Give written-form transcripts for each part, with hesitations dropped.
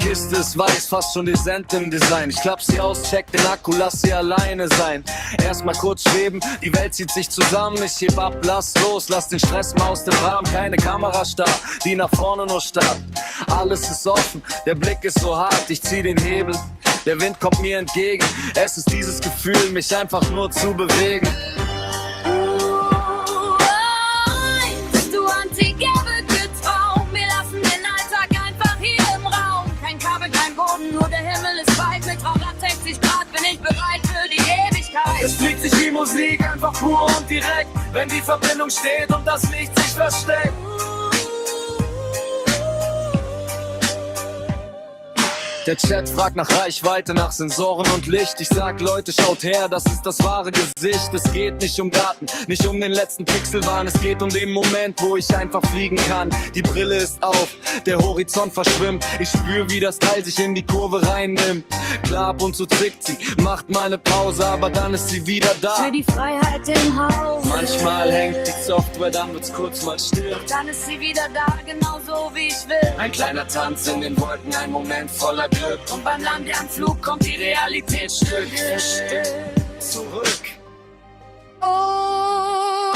Kiste ist weiß, fast schon dezent im Design. Ich klapp sie aus, check den Akku, lass sie alleine sein. Erstmal kurz schweben, die Welt zieht sich zusammen. Ich heb ab, lass los, lass den Stress mal aus dem Rahmen. Keine Kamera starr, die nach vorne nur starrt. Alles ist offen, der Blick ist so hart. Ich zieh den Hebel, der Wind kommt mir entgegen. Es ist dieses Gefühl, mich einfach nur zu bewegen. Nur der Himmel ist weit, mit 360 Grad bin ich bereit für die Ewigkeit. Es fühlt sich wie Musik, einfach pur und direkt, wenn die Verbindung steht und das Licht sich versteckt. Der Chat fragt nach Reichweite, nach Sensoren und Licht. Ich sag, Leute, schaut her, das ist das wahre Gesicht. Es geht nicht um Daten, nicht um den letzten Pixelwahn. Es geht um den Moment, wo ich einfach fliegen kann. Die Brille ist auf, der Horizont verschwimmt. Ich spür, wie das Teil sich in die Kurve reinnimmt. Klar, ab und zu zwickt sie, macht mal eine Pause, aber dann ist sie wieder da. Für die Freiheit im Haus. Manchmal hängt die Software, dann wird's kurz mal still. Doch dann ist sie wieder da, genau so wie ich will. Ein kleiner Tanz in den Wolken, ein Moment voller Glück. Und beim Landeanflug kommt die Realität Stück für Stück zurück. Oh,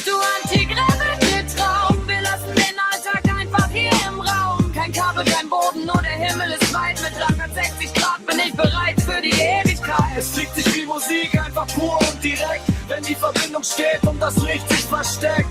du Anti-Gravity-Traum. Wir lassen den Alltag einfach hier im Raum. Kein Kabel, kein Boden, nur der Himmel ist weit. Mit 360 Grad bin ich bereit für die Ewigkeit. Es fühlt sich wie Musik, einfach pur und direkt, wenn die Verbindung steht und das Licht sich versteckt.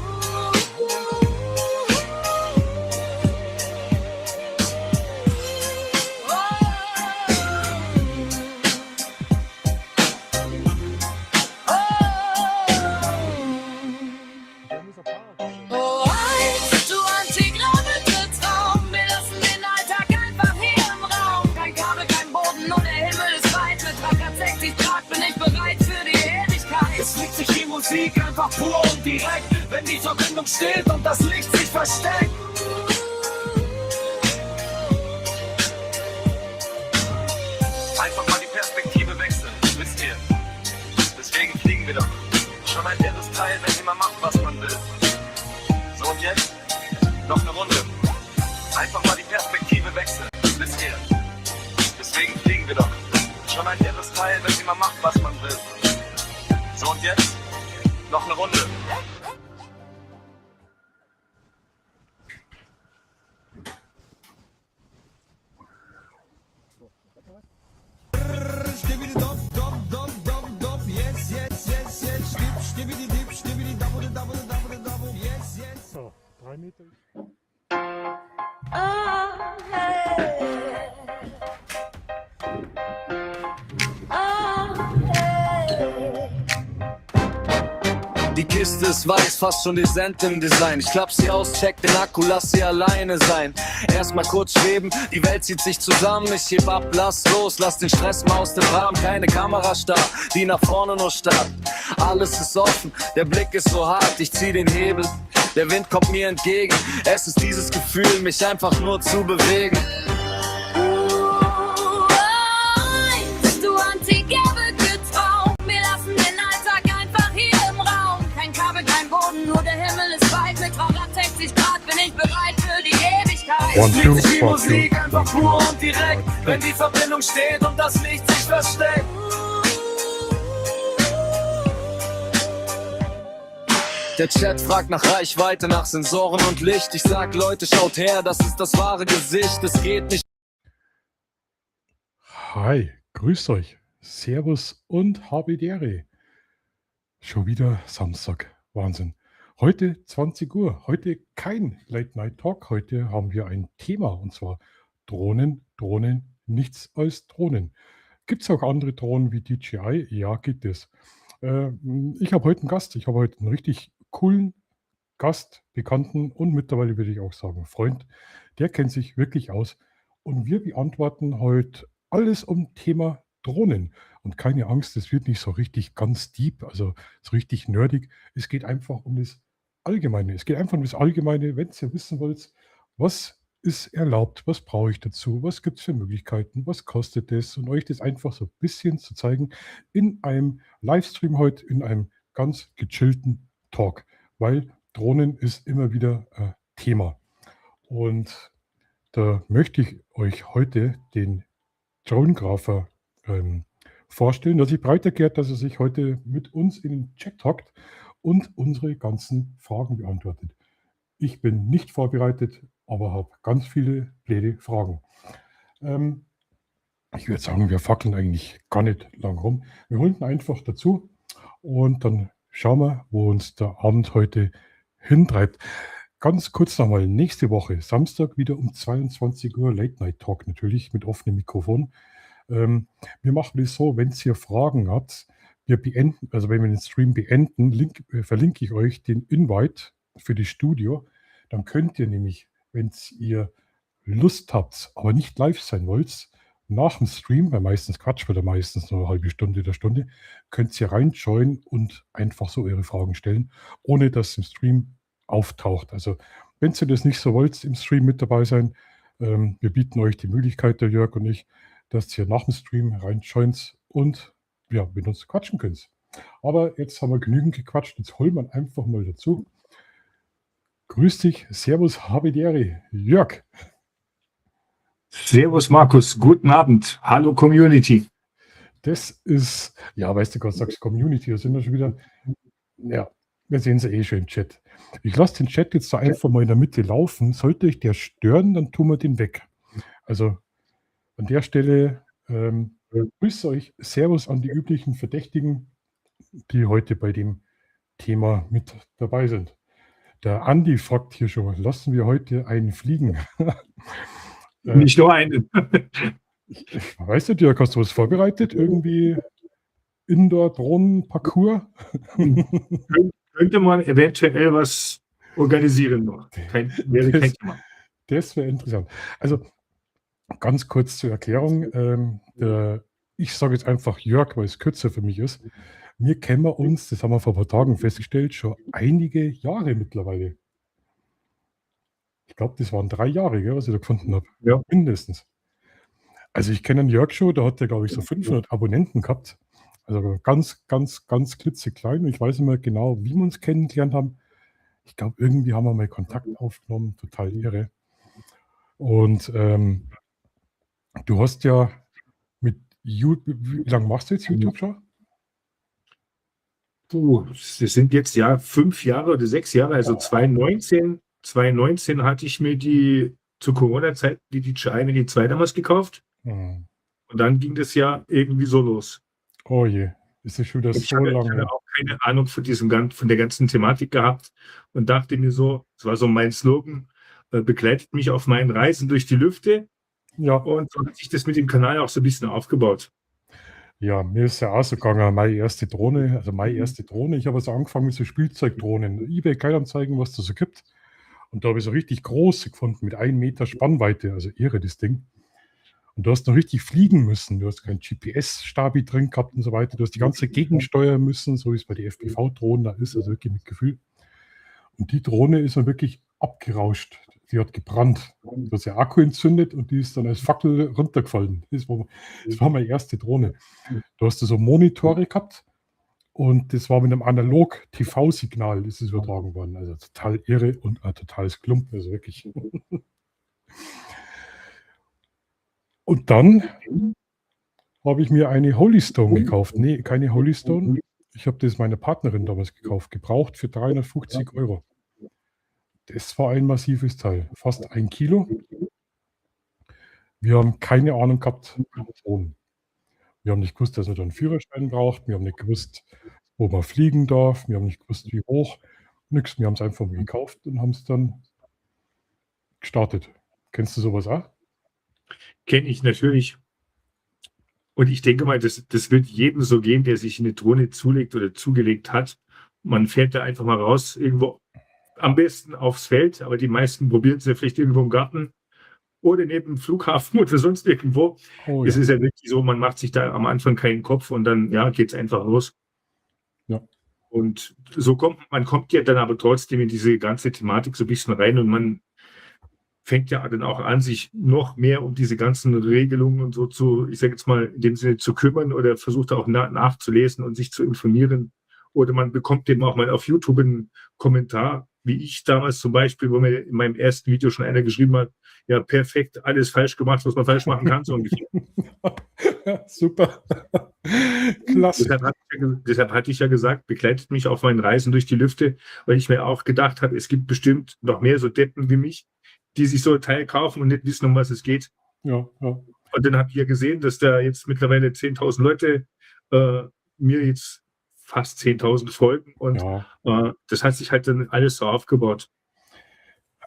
Musik einfach pur und direkt, wenn die Verbindung steht und das Licht sich versteckt. Einfach mal die Perspektive wechseln, wisst ihr. Deswegen fliegen wir doch. Schon ein leeres Teil, wenn jemand macht, was man will. So und jetzt noch eine Runde. Einfach mal die Perspektive wechseln, wisst ihr. Deswegen fliegen wir doch. Schon ein leeres Teil, wenn jemand macht, was man will. So und jetzt noch eine Runde. So, 3 Meter. Oh, hey. Oh, hey. Die Kiste ist weiß, fast schon dezent im Design. Ich klapp sie aus, check den Akku, lass sie alleine sein. Erstmal kurz schweben, die Welt zieht sich zusammen. Ich heb ab, lass los, lass den Stress mal aus dem Rahmen. Keine Kamera starr, die nach vorne nur starrt. Alles ist offen, der Blick ist so hart. Ich zieh den Hebel, der Wind kommt mir entgegen. Es ist dieses Gefühl, mich einfach nur zu bewegen. Nur der Himmel ist weit, mit 360 Grad bin ich bereit für die Ewigkeit. Es fühlt sich wie Musik, einfach pur und direkt, wenn die Verbindung steht und das Licht sich versteckt. Der Chat fragt nach Reichweite, nach Sensoren und Licht. Ich sag, Leute, schaut her, das ist das wahre Gesicht. Es geht nicht. Hi, grüßt euch. Servus und Habedere. Schon wieder Samstag. Wahnsinn. Heute 20 Uhr. Heute kein Late Night Talk. Heute haben wir ein Thema und zwar Drohnen, Drohnen, nichts als Drohnen. Gibt es auch andere Drohnen wie DJI? Ja, gibt es. Ich habe heute einen Gast. Ich habe heute einen richtig coolen Gast, Bekannten und mittlerweile würde ich auch sagen Freund. Der kennt sich wirklich aus. Und wir beantworten heute alles um Thema Drohnen. Und keine Angst, es wird nicht so richtig ganz deep, also so richtig nerdig. Es geht einfach um das Allgemeine. Es geht einfach um das Allgemeine, wenn ihr wissen wollt, was ist erlaubt, was brauche ich dazu, was gibt es für Möglichkeiten, was kostet es und euch das einfach so ein bisschen zu zeigen in einem Livestream heute, in einem ganz gechillten Talk, weil Drohnen ist immer wieder Thema. Und Da möchte ich euch heute den Dronegrapher vorstellen, dass sich breit erklärt, dass er sich heute mit uns in den Chat hockt und unsere ganzen Fragen beantwortet. Ich bin nicht vorbereitet, aber habe ganz viele blöde Fragen. Ich würde sagen, wir fackeln eigentlich gar nicht lang rum. Wir holen ihn einfach dazu und dann schauen wir, wo uns der Abend heute hintreibt. Ganz kurz nochmal, nächste Woche, Samstag wieder um 22 Uhr, Late Night Talk natürlich mit offenem Mikrofon. Wir machen es so, wenn ihr Fragen habt, wir beenden, also wenn wir den Stream beenden, verlinke ich euch den Invite für das Studio. Dann könnt ihr nämlich, wenn ihr Lust habt, aber nicht live sein wollt, nach dem Stream, weil meistens Quatsch wird, meistens nur eine halbe Stunde oder Stunde, könnt ihr reinjoinen und einfach so eure Fragen stellen, ohne dass es im Stream auftaucht. Also wenn ihr das nicht so wollt, im Stream mit dabei sein, wir bieten euch die Möglichkeit, der Jörg und ich, dass ihr nach dem Stream reinjoint und ja, mit uns quatschen könnt. Aber jetzt haben wir genügend gequatscht, jetzt holen wir einfach mal dazu. Grüß dich, Servus, habe die Ehre, Jörg. Servus Markus, guten Abend. Hallo Community. Das ist, ja, weißt du, gerade sagst Community, da sind wir schon wieder, ja, wir sehen sie eh schon im Chat. Ich lasse den Chat jetzt da einfach mal in der Mitte laufen. Sollte euch der stören, dann tun wir den weg. Also an der Stelle grüße euch, Servus an die üblichen Verdächtigen, die heute bei dem Thema mit dabei sind. Der Andi fragt hier schon, lassen wir heute einen fliegen? Nicht nur einen. Weißt du, Dirk, hast du was vorbereitet? Irgendwie Indoor-Drohnen-Parcours? Könnte man eventuell was organisieren noch. Wäre kein Thema. Das wäre interessant. Also ganz kurz zur Erklärung. Ich sage jetzt einfach Jörg, weil es kürzer für mich ist. Wir kennen uns, das haben wir vor ein paar Tagen festgestellt, schon einige Jahre mittlerweile. Ich glaube, das waren 3 Jahre, gell, was ich da gefunden habe. Ja. Mindestens. Also ich kenne den Jörg schon, da hat er, glaube ich, so 500 Abonnenten gehabt. Also ganz, ganz, ganz klitzeklein. Ich weiß nicht mehr genau, wie wir uns kennengelernt haben. Ich glaube, irgendwie haben wir mal Kontakt aufgenommen. Total irre. Und du hast ja mit YouTube, wie lange machst du jetzt YouTube schon? Das sind jetzt ja 5 Jahre oder 6 Jahre, also 2019 hatte ich mir zur Corona-Zeit die DJI Mini 2 damals gekauft. Und dann ging das ja irgendwie so los. Oh je, ist das schon wieder so lange? Ich hatte auch keine Ahnung von der ganzen Thematik gehabt und dachte mir so, das war so mein Slogan, begleitet mich auf meinen Reisen durch die Lüfte. Ja. Und so hat sich das mit dem Kanal auch so ein bisschen aufgebaut. Ja, mir ist ja auch so gegangen, meine erste Drohne. Ich habe also angefangen mit so Spielzeugdrohnen. eBay Kleinanzeigen, was das so gibt. Und da habe ich so richtig groß gefunden, mit 1 Meter Spannweite, also irre das Ding. Und du hast noch richtig fliegen müssen. Du hast kein GPS-Stabi drin gehabt und so weiter. Du hast die ganze Gegend steuern müssen, so wie es bei den FPV-Drohnen da ist, also wirklich mit Gefühl. Und die Drohne ist dann wirklich abgerauscht. Die hat gebrannt. Du hast ja Akku entzündet und die ist dann als Fackel runtergefallen. Das war meine erste Drohne. Du hast so Monitore gehabt und das war mit einem Analog-TV-Signal ist es übertragen worden. Also total irre und ein totales Klump, also wirklich. Und dann habe ich mir eine Holystone gekauft. Nee, keine Holystone. Ich habe das meiner Partnerin damals gekauft, gebraucht für 350 €. Das war ein massives Teil, fast 1 Kilo. Wir haben keine Ahnung gehabt von Drohnen. Wir haben nicht gewusst, dass man da einen Führerschein braucht. Wir haben nicht gewusst, wo man fliegen darf. Wir haben nicht gewusst, wie hoch. Nix. Wir haben es einfach mal gekauft und haben es dann gestartet. Kennst du sowas auch? Kenne ich natürlich. Und ich denke mal, das wird jedem so gehen, der sich eine Drohne zulegt oder zugelegt hat. Man fährt da einfach mal raus, irgendwo am besten aufs Feld, aber die meisten probieren es ja vielleicht irgendwo im Garten oder neben dem Flughafen oder sonst irgendwo. Oh, Es ja. ist ja wirklich so, man macht sich da am Anfang keinen Kopf und dann geht es einfach los. Ja. Und so man kommt ja dann aber trotzdem in diese ganze Thematik so ein bisschen rein und man fängt ja dann auch an, sich noch mehr um diese ganzen Regelungen und so ich sage jetzt mal, in dem Sinne zu kümmern oder versucht auch nachzulesen und sich zu informieren. Oder man bekommt eben auch mal auf YouTube einen Kommentar wie ich damals zum Beispiel, wo mir in meinem ersten Video schon einer geschrieben hat, ja, perfekt, alles falsch gemacht, was man falsch machen kann, so ungefähr. Super. Klasse. Deshalb hatte ich ja gesagt, begleitet mich auf meinen Reisen durch die Lüfte, weil ich mir auch gedacht habe, es gibt bestimmt noch mehr so Deppen wie mich, die sich so ein Teil kaufen und nicht wissen, um was es geht. Ja. Und dann habe ich ja gesehen, dass da jetzt mittlerweile 10.000 Leute mir jetzt fast 10.000 folgen und das hat sich halt dann alles so aufgebaut.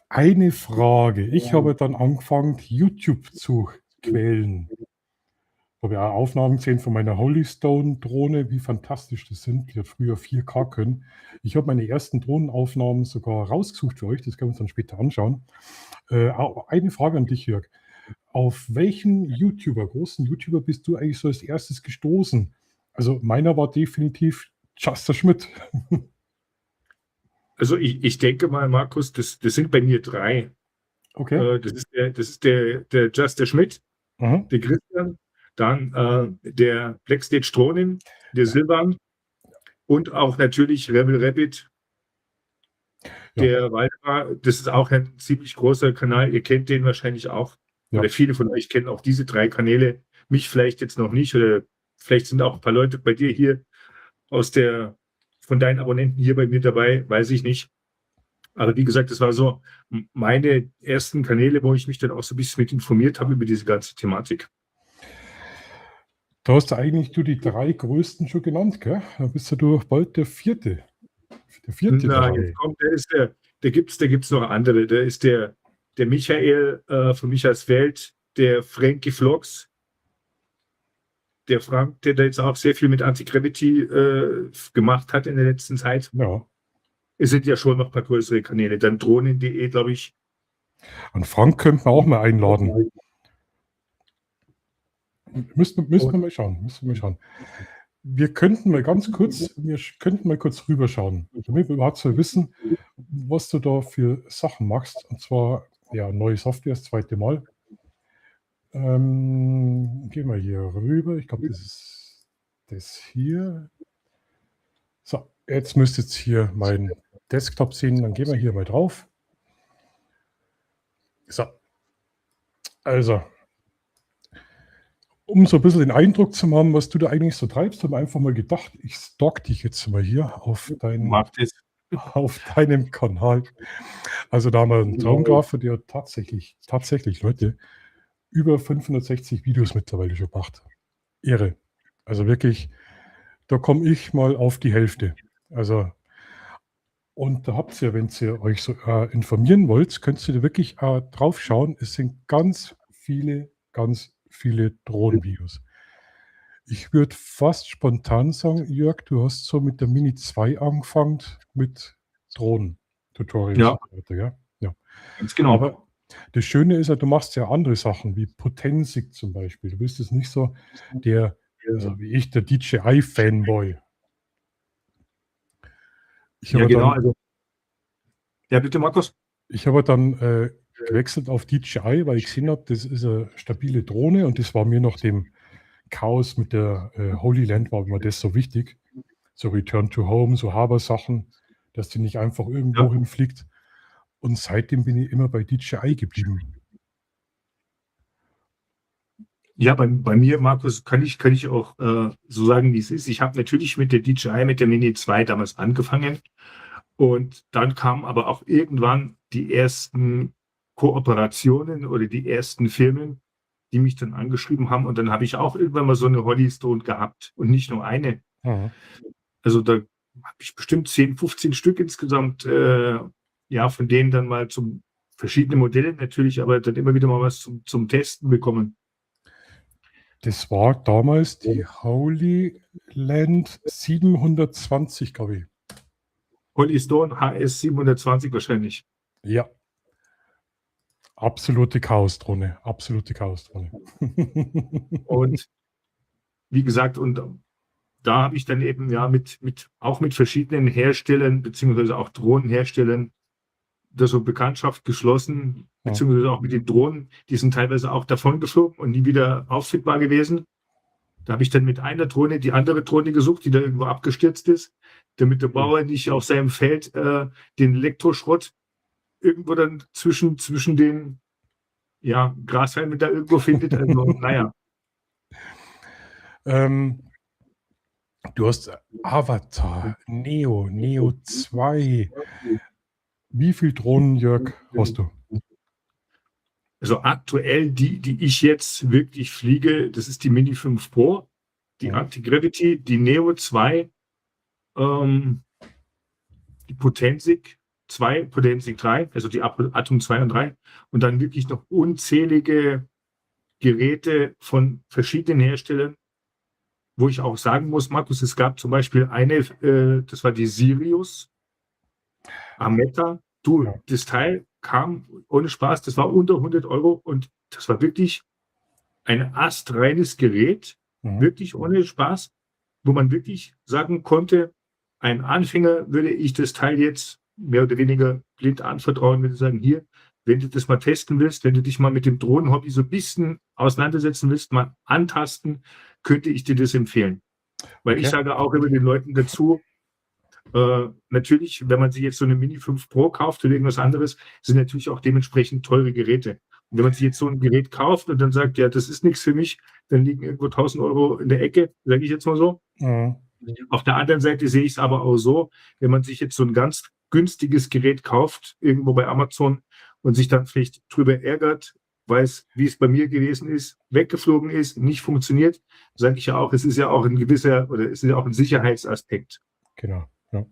Eine Frage. Ich habe dann angefangen, YouTube zu quälen. Ich habe ja auch Aufnahmen gesehen von meiner Holystone-Drohne, wie fantastisch das sind. Die hat früher 4K können. Ich habe meine ersten Drohnenaufnahmen sogar rausgesucht für euch. Das können wir uns dann später anschauen. Eine Frage an dich, Jörg. Auf welchen großen YouTuber bist du eigentlich so als erstes gestoßen? Also meiner war definitiv Just Schmidt. Also ich denke mal, Markus, das sind bei mir 3. Okay. Das ist der Just Schmidt, Aha. der Christian, dann der Blackstage Drohnen, der Silvan und auch natürlich Rebel Rabbit, der Waldemar. Das ist auch ein ziemlich großer Kanal. Ihr kennt den wahrscheinlich auch. Ja. Oder viele von euch kennen auch diese 3 Kanäle. Mich vielleicht jetzt noch nicht. Oder vielleicht sind auch ein paar Leute bei dir hier von deinen Abonnenten hier bei mir dabei. Weiß ich nicht. Aber wie gesagt, das war so meine ersten Kanäle, wo ich mich dann auch so ein bisschen mit informiert habe über diese ganze Thematik. Da hast du eigentlich die 3 größten schon genannt, gell? Da bist du bald der vierte. Der vierte dabei. Da gibt's noch andere. Da ist der Michael von Michaels Welt, der Frankie Vlogs, der Frank, der da jetzt auch sehr viel mit Anti-Gravity gemacht hat in der letzten Zeit. Ja. Es sind ja schon noch ein paar größere Kanäle. Dann Drohnen.de, glaube ich. Und Frank könnten wir auch mal einladen. Müssen wir mal schauen. Wir könnten mal kurz rüberschauen, damit wir überhaupt so wissen, was du da für Sachen machst. Und zwar, neue Software, das 2. Mal. Gehen wir hier rüber. Ich glaube, das ist das hier. So, jetzt müsst ihr hier meinen Desktop sehen. Dann gehen wir hier mal drauf. So. Also, um so ein bisschen den Eindruck zu haben, was du da eigentlich so treibst, habe ich einfach mal gedacht, ich stalk dich jetzt mal hier auf deinem Kanal. Also da haben wir einen Traumgrafer, der hat tatsächlich, Leute, über 560 Videos mittlerweile schon gemacht. Irre. Also wirklich, da komme ich mal auf die Hälfte. Also, und da habt ihr, wenn ihr euch so informieren wollt, könnt ihr da wirklich drauf schauen. Es sind ganz viele Drohnenvideos. Ich würde fast spontan sagen, Jörg, du hast so mit der Mini 2 angefangen mit Drohnen-Tutorials. Ja. Ja. Ganz genau. Aber das Schöne ist ja, du machst ja andere Sachen, wie Potensik zum Beispiel. Du bist jetzt nicht so wie ich, der DJI-Fanboy. Ja, bitte, Markus. Ich habe dann gewechselt auf DJI, weil ich gesehen habe, das ist eine stabile Drohne und das war mir nach dem Chaos mit der Holy Land, war mir das so wichtig. So Return to Home, so Haber-Sachen, dass die nicht einfach irgendwo hinfliegt. Und seitdem bin ich immer bei DJI geblieben. Ja, bei mir, Markus, kann ich auch so sagen, wie es ist. Ich habe natürlich mit der DJI, mit der Mini 2 damals angefangen. Und dann kamen aber auch irgendwann die ersten Kooperationen oder die ersten Firmen, die mich dann angeschrieben haben. Und dann habe ich auch irgendwann mal so eine Holystone gehabt und nicht nur eine. Mhm. Also da habe ich bestimmt 10, 15 Stück insgesamt, von denen dann mal zum verschiedene Modelle natürlich, aber dann immer wieder mal was zum Testen bekommen. Das war damals die Holy Land 720, glaube ich. Holystone HS 720 wahrscheinlich. Ja. Absolute Chaosdrohne. Und wie gesagt, und da habe ich dann eben mit verschiedenen Herstellern beziehungsweise auch Drohnenherstellern da so Bekanntschaft geschlossen, beziehungsweise auch mit den Drohnen, die sind teilweise auch davon geflogen und nie wieder auffindbar gewesen. Da habe ich dann mit einer Drohne die andere Drohne gesucht, die da irgendwo abgestürzt ist. damit der Bauer nicht auf seinem Feld den Elektroschrott irgendwo dann zwischen den Grashalmen da irgendwo findet. Also, naja. Du hast Avatar, Neo 2. Wie viel Drohnen, Jörg, hast du? Also aktuell, die ich jetzt wirklich fliege, das ist die Mini 5 Pro, die Anti-Gravity, die Neo 2, die Potensic 2, Potensic 3, also die Atom 2 und 3 und dann wirklich noch unzählige Geräte von verschiedenen Herstellern, wo ich auch sagen muss, Markus, es gab zum Beispiel eine, das war die Sirius Ameta. Das Teil kam ohne Spaß, das war unter 100 € und das war wirklich ein astreines Gerät, wirklich ohne Spaß, wo man wirklich sagen konnte, ein Anfänger würde ich das Teil jetzt mehr oder weniger blind anvertrauen, würde sagen, hier, wenn du das mal testen willst, wenn du dich mal mit dem Drohnenhobby so ein bisschen auseinandersetzen willst, mal antasten, könnte ich dir das empfehlen. Weil ich sage auch immer den Leuten dazu, natürlich, wenn man sich jetzt so eine Mini 5 Pro kauft oder irgendwas anderes, sind natürlich auch dementsprechend teure Geräte. Und wenn man sich jetzt so ein Gerät kauft und dann sagt, ja, das ist nichts für mich, dann liegen irgendwo 1.000 € in der Ecke, sage ich jetzt mal so. Auf der anderen Seite sehe ich es aber auch so, wenn man sich jetzt so ein ganz günstiges Gerät kauft, irgendwo bei Amazon und sich dann vielleicht drüber ärgert, weiß, wie es bei mir gewesen ist, weggeflogen ist, nicht funktioniert, sage ich ja auch, es ist ja auch ein gewisser, oder es ist ja auch ein Sicherheitsaspekt. Genau, ja,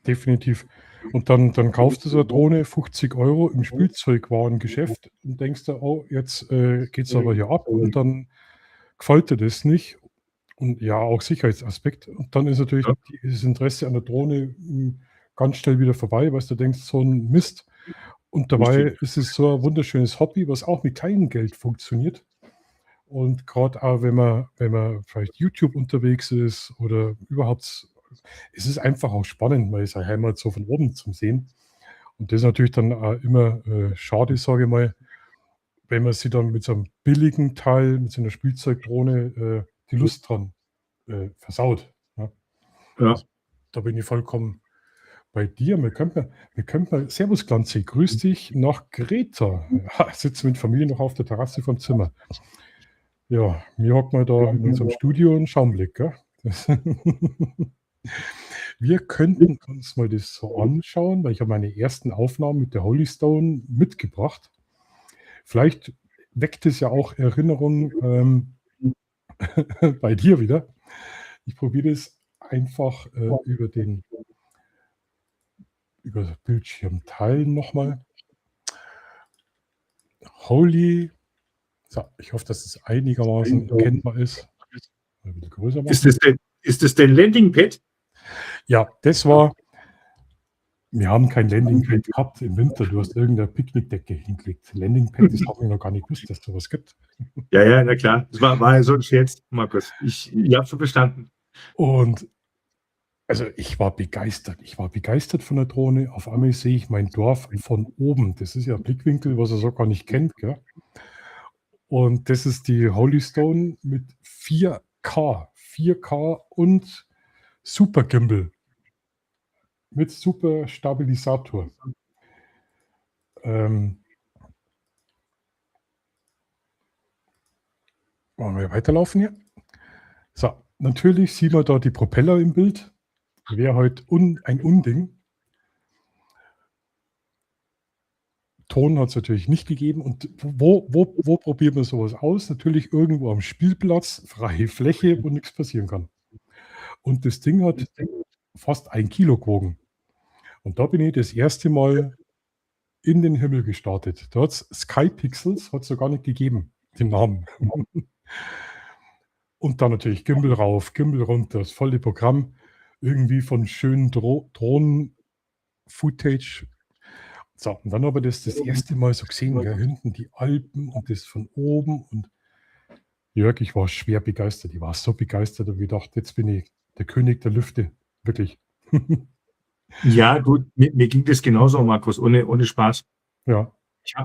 definitiv. Und dann kaufst du so eine Drohne, 50 € im Spielzeugwarengeschäft und denkst du, oh, jetzt geht es aber hier ab und dann gefällt dir das nicht. Und ja, auch Sicherheitsaspekt. Und dann ist natürlich das Interesse an der Drohne ganz schnell wieder vorbei, weil du denkst, so ein Mist. Und dabei ist es so ein wunderschönes Hobby, was auch mit kleinem Geld funktioniert. Und gerade auch, wenn man vielleicht YouTube unterwegs ist oder überhaupt, es ist einfach auch spannend, weil es eine Heimat so von oben zum Sehen. Und das ist natürlich dann auch immer schade, sage ich mal, wenn man sich dann mit so einem billigen Teil, mit so einer Spielzeugdrohne die Lust dran versaut. Ja. Also, da bin ich vollkommen bei dir. Wir könnten mal, Servus Glanzi, grüß dich nach Greta. Ja, sitzen mit Familie noch auf der Terrasse vom Zimmer. Ja, wir hocken mal da in unserem Studio einen Schaumblick. Gell? Wir könnten uns mal das so anschauen, weil ich habe meine ersten Aufnahmen mit der Holystone mitgebracht. Vielleicht weckt es ja auch Erinnerungen bei dir wieder. Ich probiere das einfach über das Bildschirm teilen nochmal. Holy. So, ich hoffe, dass es einigermaßen erkennbar ist. Ein bisschen größer machen. Ist das dein Landingpad? Ja, das war. Wir haben kein Landingpad gehabt im Winter. Du hast irgendeine Picknickdecke hingelegt. Landingpad, das habe ich noch gar nicht gewusst, dass es sowas gibt. Ja, na klar. Das war ja so ein Scherz, Markus. Ich habe schon verstanden. Und also ich war begeistert. Ich war begeistert von der Drohne. Auf einmal sehe ich mein Dorf von oben. Das ist ja ein Blickwinkel, was er so gar nicht kennt. Gell? Und das ist die Holystone mit 4K und Super Gimbal. Mit super Stabilisator. Wollen wir weiterlaufen hier? So, natürlich sieht man da die Propeller im Bild. Wäre heute ein Unding. Ton hat es natürlich nicht gegeben. Und wo probiert man sowas aus? Natürlich irgendwo am Spielplatz, freie Fläche, wo nichts passieren kann. Und das Ding hat fast 1 Kilo gewogen. Und da bin ich das erste Mal in den Himmel gestartet. Da hat es Skypixels, hat es ja gar nicht gegeben, den Namen. Und dann natürlich Gimbal rauf, Gimbal runter, das volle Programm. Irgendwie von schönen Drohnen-Footage. So, und dann habe ich das erste Mal so gesehen, ja, hinten die Alpen und das von oben. Und Jörg, ich war schwer begeistert. Ich war so begeistert und gedacht, jetzt bin ich der König der Lüfte. Wirklich. Ja, gut, mir ging das genauso, Markus, ohne Spaß. Ja.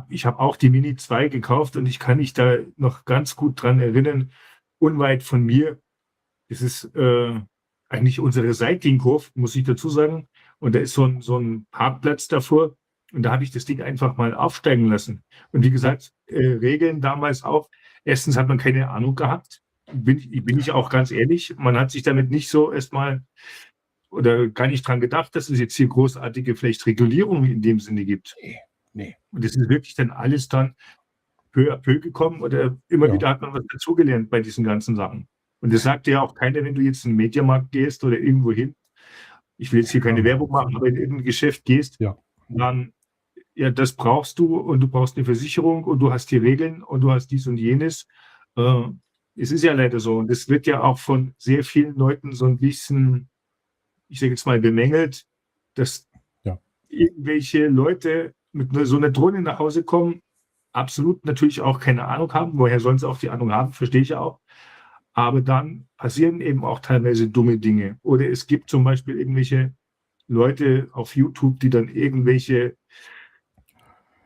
Ich hab auch die Mini 2 gekauft und ich kann mich da noch ganz gut dran erinnern. Unweit von mir ist es eigentlich unsere Recyclinghof, muss ich dazu sagen. Und da ist so ein Parkplatz davor. Und da habe ich das Ding einfach mal aufsteigen lassen. Und wie gesagt, Regeln damals auch. Erstens hat man keine Ahnung gehabt. Bin ich auch ganz ehrlich. Man hat sich damit nicht so erstmal oder gar nicht dran gedacht, dass es jetzt hier großartige vielleicht Regulierungen in dem Sinne gibt. Nee. Und das ist wirklich dann alles dann peu à peu gekommen oder immer Ja. wieder hat man was dazugelernt bei diesen ganzen Sachen. Und das sagt ja auch keiner, wenn du jetzt in den Mediamarkt gehst oder irgendwo hin. Ich will jetzt hier keine Werbung machen, aber in irgendein Geschäft gehst, Ja. dann, ja, das brauchst du und du brauchst eine Versicherung und du hast die Regeln und du hast dies und jenes. Es ist ja leider so und es wird ja auch von sehr vielen Leuten so ein bisschen, ich sage jetzt mal, bemängelt, dass Ja. irgendwelche Leute mit so einer Drohne nach Hause kommen, absolut natürlich auch keine Ahnung haben. Woher sollen sie auch die Ahnung haben? Verstehe ich auch. Aber dann passieren eben auch teilweise dumme Dinge. Oder es gibt zum Beispiel irgendwelche Leute auf YouTube, die dann irgendwelche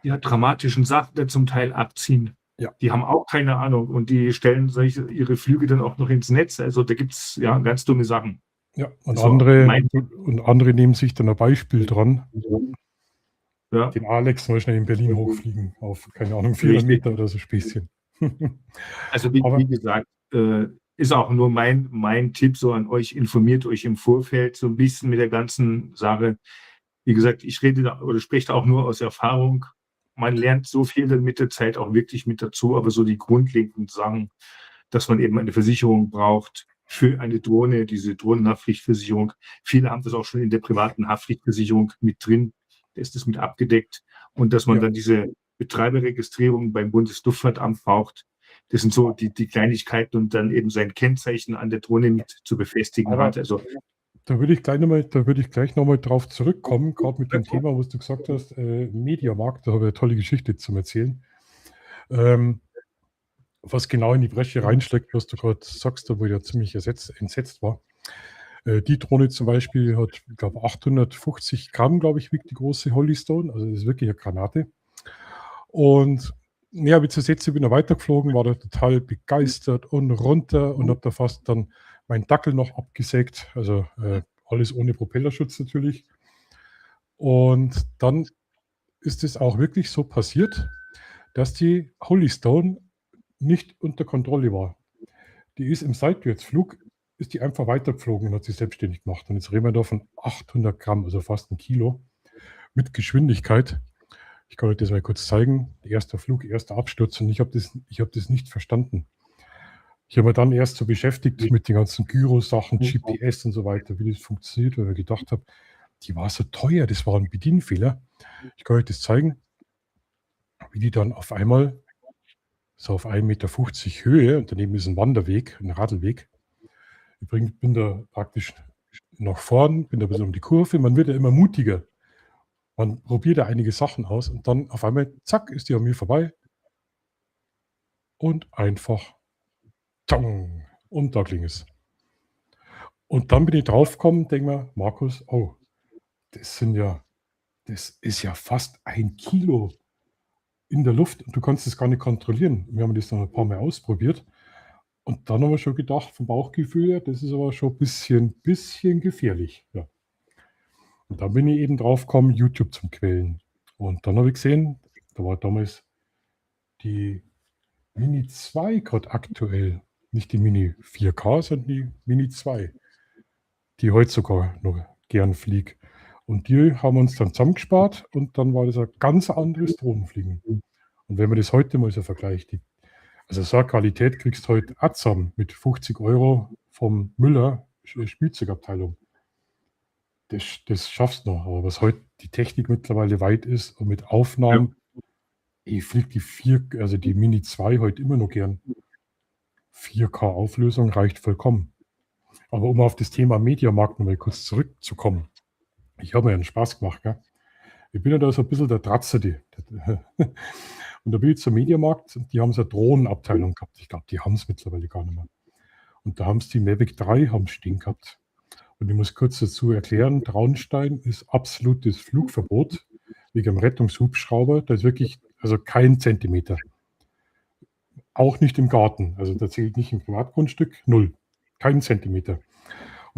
dramatischen Sachen da zum Teil abziehen. Ja. Die haben auch keine Ahnung und die stellen ihre Flüge dann auch noch ins Netz. Also da gibt es ja ganz dumme Sachen. Ja, und So, andere nehmen sich dann ein Beispiel dran. Ja. Den Alex mal schnell in Berlin hochfliegen auf, keine Ahnung, 400 Richtig. Meter oder so Späßchen. Also wie gesagt, ist auch nur mein Tipp so an euch, informiert euch im Vorfeld so ein bisschen mit der ganzen Sache. Wie gesagt, ich rede da oder spreche da auch nur aus Erfahrung. Man lernt so viel dann mit der Zeit auch wirklich mit dazu, aber so die grundlegenden Sachen, dass man eben eine Versicherung braucht für eine Drohne, diese Drohnenhaftpflichtversicherung. Viele haben das auch schon in der privaten Haftpflichtversicherung mit drin, da ist das mit abgedeckt und dass man Ja. dann diese Betreiberregistrierung beim Bundesluftfahrtamt braucht. Das sind so die Kleinigkeiten und dann eben sein Kennzeichen an der Drohne mit zu befestigen Aber- hat. Also Da würde ich gleich nochmal drauf zurückkommen, gerade mit dem Thema, was du gesagt hast, Mediamarkt, da habe ich eine tolle Geschichte zum Erzählen. Was genau in die Bresche reinschlägt, was du gerade sagst, da wo ich ja ziemlich entsetzt war. Die Drohne zum Beispiel hat, ich glaube, 850 Gramm, glaube ich, wiegt die große Hollystone, also das ist wirklich eine Granate. Und ja, wie zu Sätze bin ich weitergeflogen, war da total begeistert und runter und habe da fast dann meinen Dackel noch abgesägt, also alles ohne Propellerschutz natürlich. Und dann ist es auch wirklich so passiert, dass die Hollystone nicht unter Kontrolle war. Die ist im Seitwärtsflug, ist die einfach weitergeflogen und hat sich selbstständig gemacht. Und jetzt reden wir da von 800 Gramm, also fast ein Kilo, mit Geschwindigkeit. Ich kann euch das mal kurz zeigen. Erster Flug, erster Absturz und ich habe das nicht verstanden. Ich habe mich dann erst so beschäftigt mit den ganzen Gyro-Sachen, GPS und so weiter, wie das funktioniert, weil ich gedacht habe, die war so teuer, das war ein Bedienfehler. Ich kann euch das zeigen, wie die dann auf einmal so auf 1,50 Meter Höhe und daneben ist ein Wanderweg, ein Radlweg. Ich bin da praktisch nach vorn, bin da ein bisschen um die Kurve, man wird ja immer mutiger. Man probiert da einige Sachen aus und dann auf einmal, zack, ist die an mir vorbei und einfach tong, und da ging es. Und dann bin ich draufgekommen, denke mir, Markus, oh, das ist ja fast 1 Kilo in der Luft und du kannst es gar nicht kontrollieren. Wir haben das dann ein paar Mal ausprobiert und dann haben wir schon gedacht, vom Bauchgefühl her, das ist aber schon ein bisschen gefährlich. Ja. Und dann bin ich eben drauf gekommen, YouTube zum Quellen. Und dann habe ich gesehen, da war damals die Mini 2 gerade aktuell. Nicht die Mini 4K, sondern die Mini 2, die heute sogar noch gern fliegt. Und die haben uns dann zusammengespart und dann war das ein ganz anderes Drohnenfliegen. Und wenn man das heute mal so vergleicht, also so eine Qualität kriegst du heute auch zusammen mit 50 € vom Müller Spielzeugabteilung. Das schaffst du noch. Aber was heute die Technik mittlerweile weit ist und mit Aufnahmen, ich fliege die Mini 2 heute immer noch gern. 4K Auflösung reicht vollkommen. Aber um auf das Thema Mediamarkt nochmal kurz zurückzukommen. Ich habe mir einen Spaß gemacht. Gell? Ich bin ja da so ein bisschen der Tratzerte. Und da bin ich zum Mediamarkt und die haben so eine Drohnenabteilung gehabt. Ich glaube, die haben es mittlerweile gar nicht mehr. Und da haben sie die Mavic 3 haben stehen gehabt. Und ich muss kurz dazu erklären, Traunstein ist absolutes Flugverbot wegen dem Rettungshubschrauber. Da ist wirklich, also kein Zentimeter. Auch nicht im Garten. Also da zählt nicht im Privatgrundstück, 0. Kein Zentimeter.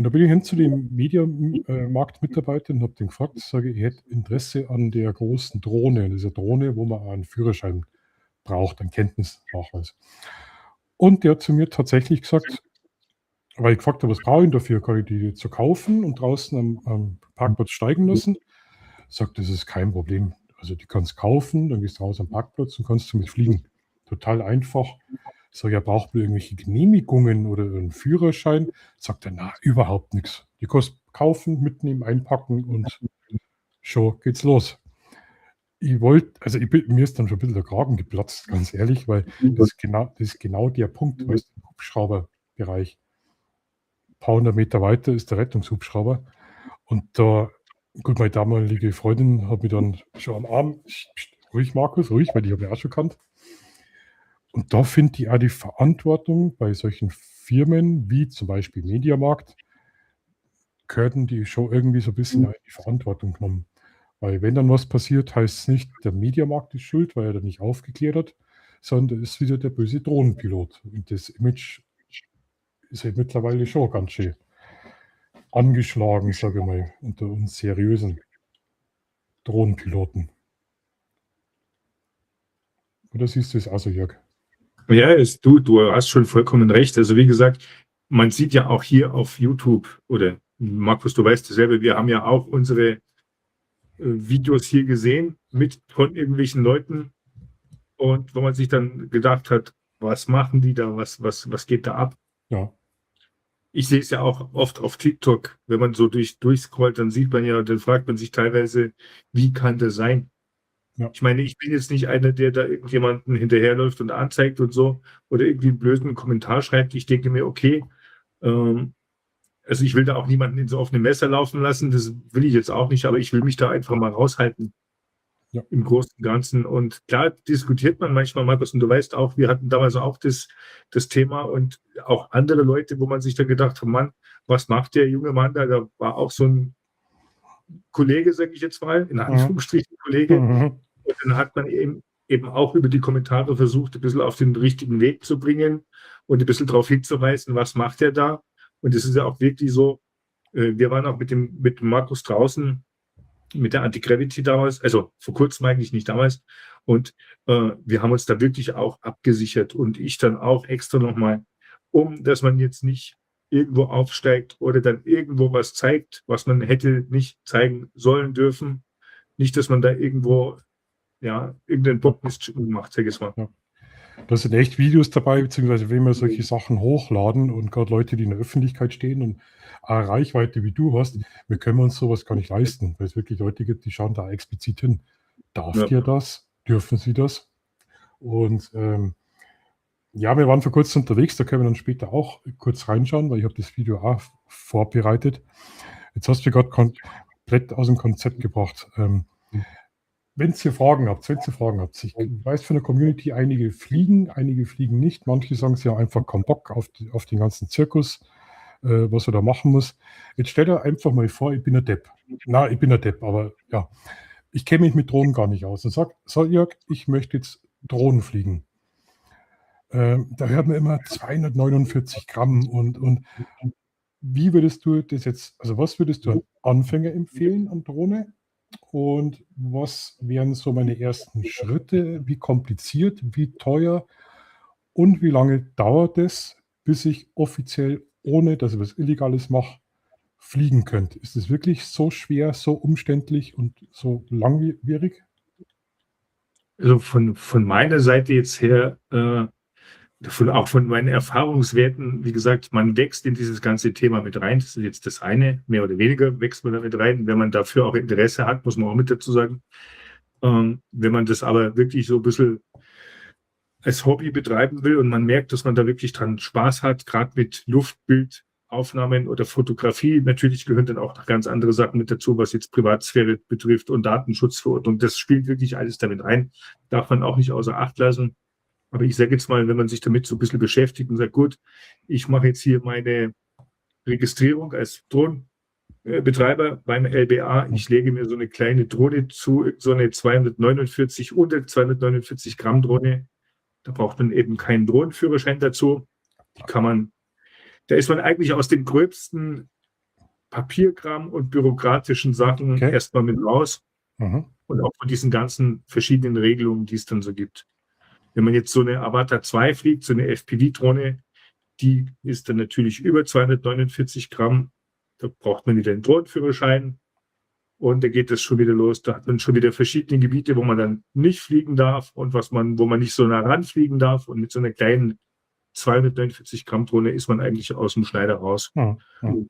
Und da bin ich hin zu dem Mediamarkt-Mitarbeiter und habe den gefragt, sage, ich hätte Interesse an der großen Drohne, dieser Drohne, wo man einen Führerschein braucht, einen Kenntnisnachweis. Und der hat zu mir tatsächlich gesagt, weil ich gefragt habe, was brauche ich dafür? Kann ich die jetzt so kaufen und draußen am Parkplatz steigen lassen? Sagt, das ist kein Problem. Also die kannst kaufen, dann gehst du raus am Parkplatz und kannst damit fliegen. Total einfach. Sag, ja, braucht man irgendwelche Genehmigungen oder einen Führerschein? Sagt er, na, überhaupt nichts. Die kannst kaufen, mitnehmen, einpacken und schon geht's los. Mir ist dann schon ein bisschen der Kragen geplatzt, ganz ehrlich, weil das ist genau der Punkt, weißt du, im Hubschrauberbereich. Ein paar hundert Meter weiter ist der Rettungshubschrauber. Und da, gut, meine damalige Freundin hat mich dann schon am Arm, ruhig Markus, ruhig, weil die habe ich auch schon kannt. Und da finde ich auch die Verantwortung bei solchen Firmen wie zum Beispiel Mediamarkt, gehörten die schon irgendwie so ein bisschen in die Verantwortung genommen. Weil wenn dann was passiert, heißt es nicht, der Mediamarkt ist schuld, weil er da nicht aufgeklärt hat, sondern ist wieder der böse Drohnenpilot. Und das Image ist ja mittlerweile schon ganz schön angeschlagen, sage ich mal, unter uns seriösen Drohnenpiloten. Oder siehst du es also, Jörg? Ja, du hast schon vollkommen recht. Also wie gesagt, man sieht ja auch hier auf YouTube, oder Markus, du weißt dasselbe, wir haben ja auch unsere Videos hier gesehen von irgendwelchen Leuten, und wo man sich dann gedacht hat, was machen die da, was geht da ab? Ja. Ich sehe es ja auch oft auf TikTok, wenn man so durchscrollt, dann sieht man ja, dann fragt man sich teilweise, wie kann das sein? Ja. Ich meine, ich bin jetzt nicht einer, der da irgendjemanden hinterherläuft und anzeigt und so oder irgendwie einen blöden Kommentar schreibt. Ich denke mir, okay, also ich will da auch niemanden in so offene Messer laufen lassen, das will ich jetzt auch nicht, aber ich will mich da einfach mal raushalten. Ja. Im Großen und Ganzen. Und klar diskutiert man manchmal, Markus, und du weißt auch, wir hatten damals auch das Thema und auch andere Leute, wo man sich dann gedacht hat, Mann, was macht der junge Mann da? Da war auch so ein Kollege, sage ich jetzt mal, in Anführungsstrichen Kollege. Und dann hat man eben auch über die Kommentare versucht, ein bisschen auf den richtigen Weg zu bringen und ein bisschen darauf hinzuweisen, was macht er da. Und es ist ja auch wirklich so, wir waren auch mit dem Markus draußen, mit der Anti-Gravity damals, also vor kurzem eigentlich, nicht damals. Und wir haben uns da wirklich auch abgesichert und ich dann auch extra nochmal, dass man jetzt nicht irgendwo aufsteigt oder dann irgendwo was zeigt, was man hätte nicht zeigen sollen dürfen. Nicht, dass man da irgendwo, ja, irgendeinen Bockmist macht, sag ich mal. Ja. Da sind echt Videos dabei, beziehungsweise wenn wir solche Sachen hochladen und gerade Leute, die in der Öffentlichkeit stehen und eine Reichweite wie du hast, wir können uns sowas gar nicht leisten, weil es wirklich Leute gibt, die schauen da explizit hin. Darf ihr das? Dürfen sie das? Und ja, wir waren vor kurzem unterwegs, da können wir dann später auch kurz reinschauen, weil ich habe das Video auch vorbereitet. Jetzt hast du gerade komplett aus dem Konzept gebracht. Wenn ihr Fragen habt, ich weiß von der Community, einige fliegen nicht. Manche sagen, sie haben einfach keinen Bock auf den ganzen Zirkus, was er da machen muss. Jetzt stellt euch einfach mal vor, ich bin ein Depp. Na, ich bin ein Depp, aber ja, ich kenne mich mit Drohnen gar nicht aus. Und sagt, so Jörg, ich möchte jetzt Drohnen fliegen. Da hört man immer 249 Gramm und wie würdest du das jetzt, also was würdest du an Anfänger empfehlen an Drohne? Und was wären so meine ersten Schritte? Wie kompliziert, wie teuer und wie lange dauert es, bis ich offiziell, ohne dass ich was Illegales mache, fliegen könnte? Ist es wirklich so schwer, so umständlich und so langwierig? Also von meiner Seite jetzt her, auch von meinen Erfahrungswerten, wie gesagt, man wächst in dieses ganze Thema mit rein. Das ist jetzt das eine, mehr oder weniger wächst man da mit rein. Wenn man dafür auch Interesse hat, muss man auch mit dazu sagen. Wenn man das aber wirklich so ein bisschen als Hobby betreiben will und man merkt, dass man da wirklich dran Spaß hat, gerade mit Luftbildaufnahmen oder Fotografie, natürlich gehören dann auch noch ganz andere Sachen mit dazu, was jetzt Privatsphäre betrifft und Datenschutzverordnung. Das spielt wirklich alles damit rein. Darf man auch nicht außer Acht lassen. Aber ich sage jetzt mal, wenn man sich damit so ein bisschen beschäftigt und sagt, gut, ich mache jetzt hier meine Registrierung als Drohnenbetreiber beim LBA, ich lege mir so eine kleine Drohne zu, so eine unter 249 Gramm Drohne, da braucht man eben keinen Drohnenführerschein dazu. Da ist man eigentlich aus den gröbsten Papierkram und bürokratischen Sachen Okay. erstmal mit raus Mhm. und auch von diesen ganzen verschiedenen Regelungen, die es dann so gibt. Wenn man jetzt so eine Avatar 2 fliegt, so eine FPV-Drohne, die ist dann natürlich über 249 Gramm. Da braucht man wieder einen Drohnenführerschein und da geht es schon wieder los. Da hat man schon wieder verschiedene Gebiete, wo man dann nicht fliegen darf und wo man nicht so nah ranfliegen darf. Und mit so einer kleinen 249 Gramm Drohne ist man eigentlich aus dem Schneider raus. Mhm. Mhm.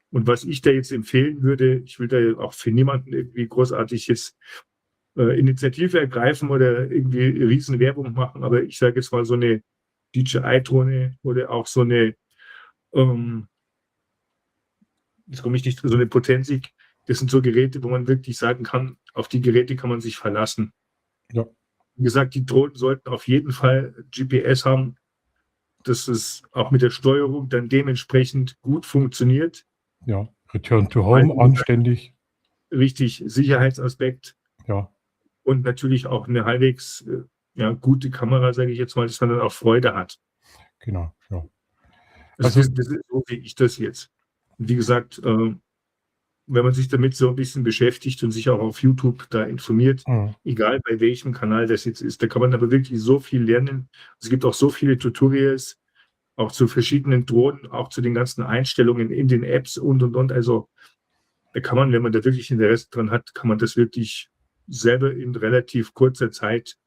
Und was ich da jetzt empfehlen würde, ich will da ja auch für niemanden irgendwie großartig jetzt Initiative ergreifen oder irgendwie riesen Werbung machen, aber ich sage jetzt mal so eine DJI-Drohne oder auch so eine, jetzt komme ich nicht, so eine Potensik, das sind so Geräte, wo man wirklich sagen kann, auf die Geräte kann man sich verlassen. Ja. Wie gesagt, die Drohnen sollten auf jeden Fall GPS haben, dass es auch mit der Steuerung dann dementsprechend gut funktioniert. Ja. Return to Home, Also, anständig. Richtig Sicherheitsaspekt Ja. und natürlich auch eine halbwegs gute Kamera, sage ich jetzt mal, dass man dann auch Freude hat. Genau. Ja. Also Also- das ist so, wie ich das jetzt. Und wie gesagt, wenn man sich damit so ein bisschen beschäftigt und sich auch auf YouTube da informiert, Mhm. egal bei welchem Kanal das jetzt ist, da kann man aber wirklich so viel lernen. Es gibt auch so viele Tutorials, auch zu verschiedenen Drohnen, auch zu den ganzen Einstellungen in den Apps und. Also da kann man, wenn man da wirklich Interesse dran hat, kann man das wirklich selber in relativ kurzer Zeit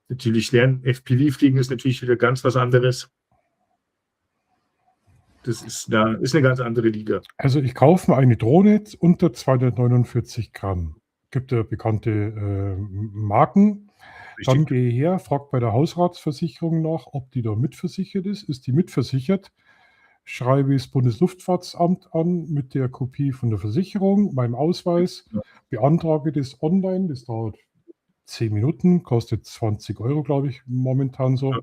natürlich lernen. FPV-Fliegen ist natürlich wieder ganz was anderes. Das ist eine ganz andere Liga. Also ich kaufe mir eine Drohne unter 249 Gramm. Gibt ja bekannte Marken. Dann gehe ich her, frage bei der Hausratsversicherung nach, ob die da mitversichert ist. Ist die mitversichert? Schreibe ich das Bundesluftfahrtsamt an mit der Kopie von der Versicherung, meinem Ausweis, Ja. beantrage das online. Das dauert 10 Minuten, kostet 20 Euro, glaube ich, momentan so. Ja.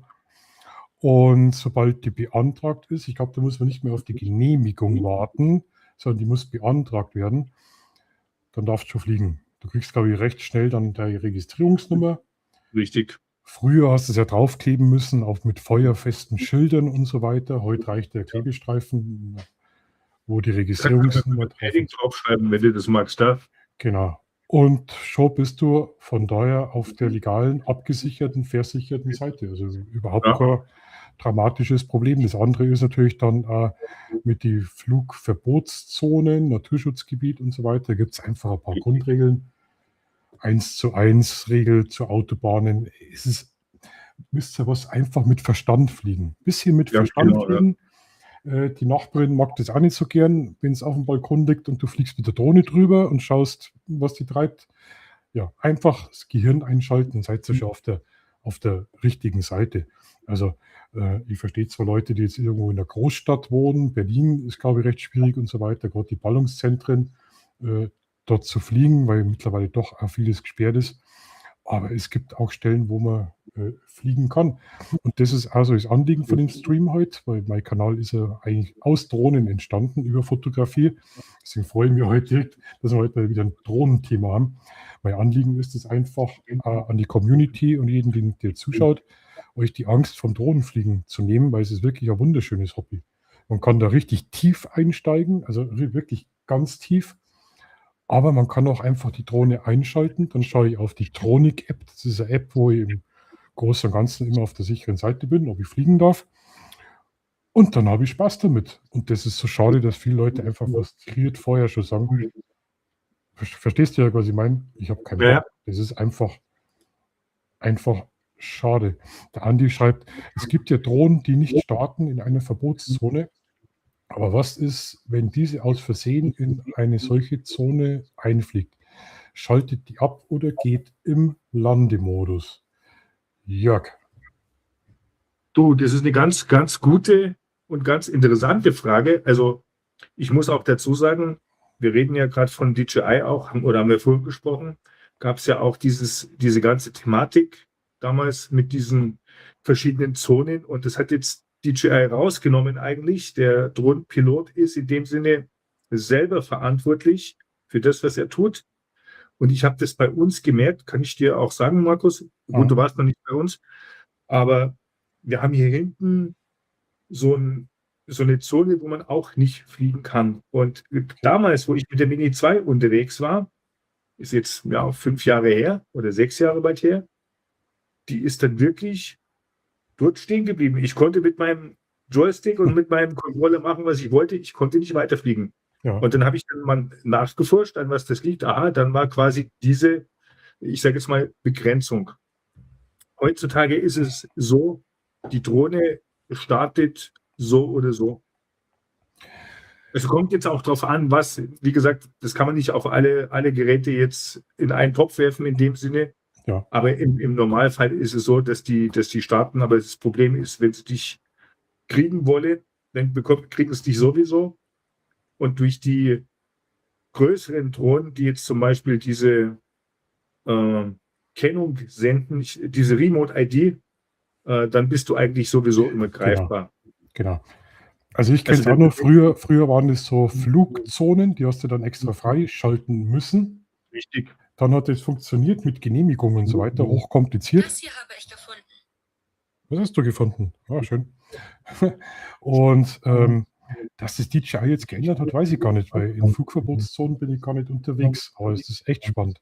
Und sobald die beantragt ist, ich glaube, da muss man nicht mehr auf die Genehmigung warten, sondern die muss beantragt werden, dann darfst du fliegen. Du kriegst, glaube ich, recht schnell dann deine Registrierungsnummer. Richtig. Früher hast du es ja draufkleben müssen, auch mit feuerfesten Schildern und so weiter. Heute reicht der Klebestreifen, wo die Registrierungsnummer drauf Padding ist. draufschreiben, wenn du das magst, da. Genau. Und schon bist du von daher auf der legalen, abgesicherten, versicherten Seite. Also überhaupt Ja. kein dramatisches Problem. Das andere ist natürlich dann mit den Flugverbotszonen, Naturschutzgebiet und so weiter, gibt es einfach ein paar Grundregeln. 1:1 Regel zu Autobahnen. Wisst ihr was, einfach mit Verstand fliegen. Bisschen mit Ja, Verstand genau, ja. fliegen. Die Nachbarin mag das auch nicht so gern, wenn es auf dem Balkon liegt und du fliegst mit der Drohne drüber und schaust, was die treibt. Ja, einfach das Gehirn einschalten, seid ihr schon auf der richtigen Seite. Also ich verstehe zwar Leute, die jetzt irgendwo in der Großstadt wohnen, Berlin ist, glaube ich, recht schwierig und so weiter, gerade die Ballungszentren, dort zu fliegen, weil mittlerweile doch auch vieles gesperrt ist. Aber es gibt auch Stellen, wo man fliegen kann. Und das ist also das Anliegen von dem Stream heute, weil mein Kanal ist ja eigentlich aus Drohnen entstanden, über Fotografie. Deswegen freue ich mich heute direkt, dass wir heute mal wieder ein Drohnenthema haben. Mein Anliegen ist es einfach an die Community und jeden, der zuschaut, euch die Angst vom Drohnenfliegen zu nehmen, weil es ist wirklich ein wunderschönes Hobby. Man kann da richtig tief einsteigen, also wirklich ganz tief. Aber man kann auch einfach die Drohne einschalten. Dann schaue ich auf die Tronik-App. Das ist eine App, wo ich im Großen und Ganzen immer auf der sicheren Seite bin, ob ich fliegen darf. Und dann habe ich Spaß damit. Und das ist so schade, dass viele Leute einfach frustriert vorher schon sagen, verstehst du ja, was ich meine? Ich habe keinen Bock. Ja. Das ist einfach schade. Der Andi schreibt, es gibt ja Drohnen, die nicht starten in einer Verbotszone. Aber was ist, wenn diese aus Versehen in eine solche Zone einfliegt? Schaltet die ab oder geht im Landemodus? Jörg. Du, das ist eine ganz, ganz gute und ganz interessante Frage. Also ich muss auch dazu sagen, wir reden ja gerade von DJI auch, oder haben wir vorhin gesprochen, gab es ja auch diese ganze Thematik damals mit diesen verschiedenen Zonen und das hat jetzt DJI rausgenommen eigentlich. Der Drohnenpilot ist in dem Sinne selber verantwortlich für das, was er tut. Und ich habe das bei uns gemerkt, kann ich dir auch sagen, Markus. Gut, du warst noch nicht bei uns, aber wir haben hier hinten so ein so eine Zone, wo man auch nicht fliegen kann. Und damals, wo ich mit der Mini 2 unterwegs war, ist jetzt ja 5 Jahre her oder 6 Jahre bald her, die ist dann wirklich dort stehen geblieben. Ich konnte mit meinem Joystick und mit meinem Controller machen, was ich wollte. Ich konnte nicht weiterfliegen. Ja, Und dann habe ich dann mal nachgeforscht, an was das liegt. Aha, dann war quasi diese, ich sage jetzt mal, Begrenzung. Heutzutage ist es so, die Drohne startet so oder so. Es kommt jetzt auch darauf an, was, wie gesagt, das kann man nicht auf alle Geräte jetzt in einen Topf werfen in dem Sinne. ja, Aber im Normalfall ist es so, dass die starten. Aber das Problem ist, wenn sie dich kriegen wollen, dann kriegen sie dich sowieso. Und durch die größeren Drohnen, die jetzt zum Beispiel diese Kennung senden, diese Remote-ID, dann bist du eigentlich sowieso immer greifbar. genau. Also ich kenne es Also auch noch, früher waren es so Flugzonen, die hast du dann extra freischalten müssen. Richtig. Dann hat es funktioniert mit Genehmigungen und so weiter, hochkompliziert. Das hier habe ich gefunden. Was hast du gefunden? Ah, schön. Und dass das DJI jetzt geändert hat, weiß ich gar nicht, weil in Flugverbotszonen bin ich gar nicht unterwegs. Aber es ist echt spannend.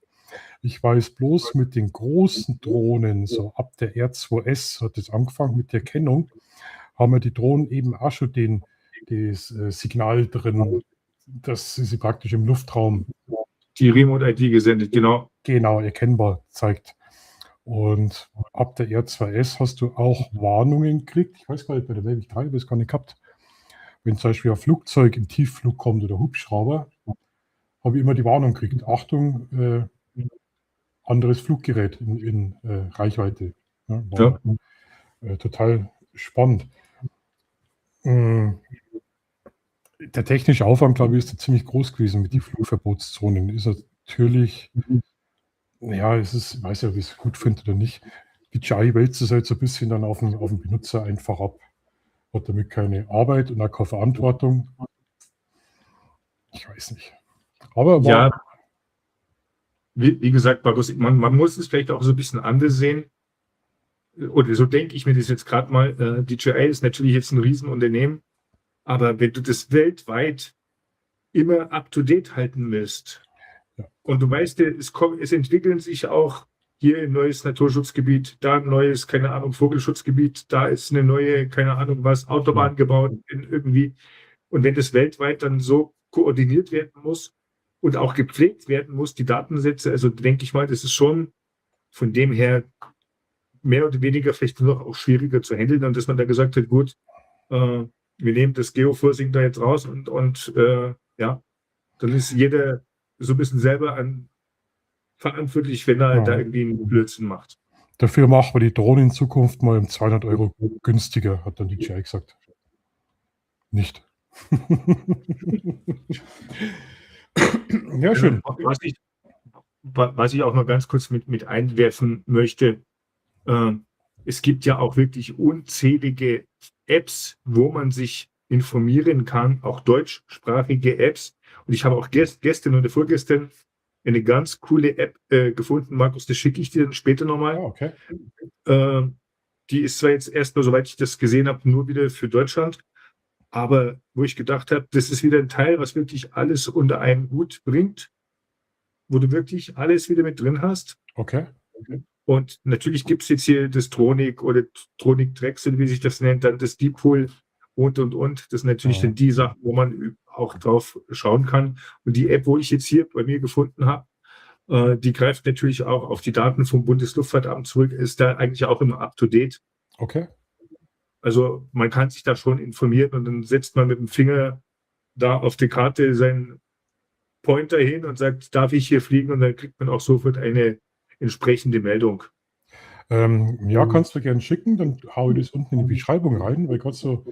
Ich weiß bloß, mit den großen Drohnen, so ab der R2S hat es angefangen mit der Kennung, haben wir die Drohnen eben auch schon das Signal drin, dass sie praktisch im Luftraum Die Remote-ID gesendet, genau. genau erkennbar zeigt. Und ab der R2S hast du auch Warnungen gekriegt. Ich weiß gar nicht, bei der Mavic 3 habe ich es gar nicht gehabt. Wenn zum Beispiel ein Flugzeug im Tiefflug kommt oder Hubschrauber, habe ich immer die Warnung gekriegt. Achtung, anderes Fluggerät in Reichweite. Ja, war, total spannend. Der technische Aufwand, glaube ich, ist da ziemlich groß gewesen mit den Flugverbotszonen. Ist natürlich, ja, es ist, ich weiß ja, ob ich es gut finde oder nicht. DJI wälzt es halt so ein bisschen dann auf den Benutzer einfach ab. Hat damit keine Arbeit und auch keine Verantwortung. Ich weiß nicht. Aber Ja, wie gesagt, Markus, man muss es vielleicht auch so ein bisschen anders sehen. Oder so denke ich mir das jetzt gerade mal. DJI ist natürlich jetzt ein Riesenunternehmen, aber wenn du das weltweit immer up-to-date halten willst, Ja. und du weißt, es entwickeln sich auch hier ein neues Naturschutzgebiet, da ein neues, keine Ahnung, Vogelschutzgebiet, da ist eine neue, keine Ahnung was, Autobahn gebaut irgendwie. Und wenn das weltweit dann so koordiniert werden muss und auch gepflegt werden muss, die Datensätze, also denke ich mal, das ist schon von dem her mehr oder weniger vielleicht noch auch schwieriger zu handeln, und dass man da gesagt hat, gut, wir nehmen das Geoforcing da jetzt raus und ja, dann ist jeder so ein bisschen selber verantwortlich, wenn er da irgendwie einen Blödsinn macht. dafür machen wir die Drohne in Zukunft mal um 200 Euro günstiger, hat dann DJI gesagt. Nicht. Ja, schön. Was ich auch noch ganz kurz mit einwerfen möchte, es gibt ja auch wirklich unzählige Apps, wo man sich informieren kann, auch deutschsprachige Apps. Und ich habe auch gestern oder vorgestern eine ganz coole App gefunden, Markus, das schicke ich dir dann später nochmal. Okay. Die ist zwar jetzt erstmal, soweit ich das gesehen habe, nur wieder für Deutschland, aber wo ich gedacht habe, das ist wieder ein Teil, was wirklich alles unter einen Hut bringt, wo du wirklich alles wieder mit drin hast. Okay. Und natürlich gibt es jetzt hier das Tronic oder Tronic Drexel, wie sich das nennt, dann das Deeppool und. Das sind natürlich dann die Sachen, wo man auch drauf schauen kann. Und die App, wo ich jetzt hier bei mir gefunden habe, die greift natürlich auch auf die Daten vom Bundesluftfahrtamt zurück, ist da eigentlich auch immer up to date. Okay. Also man kann sich da schon informieren und dann setzt man mit dem Finger da auf die Karte seinen Pointer hin und sagt, darf ich hier fliegen? Und dann kriegt man auch sofort eine entsprechende Meldung. Ja, kannst du gerne schicken, dann hau ich das unten in die Beschreibung rein, weil gerade so,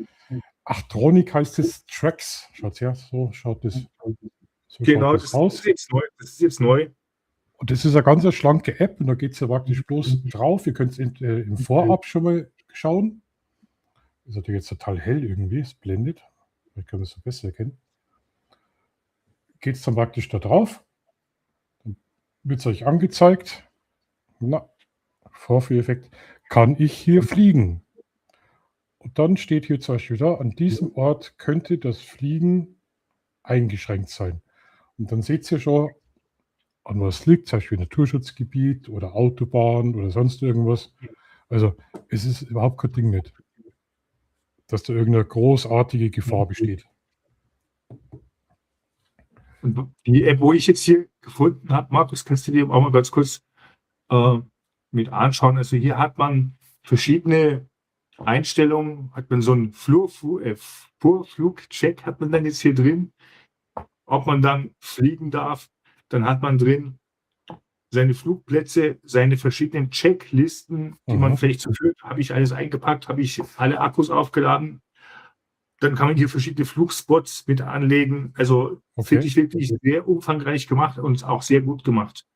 Tronic heißt es, Tracks, schaut her, so schaut das, so Genau, schaut das aus. Das ist jetzt neu. Und das ist eine ganz schlanke App und da geht es ja praktisch bloß drauf. Ihr könnt es im Vorab schon mal schauen. Ist natürlich jetzt total hell irgendwie, es blendet. Vielleicht können wir es so besser erkennen. Geht es dann praktisch da drauf. Dann wird es euch angezeigt. Na, Vorführeffekt. Kann ich hier fliegen? Und Und dann steht hier zum Beispiel da, an diesem Ort könnte das Fliegen eingeschränkt sein. Und dann seht ihr schon, an was es liegt, zum Beispiel Naturschutzgebiet oder Autobahn oder sonst irgendwas. Also es ist überhaupt kein Ding nicht, dass da irgendeine großartige Gefahr besteht. Und die App, wo ich jetzt hier gefunden habe, Markus, kannst du dir auch mal ganz kurz mit anschauen. Also hier hat man verschiedene Einstellungen, hat man so einen Vorflugcheck, hat man dann jetzt hier drin, ob man dann fliegen darf. Dann hat man drin seine Flugplätze, seine verschiedenen Checklisten, die man vielleicht so führt. Habe ich alles eingepackt, habe ich alle Akkus aufgeladen. Dann kann man hier verschiedene Flugspots mit anlegen. Also finde ich wirklich sehr umfangreich gemacht und auch sehr gut gemacht.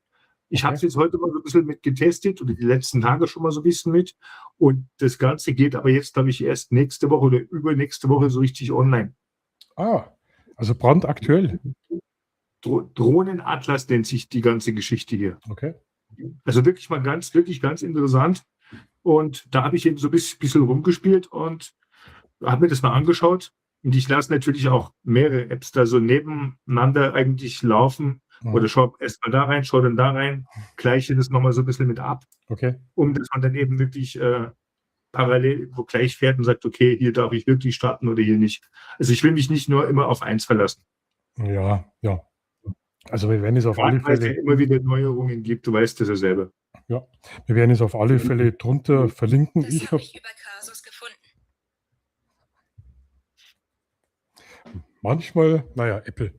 Ich habe es jetzt heute mal so ein bisschen mit getestet oder die letzten Tage schon mal so ein bisschen mit. Und das Ganze geht aber jetzt, glaube ich, erst nächste Woche oder übernächste Woche so richtig online. Also brandaktuell. Drohnenatlas nennt sich die ganze Geschichte hier. Okay. Also wirklich ganz interessant. Und da habe ich eben so ein bisschen rumgespielt und habe mir das mal angeschaut. Und ich lasse natürlich auch mehrere Apps da so nebeneinander eigentlich laufen. Oder schau erst mal da rein, schau dann da rein, gleiche das nochmal so ein bisschen mit ab, um dass man dann eben wirklich parallel irgendwo gleich fährt und sagt, okay, hier darf ich wirklich starten oder hier nicht. Also ich will mich nicht nur immer auf eins verlassen. Ja. Also wir werden es auf alle Fälle... Weil es immer wieder Neuerungen gibt, du weißt das ja selber. Ja, wir werden es auf alle Fälle drunter verlinken. Das habe ich über Kasus gefunden. Manchmal, Apple.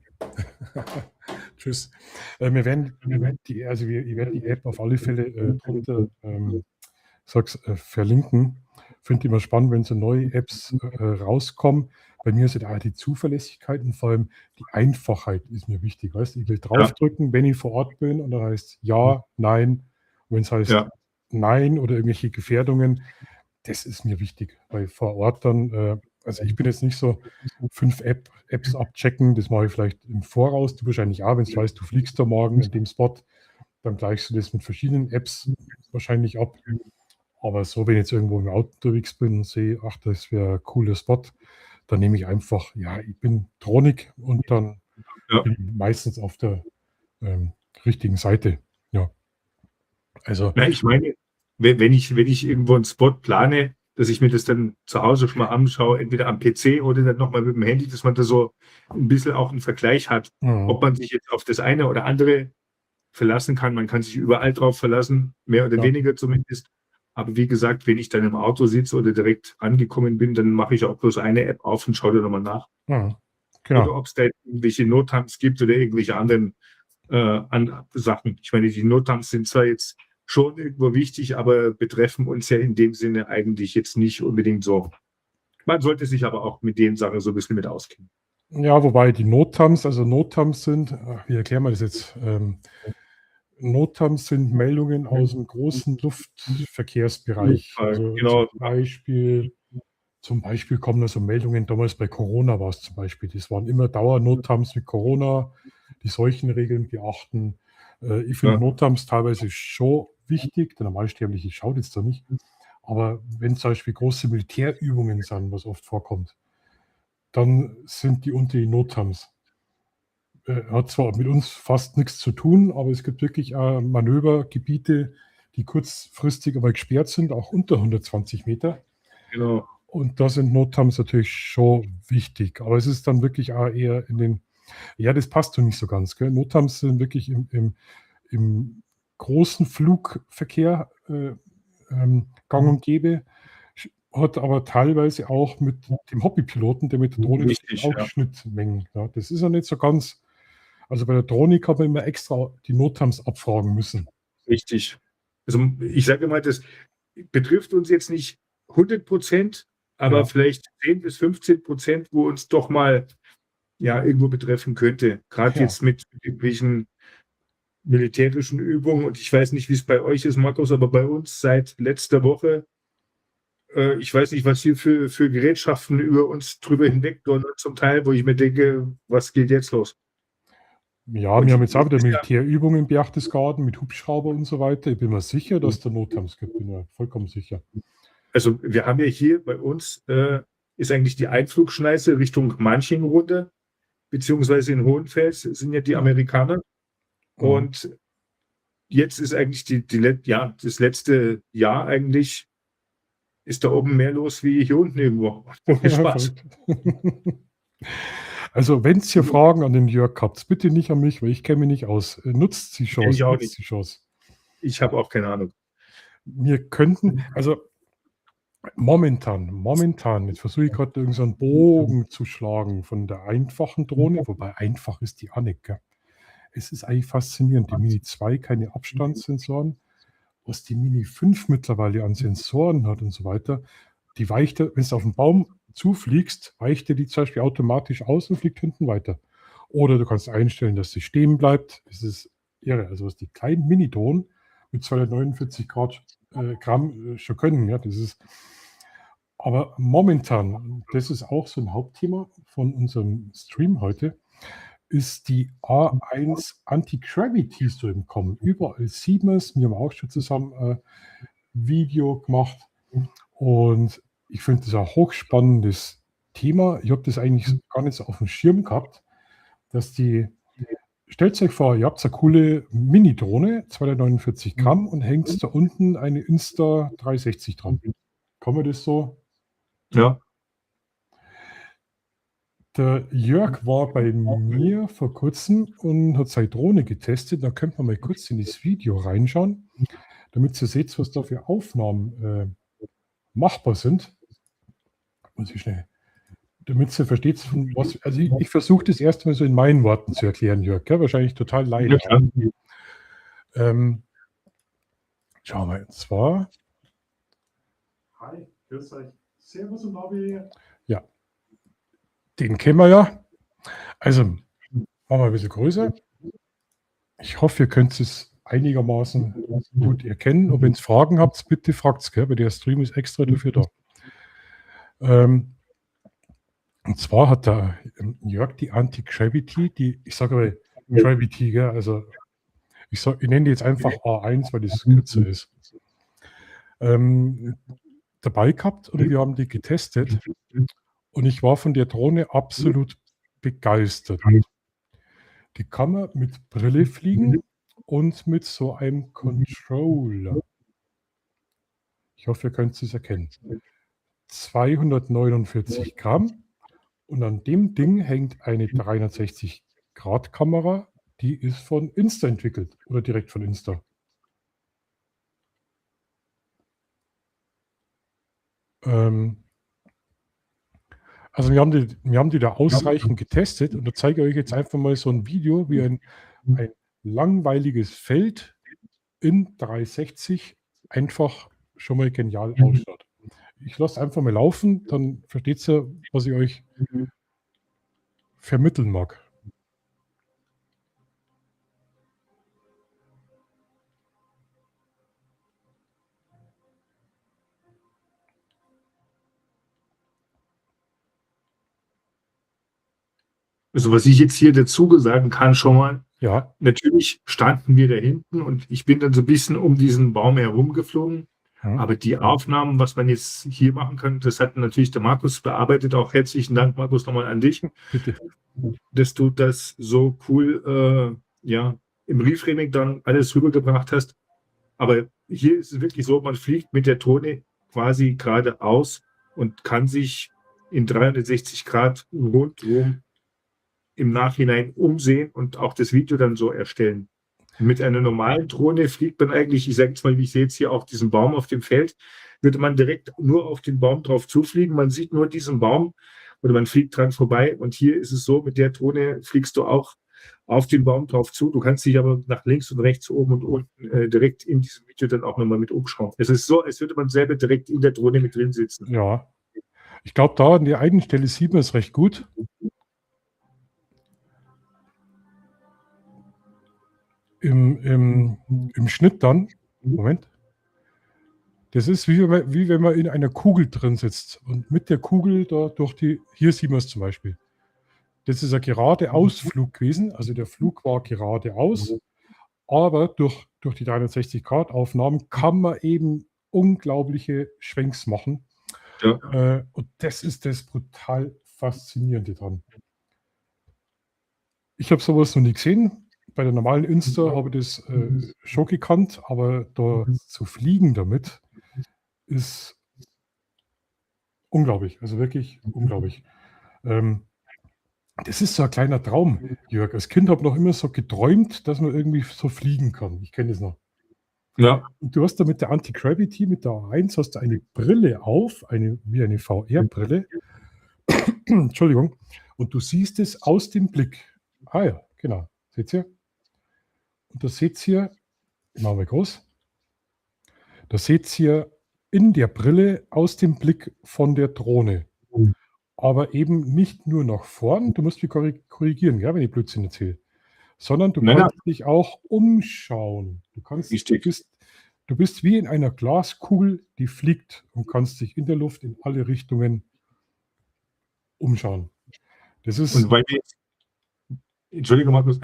Tschüss. Wir werden die App auf alle Fälle drunter verlinken. Finde ich immer spannend, wenn so neue Apps rauskommen. Bei mir ist es auch die Zuverlässigkeit und vor allem die Einfachheit ist mir wichtig. Weißt du, ich will draufdrücken, wenn ich vor Ort bin und dann heißt ja, nein. Und wenn es heißt nein oder irgendwelche Gefährdungen, das ist mir wichtig, weil vor Ort dann, also ich bin jetzt nicht so 5 Apps abchecken, das mache ich vielleicht im Voraus, du wahrscheinlich auch, wenn du weißt, du fliegst da morgen in dem Spot, dann gleichst du das mit verschiedenen Apps wahrscheinlich ab. Aber so, wenn ich jetzt irgendwo im Auto unterwegs bin und sehe, ach, das wäre ein cooler Spot, dann nehme ich einfach, ich bin Drohnik und dann bin ich meistens auf der richtigen Seite. Ja. Also. Ich meine, wenn ich irgendwo einen Spot plane, dass ich mir das dann zu Hause schon mal anschaue, entweder am PC oder dann nochmal mit dem Handy, dass man da so ein bisschen auch einen Vergleich hat, ob man sich jetzt auf das eine oder andere verlassen kann. Man kann sich überall drauf verlassen, mehr oder weniger zumindest. Aber wie gesagt, wenn ich dann im Auto sitze oder direkt angekommen bin, dann mache ich auch bloß eine App auf und schaue da nochmal nach. Oder ob es da irgendwelche Notams gibt oder irgendwelche anderen Sachen. Ich meine, die Notams sind zwar jetzt schon irgendwo wichtig, aber betreffen uns ja in dem Sinne eigentlich jetzt nicht unbedingt so. Man sollte sich aber auch mit den Sachen so ein bisschen mit auskennen. Ja, wobei die Notams sind, wie erklären wir das jetzt? Notams sind Meldungen aus dem großen Luftverkehrsbereich. Also zum Beispiel kommen da so Meldungen, damals bei Corona war es zum Beispiel, das waren immer Dauernotams mit Corona, die Seuchenregeln beachten. Ich finde Notams teilweise schon wichtig, der Normalsterbliche schaut jetzt da nicht, aber wenn zum Beispiel große Militärübungen sind, was oft vorkommt, dann sind die unter den Notams. Hat zwar mit uns fast nichts zu tun, aber es gibt wirklich Manövergebiete, die kurzfristig aber gesperrt sind, auch unter 120 Meter. Genau. Und da sind Notams natürlich schon wichtig, aber es ist dann wirklich auch eher in den, das passt so nicht so ganz, gell? Notams sind wirklich im großen Flugverkehr gang und gäbe, hat aber teilweise auch mit dem Hobbypiloten, der mit der Drohne auch Schnittmengen. Ja, das ist ja nicht so ganz, also bei der Drohne kann man immer extra die Notams abfragen müssen. Richtig. Also ich sage mal, das betrifft uns jetzt nicht 100%, aber vielleicht 10-15%, wo uns doch mal irgendwo betreffen könnte. Gerade jetzt mit irgendwelchen militärischen Übungen. Und ich weiß nicht, wie es bei euch ist, Markus, aber bei uns seit letzter Woche, ich weiß nicht, was hier für Gerätschaften über uns drüber hinweg donnern zum Teil, wo ich mir denke, was geht jetzt los? Ja, wir haben jetzt auch wieder Militärübungen in Berchtesgaden mit Hubschrauber und so weiter. Ich bin mir sicher, dass es da Notams gibt. Bin mir vollkommen sicher. Also wir haben ja hier bei uns, ist eigentlich die Einflugschneise Richtung Manching runter, beziehungsweise in Hohenfels sind ja die Amerikaner. Und jetzt ist eigentlich das letzte Jahr eigentlich, ist da oben mehr los wie hier unten irgendwo. Viel Spaß. Also, wenn es hier Fragen an den Jörg habt, bitte nicht an mich, weil ich kenne mich nicht aus. Nutzt die Chance. Ich auch Nutzt nicht. die Chance. Ich habe auch keine Ahnung. Wir könnten, also momentan, jetzt versuche ich gerade irgendeinen so einen Bogen zu schlagen von der einfachen Drohne, wobei einfach ist die auch nicht, gell? Es ist eigentlich faszinierend. Die Mini 2 keine Abstandssensoren, was die Mini 5 mittlerweile an Sensoren hat und so weiter. Die weicht, wenn du auf den Baum zufliegst, weicht die zum Beispiel automatisch aus und fliegt hinten weiter. Oder du kannst einstellen, dass sie stehen bleibt. Es ist irre. Also was die kleinen Mini-Drohnen mit 249 Gramm schon können. Ja, das ist, aber momentan, das ist auch so ein Hauptthema von unserem Stream heute, ist die A1 Anti-Gravity so im Kommen. Überall sieht man es. Wir haben auch schon zusammen ein Video gemacht. Und ich finde das ein hochspannendes Thema. Ich habe das eigentlich gar nicht so auf dem Schirm gehabt, dass stellt euch vor, ihr habt eine coole Mini-Drohne, 249 Gramm und hängt da unten eine Insta360 dran. Kann man das so? Ja. Der Jörg war bei mir vor kurzem und hat seine Drohne getestet. Da könnt man mal kurz in das Video reinschauen, damit ihr seht, was da für Aufnahmen machbar sind. Muss ich schnell. Damit ihr versteht, von was. Also ich versuche das erstmal so in meinen Worten zu erklären, Jörg. Gell? Wahrscheinlich total leider. Ja. Schauen wir, und zwar. Hi, grüß euch. Servus und Bobby. Ja. Den kennen wir ja. Also, machen wir ein bisschen größer. Ich hoffe, ihr könnt es einigermaßen gut erkennen. Und wenn ihr Fragen habt, bitte fragt es, weil der Stream ist extra dafür da. Und zwar hat der Jörg die Anti-Gravity, ich sage aber Gravity, gell? Also ich nenne die jetzt einfach A1, weil das kürzer ist, dabei gehabt und wir haben die getestet und ich war von der Drohne absolut begeistert. Die kann man mit Brille fliegen und mit so einem Controller. Ich hoffe, ihr könnt es erkennen. 249 Gramm und an dem Ding hängt eine 360-Grad-Kamera, die ist von Insta entwickelt oder direkt von Insta. Also wir haben die da ausreichend getestet und da zeige ich euch jetzt einfach mal so ein Video, wie ein langweiliges Feld in 360 einfach schon mal genial ausschaut. Ich lasse einfach mal laufen, dann versteht ihr, was ich euch vermitteln mag. Also was ich jetzt hier dazu sagen kann schon mal, ja, natürlich standen wir da hinten und ich bin dann so ein bisschen um diesen Baum herumgeflogen. Aber die Aufnahmen, was man jetzt hier machen kann, das hat natürlich der Markus bearbeitet. Auch herzlichen Dank, Markus, nochmal an dich, bitte, dass du das so cool im Reframing dann alles rübergebracht hast. Aber hier ist es wirklich so, man fliegt mit der Drohne quasi geradeaus und kann sich in 360 Grad rundum im Nachhinein umsehen und auch das Video dann so erstellen. Mit einer normalen Drohne fliegt man eigentlich, ich sage jetzt mal, wie ich sehe jetzt hier auf diesen Baum auf dem Feld, würde man direkt nur auf den Baum drauf zufliegen. Man sieht nur diesen Baum oder man fliegt dran vorbei. Und hier ist es so, mit der Drohne fliegst du auch auf den Baum drauf zu. Du kannst dich aber nach links und rechts, oben und unten direkt in diesem Video dann auch nochmal mit umschauen. Es ist so, als würde man selber direkt in der Drohne mit drin sitzen. Ja, ich glaube, da an der einen Stelle sieht man es recht gut. Im Schnitt dann, Moment, das ist wie wenn man in einer Kugel drin sitzt und mit der Kugel da hier sieht man es zum Beispiel. Das ist ein geradeausflug gewesen, also der Flug war geradeaus, aber durch die 360-Grad-Aufnahmen kann man eben unglaubliche Schwenks machen. Ja. Und das ist das brutal Faszinierende dran. Ich habe sowas noch nie gesehen. Bei der normalen Insta habe ich das schon gekannt, aber da zu fliegen damit ist unglaublich, also wirklich unglaublich. Das ist so ein kleiner Traum, Jörg. Als Kind habe ich noch immer so geträumt, dass man irgendwie so fliegen kann. Ich kenne das noch. Ja. Und du hast da mit der Anti-Gravity, mit der A1, hast du eine Brille auf, wie eine VR-Brille. Entschuldigung. Und du siehst es aus dem Blick. Ah ja, genau. Seht ihr? Und da seht ihr, ich mache mal groß, da seht ihr in der Brille aus dem Blick von der Drohne. Aber eben nicht nur nach vorn, du musst mich korrigieren, ja, wenn ich Blödsinn erzähle, sondern du Nein, kannst dich auch umschauen. Du bist wie in einer Glaskugel, die fliegt und kannst dich in der Luft in alle Richtungen umschauen. Das ist Und Entschuldigung, Markus,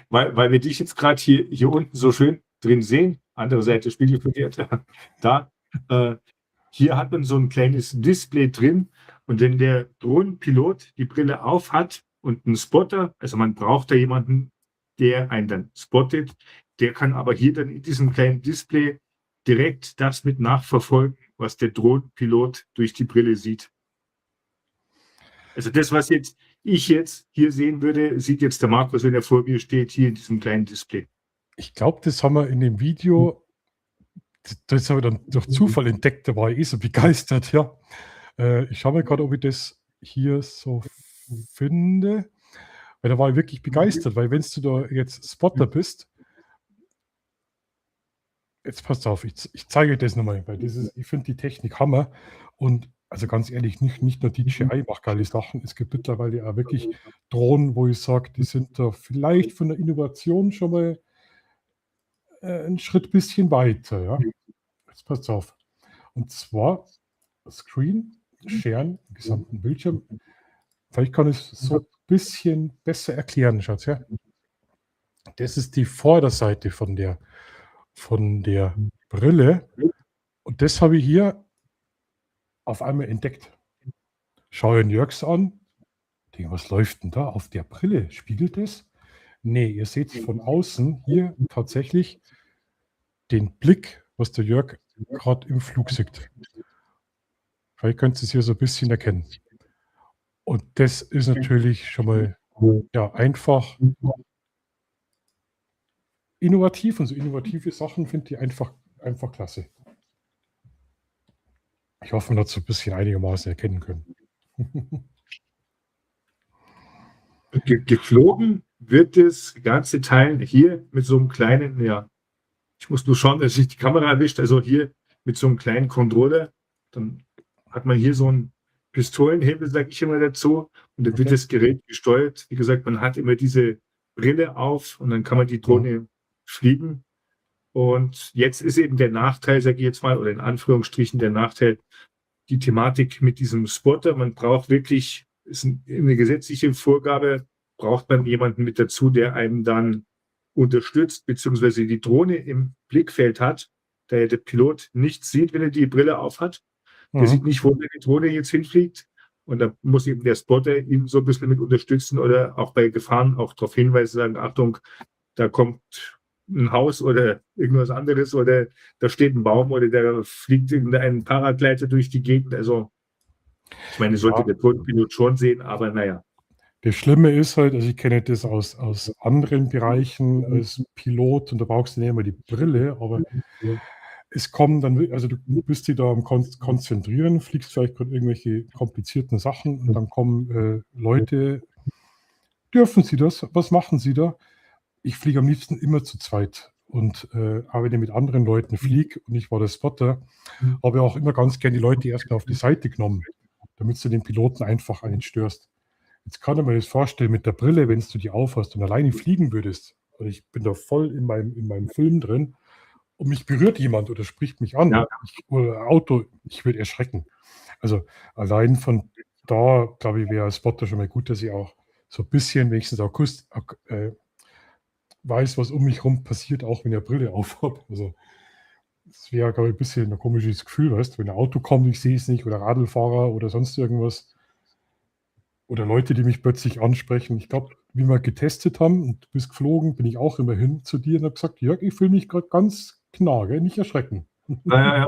weil wir dich jetzt gerade hier unten so schön drin sehen, andere Seite spiegelverkehrt, hier hat man so ein kleines Display drin und wenn der Drohnenpilot die Brille auf hat und einen Spotter, also man braucht da jemanden, der einen dann spottet, der kann aber hier dann in diesem kleinen Display direkt das mit nachverfolgen, was der Drohnenpilot durch die Brille sieht. Also das, was ich jetzt hier sehen würde, sieht jetzt der Markus, wenn er vor mir steht, hier in diesem kleinen Display. Ich glaube, das haben wir in dem Video, das habe ich dann durch Zufall entdeckt, da war ich so begeistert, ja. Ich schaue mal gerade, ob ich das hier so finde, weil da war ich wirklich begeistert, weil wenn du da jetzt Spotter bist, jetzt passt auf, ich zeige das nochmal, weil ich finde die Technik Hammer und also ganz ehrlich, nicht nur DJI macht geile Sachen, es gibt mittlerweile auch wirklich Drohnen, wo ich sage, die sind da vielleicht von der Innovation schon mal einen Schritt bisschen weiter, ja. Jetzt passt auf. Und zwar Screen, Sharen, den gesamten Bildschirm. Vielleicht kann ich es so ein bisschen besser erklären, Schatz, ja. Das ist die Vorderseite von der Brille. Und das habe ich hier auf einmal entdeckt. Schaue den Jörgs an. Denke, was läuft denn da auf der Brille? Spiegelt es? Nee, ihr seht von außen hier tatsächlich den Blick, was der Jörg gerade im Flug sieht. Vielleicht könnt ihr es hier so ein bisschen erkennen. Und das ist natürlich schon mal ja, einfach innovativ und so innovative Sachen finde ich einfach klasse. Ich hoffe, man hat so ein bisschen einigermaßen erkennen können. Geflogen wird das ganze Teil hier mit so einem kleinen, ja, ich muss nur schauen, dass ich die Kamera erwischt, also hier mit so einem kleinen Controller. Dann hat man hier so einen Pistolenhebel, sage ich immer dazu, und dann wird das Gerät gesteuert. Wie gesagt, man hat immer diese Brille auf und dann kann man die Drohne fliegen. Und jetzt ist eben der Nachteil, sage ich jetzt mal, oder in Anführungsstrichen der Nachteil, die Thematik mit diesem Spotter. Man braucht wirklich, ist eine gesetzliche Vorgabe, braucht man jemanden mit dazu, der einem dann unterstützt, beziehungsweise die Drohne im Blickfeld hat, da ja der Pilot nichts sieht, wenn er die Brille auf hat. Der sieht nicht, wo die Drohne jetzt hinfliegt. Und da muss eben der Spotter ihn so ein bisschen mit unterstützen oder auch bei Gefahren auch darauf hinweisen, sagen, Achtung, da kommt ein Haus oder irgendwas anderes oder da steht ein Baum oder da fliegt irgendein Paragleiter durch die Gegend. Also ich meine, sollte der Drohnenpilot schon sehen, aber naja. Das Schlimme ist halt, also ich kenne das aus anderen Bereichen als Pilot und da brauchst du nicht immer die Brille, aber es kommen dann, also du bist dich da am Konzentrieren, fliegst vielleicht gerade irgendwelche komplizierten Sachen und dann kommen Leute, dürfen Sie das? Was machen Sie da? Ich fliege am liebsten immer zu zweit und aber wenn ich mit anderen Leuten fliege und ich war der Spotter, habe ich auch immer ganz gerne die Leute erstmal auf die Seite genommen, damit du den Piloten einfach einen störst. Jetzt kann ich mir das vorstellen mit der Brille, wenn du die aufhast und alleine fliegen würdest. Und ich bin da voll in meinem Film drin und mich berührt jemand oder spricht mich an. Ja. Oder Auto, ich würde erschrecken. Also allein von da, glaube ich, wäre als Spotter schon mal gut, dass ich auch so ein bisschen wenigstens weiß, was um mich herum passiert, auch wenn ich eine Brille aufhabe. Also das wäre, glaube ich, ein bisschen ein komisches Gefühl, weißt du, wenn ein Auto kommt, ich sehe es nicht, oder Radlfahrer oder sonst irgendwas. Oder Leute, die mich plötzlich ansprechen. Ich glaube, wie wir getestet haben und du bist geflogen, bin ich auch immer hin zu dir und habe gesagt, Jörg, ich fühle mich gerade ganz nah, gell? Nicht erschrecken. Ja.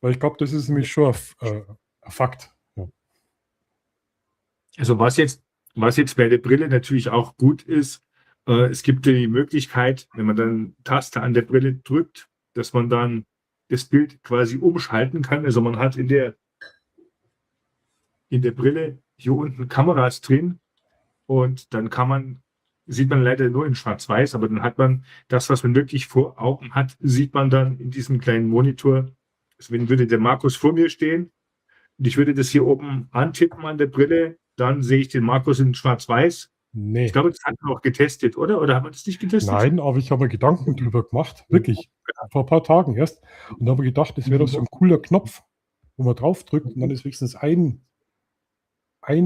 Weil ich glaube, das ist nämlich schon ein Fakt. Ja. Also was jetzt bei der Brille natürlich auch gut ist, es gibt die Möglichkeit, wenn man dann Taste an der Brille drückt, dass man dann das Bild quasi umschalten kann. Also man hat in der Brille hier unten Kameras drin und dann sieht man leider nur in Schwarz-Weiß, aber dann hat man das, was man wirklich vor Augen hat, sieht man dann in diesem kleinen Monitor. Deswegen würde der Markus vor mir stehen und ich würde das hier oben antippen an der Brille, dann sehe ich den Markus in Schwarz-Weiß. Nee. Ich glaube, das hat man auch getestet, oder? Oder haben wir das nicht getestet? Nein, aber ich habe mir Gedanken drüber gemacht, wirklich, vor ein paar Tagen erst. Und habe gedacht, das wäre doch so ein cooler Knopf, wo man drauf drückt und dann ist wenigstens ein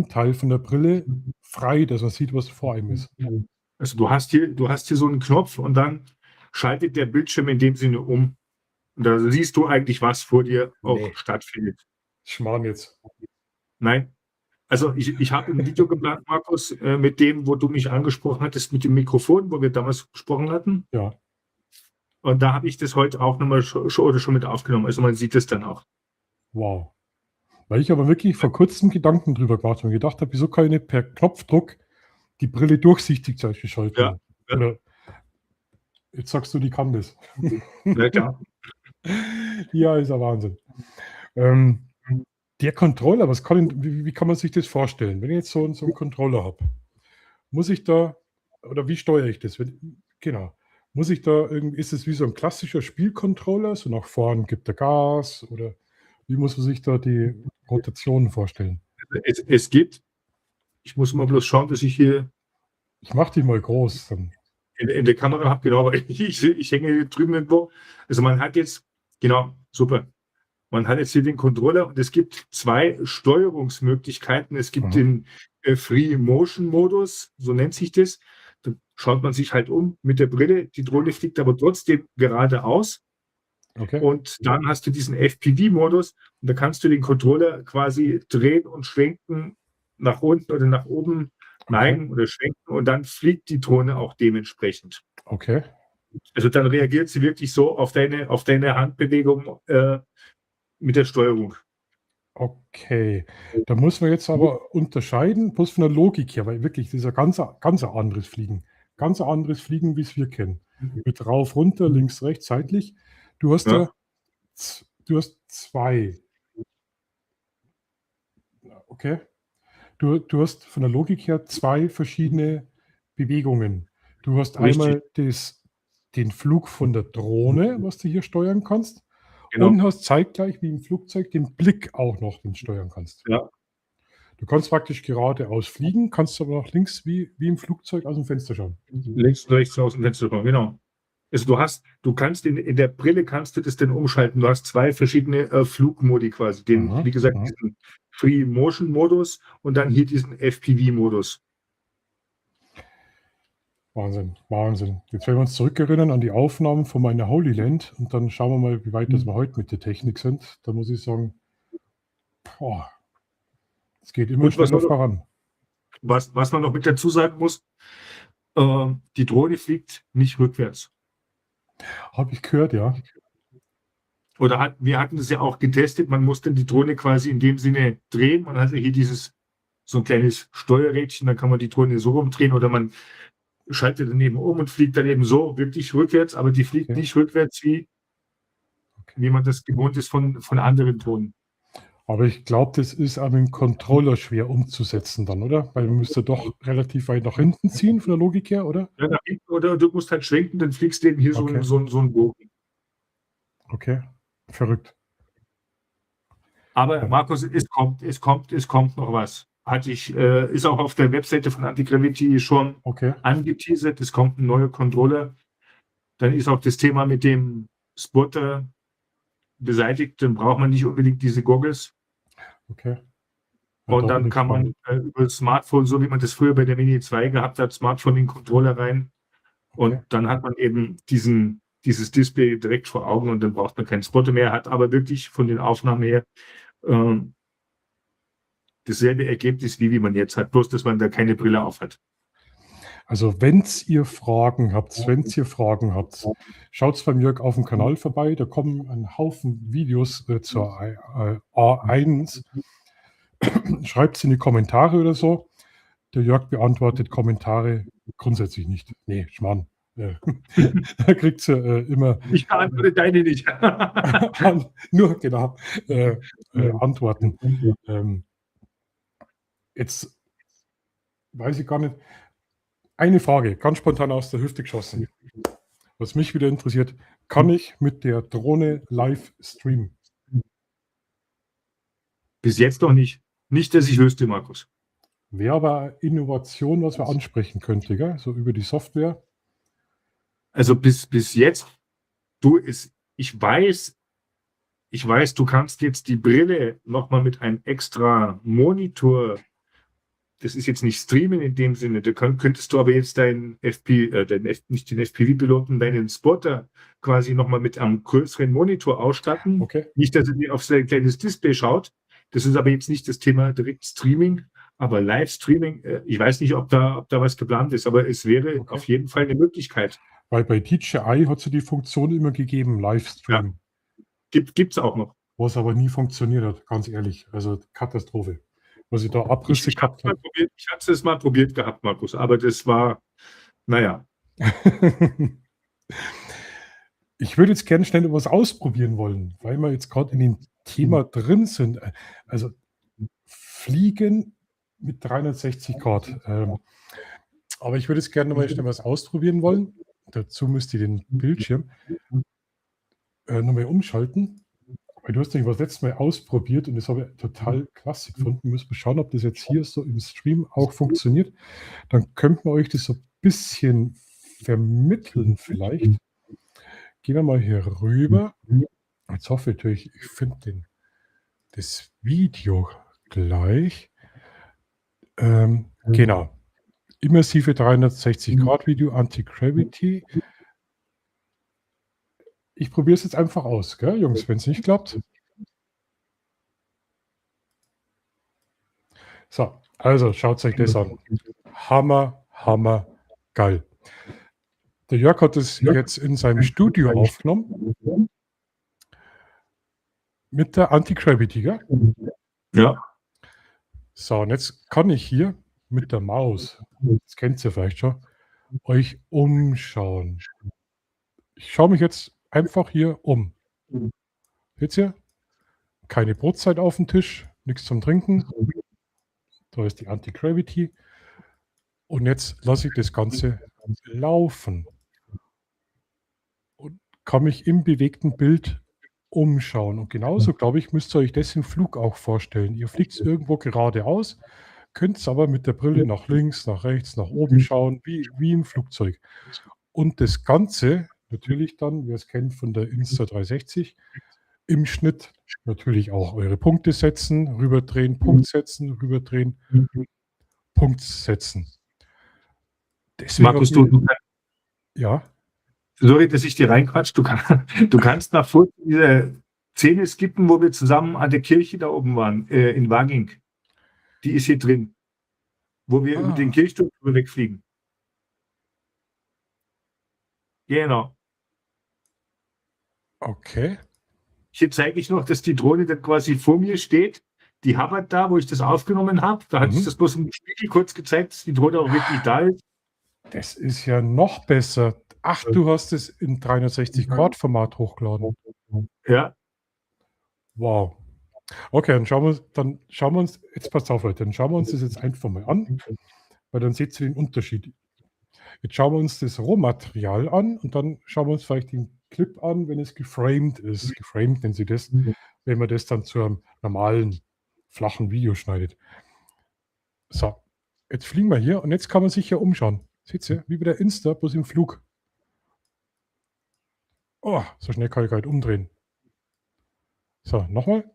Teil von der Brille frei, dass man sieht, was vor einem ist. Also du hast hier so einen Knopf und dann schaltet der Bildschirm in dem Sinne um. Und da siehst du eigentlich, was vor dir auch Nee. stattfindet. Schmarrn jetzt. Nein. Also ich habe ein Video geplant, Markus, mit dem, wo du mich angesprochen hattest, mit dem Mikrofon, wo wir damals gesprochen hatten. Ja. Und da habe ich das heute auch nochmal schon mit aufgenommen. Also man sieht es dann auch. Wow. Weil ich aber wirklich vor kurzem Gedanken drüber gemacht habe und gedacht habe, wieso kann ich nicht per Knopfdruck die Brille durchsichtig zum Beispiel schalten? Ja. Oder jetzt sagst du, die kann das. Ja, klar. Ja, ist ja Wahnsinn. Der Controller, wie kann man sich das vorstellen? Wenn ich jetzt so einen Controller habe, muss ich da, oder wie steuere ich das? Genau. Muss ich da irgendwie, ist es wie so ein klassischer Spielcontroller, so nach vorn gibt er Gas, oder wie muss man sich da die Rotationen vorstellen? Es gibt, ich muss mal bloß schauen, dass ich hier Ich mache die mal groß. Dann. in der Kamera habe, genau, aber ich hänge hier drüben irgendwo. Also man hat jetzt, genau, super. Man hat jetzt hier den Controller und es gibt zwei Steuerungsmöglichkeiten. Es gibt den Free-Motion-Modus, so nennt sich das. Da schaut man sich halt um mit der Brille. Die Drohne fliegt aber trotzdem geradeaus. Okay. Und dann hast du diesen FPV-Modus und da kannst du den Controller quasi drehen und schwenken, nach unten oder nach oben neigen oder schwenken und dann fliegt die Drohne auch dementsprechend. Okay. Also dann reagiert sie wirklich so auf deine Handbewegung mit der Steuerung. Okay. Da muss man jetzt aber unterscheiden, bloß von der Logik her, weil wirklich, das ist ein ganz anderes Fliegen. Ganz anderes Fliegen, wie es wir kennen. Mit rauf, runter, links, rechts, seitlich. Du hast Ja. du hast zwei. Okay. Du hast von der Logik her zwei verschiedene Bewegungen. Du hast Richtig. einmal den Flug von der Drohne, was du hier steuern kannst, Genau. und hast zeitgleich wie im Flugzeug den Blick auch noch, den du steuern kannst. Ja. Du kannst praktisch geradeaus fliegen, kannst aber nach links wie im Flugzeug aus dem Fenster schauen. Links und rechts aus dem Fenster kommen, genau. Also du kannst in der Brille kannst du das dann umschalten. Du hast zwei verschiedene Flugmodi quasi. Den, wie gesagt, diesen Free-Motion-Modus und dann hier diesen FPV-Modus. Wahnsinn, Wahnsinn. Jetzt werden wir uns zurückerinnern an die Aufnahmen von meiner Holy Land und dann schauen wir mal, wie weit wir heute mit der Technik sind. Da muss ich sagen, es geht immer schneller voran. Was man noch mit dazu sagen muss, die Drohne fliegt nicht rückwärts. Habe ich gehört, ja. Oder wir hatten das ja auch getestet, man musste die Drohne quasi in dem Sinne drehen. Man hatte hier so ein kleines Steuerrädchen, da kann man die Drohne so rumdrehen oder man schaltet daneben um und fliegt dann eben so wirklich rückwärts, aber die fliegt nicht rückwärts, wie man das gewohnt ist von anderen Drohnen. Aber ich glaube, das ist auch mit dem Controller schwer umzusetzen dann, oder? Weil man müsste doch relativ weit nach hinten ziehen von der Logik her, oder? Ja, nach hinten, oder du musst halt schwenken, dann fliegst du eben hier so einen Bogen. Okay, verrückt. Aber Markus, es kommt noch was. Ist auch auf der Webseite von Antigravity schon angeteasert. Es kommt ein neuer Controller. Dann ist auch das Thema mit dem Spotter beseitigt. Dann braucht man nicht unbedingt diese Goggles. Okay. Ja, und dann kann man über das Smartphone, so wie man das früher bei der Mini 2 gehabt hat, Smartphone in den Controller rein. Und dann hat man eben diesen dieses Display direkt vor Augen und dann braucht man keinen Spotter mehr, hat aber wirklich von den Aufnahmen her dasselbe Ergebnis, wie man jetzt hat, bloß dass man da keine Brille auf hat. Also wenn ihr Fragen habt, schaut beim Jörg auf dem Kanal vorbei. Da kommen ein Haufen Videos zur A1. Schreibt es in die Kommentare oder so. Der Jörg beantwortet Kommentare grundsätzlich nicht. Nee, Schmarrn. Da kriegt ihr immer Ich beantworte deine nicht. nur genau Antworten. Jetzt weiß ich gar nicht. Eine Frage, ganz spontan aus der Hüfte geschossen. Was mich wieder interessiert, kann ich mit der Drohne live streamen? Bis jetzt noch nicht. Nicht, dass ich wüsste, Markus. Wäre aber Innovation, was man ansprechen könnte, gell? So über die Software. Also bis jetzt, ich weiß, du kannst jetzt die Brille nochmal mit einem extra Monitor, das ist jetzt nicht streamen in dem Sinne, da könntest du aber jetzt nicht den FPV-Piloten, deinen Spotter quasi nochmal mit einem größeren Monitor ausstatten. Okay. Nicht, dass er dir auf sein kleines Display schaut. Das ist aber jetzt nicht das Thema direkt Streaming, aber Livestreaming, ich weiß nicht, ob da was geplant ist, aber es wäre auf jeden Fall eine Möglichkeit. Weil bei DJI hat es die Funktion immer gegeben, Livestream. Ja. Gibt's auch noch. Was aber nie funktioniert hat, ganz ehrlich. Also Katastrophe. Was ich da Abrisse gehabt habe. Ich hatte es mal probiert gehabt, Markus, aber das war, naja. Ich würde jetzt gerne schnell was ausprobieren wollen, weil wir jetzt gerade in dem Thema drin sind. Also Fliegen mit 360 Grad. Aber ich würde jetzt gerne mal schnell was ausprobieren wollen. Dazu müsst ihr den Bildschirm nochmal umschalten. Weil du hast nämlich was letztes Mal ausprobiert und das habe ich total klasse gefunden. Müssen wir schauen, ob das jetzt hier so im Stream auch funktioniert. Dann könnten wir euch das so ein bisschen vermitteln vielleicht. Gehen wir mal hier rüber. Jetzt hoffe ich natürlich, ich finde das Video gleich. Genau. Immersive 360-Grad-Video, Anti-Gravity. Ich probiere es jetzt einfach aus, gell, Jungs, wenn es nicht klappt. So, also schaut euch das an. Hammer, geil. Der Jörg hat es jetzt in seinem Studio aufgenommen. Mit der Anti-Gravity, gell? Ja. So, und jetzt kann ich hier mit der Maus, das kennt ihr vielleicht schon, euch umschauen. Ich schaue mich jetzt einfach hier um. Seht ihr? Keine Brotzeit auf dem Tisch, nichts zum Trinken. Da ist die Anti-Gravity. Und jetzt lasse ich das Ganze laufen. Und kann mich im bewegten Bild umschauen. Und genauso, glaube ich, müsst ihr euch das im Flug auch vorstellen. Ihr fliegt irgendwo geradeaus, könnt es aber mit der Brille nach links, nach rechts, nach oben schauen, wie im Flugzeug. Und das Ganze natürlich dann, wer es kennt von der Insta360, im Schnitt natürlich auch eure Punkte setzen, rüberdrehen, Punkt setzen, rüberdrehen, Punkt setzen. Deswegen Markus, ja. Sorry, dass ich dir reinquatsch. Du kannst nach vor diese Szene skippen, wo wir zusammen an der Kirche da oben waren, in Waging. Die ist hier drin. Wo wir über den Kirchturm wegfliegen. Genau. Okay. Hier zeige ich noch, dass die Drohne dann quasi vor mir steht. Die hovert da, wo ich das aufgenommen habe. Da hatte ich das bloß im Spiegel kurz gezeigt, dass die Drohne auch wirklich da ist. Das ist ja noch besser. Ach, du hast es in 360-Grad-Format hochgeladen. Ja. Wow. Okay, dann schauen wir uns, jetzt passt auf, Leute, dann schauen wir uns das jetzt einfach mal an, weil dann seht ihr den Unterschied. Jetzt schauen wir uns das Rohmaterial an und dann schauen wir uns vielleicht den Clip an, wenn es geframed ist. Geframed nennen sie das, wenn man das dann zu einem normalen, flachen Video schneidet. So, jetzt fliegen wir hier und jetzt kann man sich hier umschauen. Seht ihr, wie bei der Insta, bloß im Flug. Oh, so schnell kann ich halt umdrehen. So, nochmal.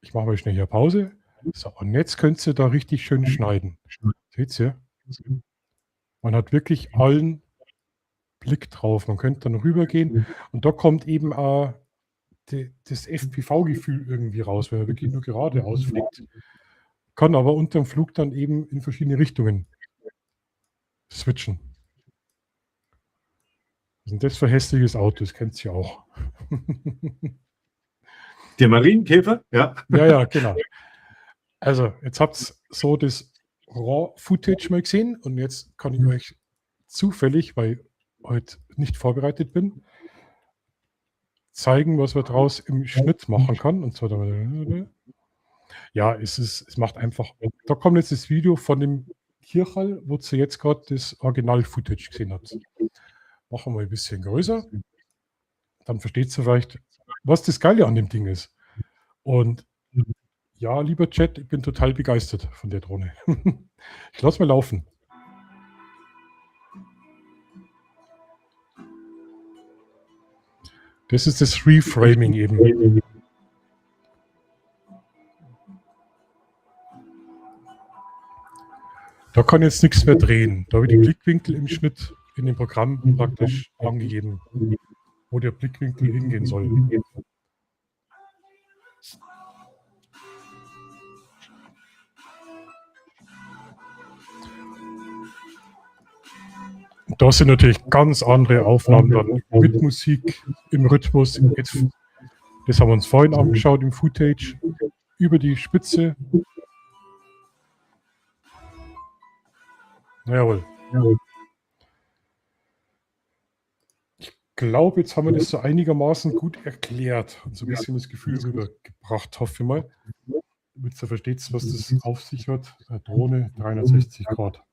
Ich mache mal schnell hier Pause. So, und jetzt könnt ihr da richtig schön schneiden. Seht ihr? Man hat wirklich allen Blick drauf. Man könnte dann rübergehen und da kommt eben auch das FPV-Gefühl irgendwie raus, weil er wirklich nur geradeaus fliegt. Kann aber unter dem Flug dann eben in verschiedene Richtungen switchen. Was ist denn das für ein hässliches Auto? Das kennt ihr ja auch. Der Marienkäfer, ja. Ja, genau. Also, jetzt habt ihr so das Raw-Footage mal gesehen und jetzt kann ich euch zufällig, weil ich heute nicht vorbereitet bin, zeigen, was man daraus im Schnitt machen kann. Und zwar, ja, es macht einfach, da kommt jetzt das Video von dem Kirchhall, wo ihr jetzt gerade das Original-Footage gesehen habt. Machen wir mal ein bisschen größer. Dann versteht ihr vielleicht, was das Geile an dem Ding ist. Und ja, lieber Chat, ich bin total begeistert von der Drohne. Ich lasse mal laufen. Das ist das Reframing eben. Da kann jetzt nichts mehr drehen. Da wird die Blickwinkel im Schnitt in dem Programm praktisch angegeben, wo der Blickwinkel hingehen soll. Da sind natürlich ganz andere Aufnahmen dann mit Musik, im Rhythmus. Jetzt, das haben wir uns vorhin angeschaut im Footage, über die Spitze. Na jawohl. Ich glaube, jetzt haben wir das so einigermaßen gut erklärt und so ein bisschen das Gefühl rübergebracht, hoffe ich mal. Damit ihr versteht, was das auf sich hat. Eine Drohne 360 Grad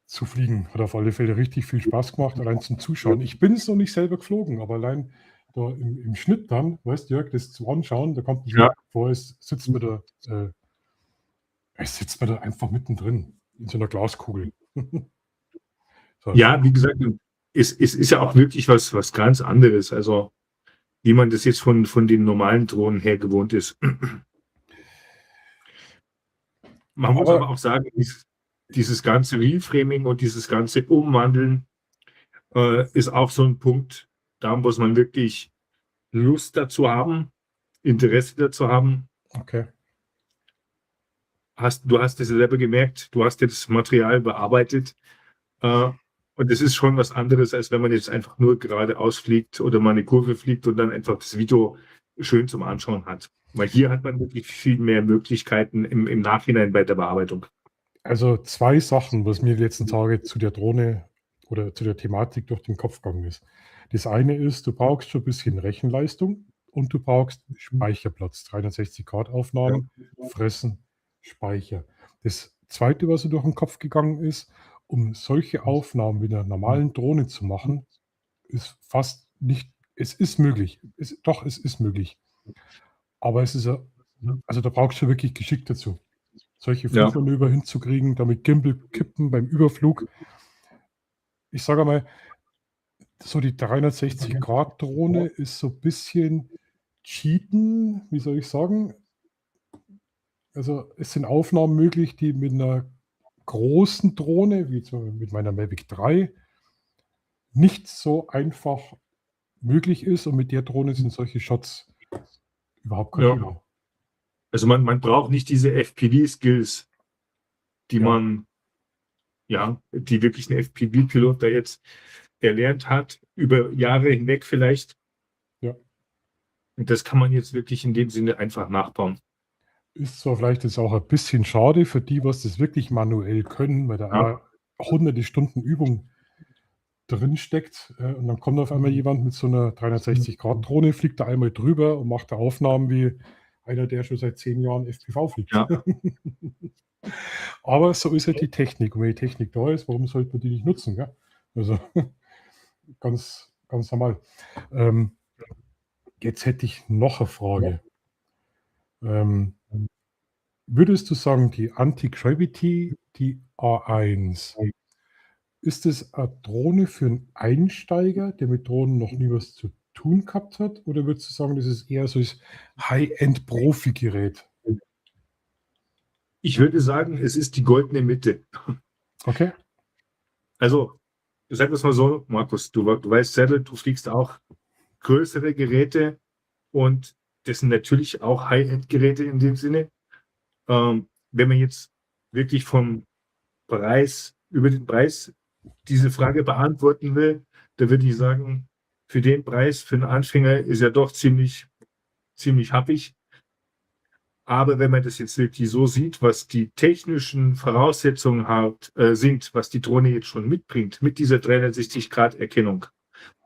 zu fliegen. Hat auf alle Fälle richtig viel Spaß gemacht, allein zum Zuschauen. Ich bin es noch nicht selber geflogen, aber allein da im Schnitt dann, weißt du, Jörg, das zu anschauen, da kommt man sich vor, es sitzt man da einfach mittendrin in so einer Glaskugel. So. Ja, wie gesagt, es ist ja auch wirklich was ganz anderes, also wie man das jetzt von den normalen Drohnen her gewohnt ist. Man muss aber auch sagen, dieses ganze Reframing und dieses ganze Umwandeln ist auch so ein Punkt, da muss man wirklich Lust dazu haben, Interesse dazu haben. Okay. Du hast es selber gemerkt, du hast das Material bearbeitet und es ist schon was anderes, als wenn man jetzt einfach nur geradeaus fliegt oder mal eine Kurve fliegt und dann einfach das Video schön zum Anschauen hat. Weil hier hat man wirklich viel mehr Möglichkeiten im Nachhinein bei der Bearbeitung. Also 2 Sachen, was mir die letzten Tage zu der Drohne oder zu der Thematik durch den Kopf gegangen ist. Das eine ist, du brauchst schon ein bisschen Rechenleistung und du brauchst Speicherplatz. 360 Grad Aufnahmen, fressen, Speicher. Das zweite, was mir durch den Kopf gegangen ist, um solche Aufnahmen mit einer normalen Drohne zu machen, ist fast nicht, es ist möglich. Es ist möglich. Aber es ist ja, also da brauchst du wirklich Geschick dazu. Solche Flugmanöver hinzukriegen, damit Gimbal kippen beim Überflug. Ich sage mal, so die 360-Grad-Drohne ist so ein bisschen Cheaten, wie soll ich sagen? Also es sind Aufnahmen möglich, die mit einer großen Drohne, wie zum Beispiel mit meiner Mavic 3, nicht so einfach möglich ist und mit der Drohne sind solche Shots überhaupt kein Thema. Also man braucht nicht diese FPV-Skills, die die wirklich ein FPV-Pilot da jetzt erlernt hat, über Jahre hinweg vielleicht. Ja. Und das kann man jetzt wirklich in dem Sinne einfach nachbauen. Ist zwar vielleicht jetzt auch ein bisschen schade für die, was das wirklich manuell können, weil da hunderte Stunden Übung drin steckt und dann kommt auf einmal jemand mit so einer 360-Grad-Drohne, fliegt da einmal drüber und macht da Aufnahmen wie einer, der schon seit 10 Jahren FPV fliegt. Ja. Aber so ist halt die Technik. Und wenn die Technik da ist, warum sollte man die nicht nutzen? Gell? Also ganz normal. Jetzt hätte ich noch eine Frage. Würdest du sagen, die Anti-Gravity, die A1, ist es eine Drohne für einen Einsteiger, der mit Drohnen noch nie was zu tun gehabt hat? Oder würdest du sagen, das ist eher so das High-End-Profi-Gerät? Ich würde sagen, es ist die goldene Mitte. Okay. Also sag das mal so, Markus, du weißt selber, du fliegst auch größere Geräte und das sind natürlich auch High-End-Geräte in dem Sinne. Wenn man jetzt wirklich vom Preis, über den Preis diese Frage beantworten will, da würde ich sagen, für den Preis, für einen Anfänger ist er doch ziemlich happig. Aber wenn man das jetzt wirklich so sieht, was die technischen Voraussetzungen sind, was die Drohne jetzt schon mitbringt, mit dieser 360-Grad-Erkennung,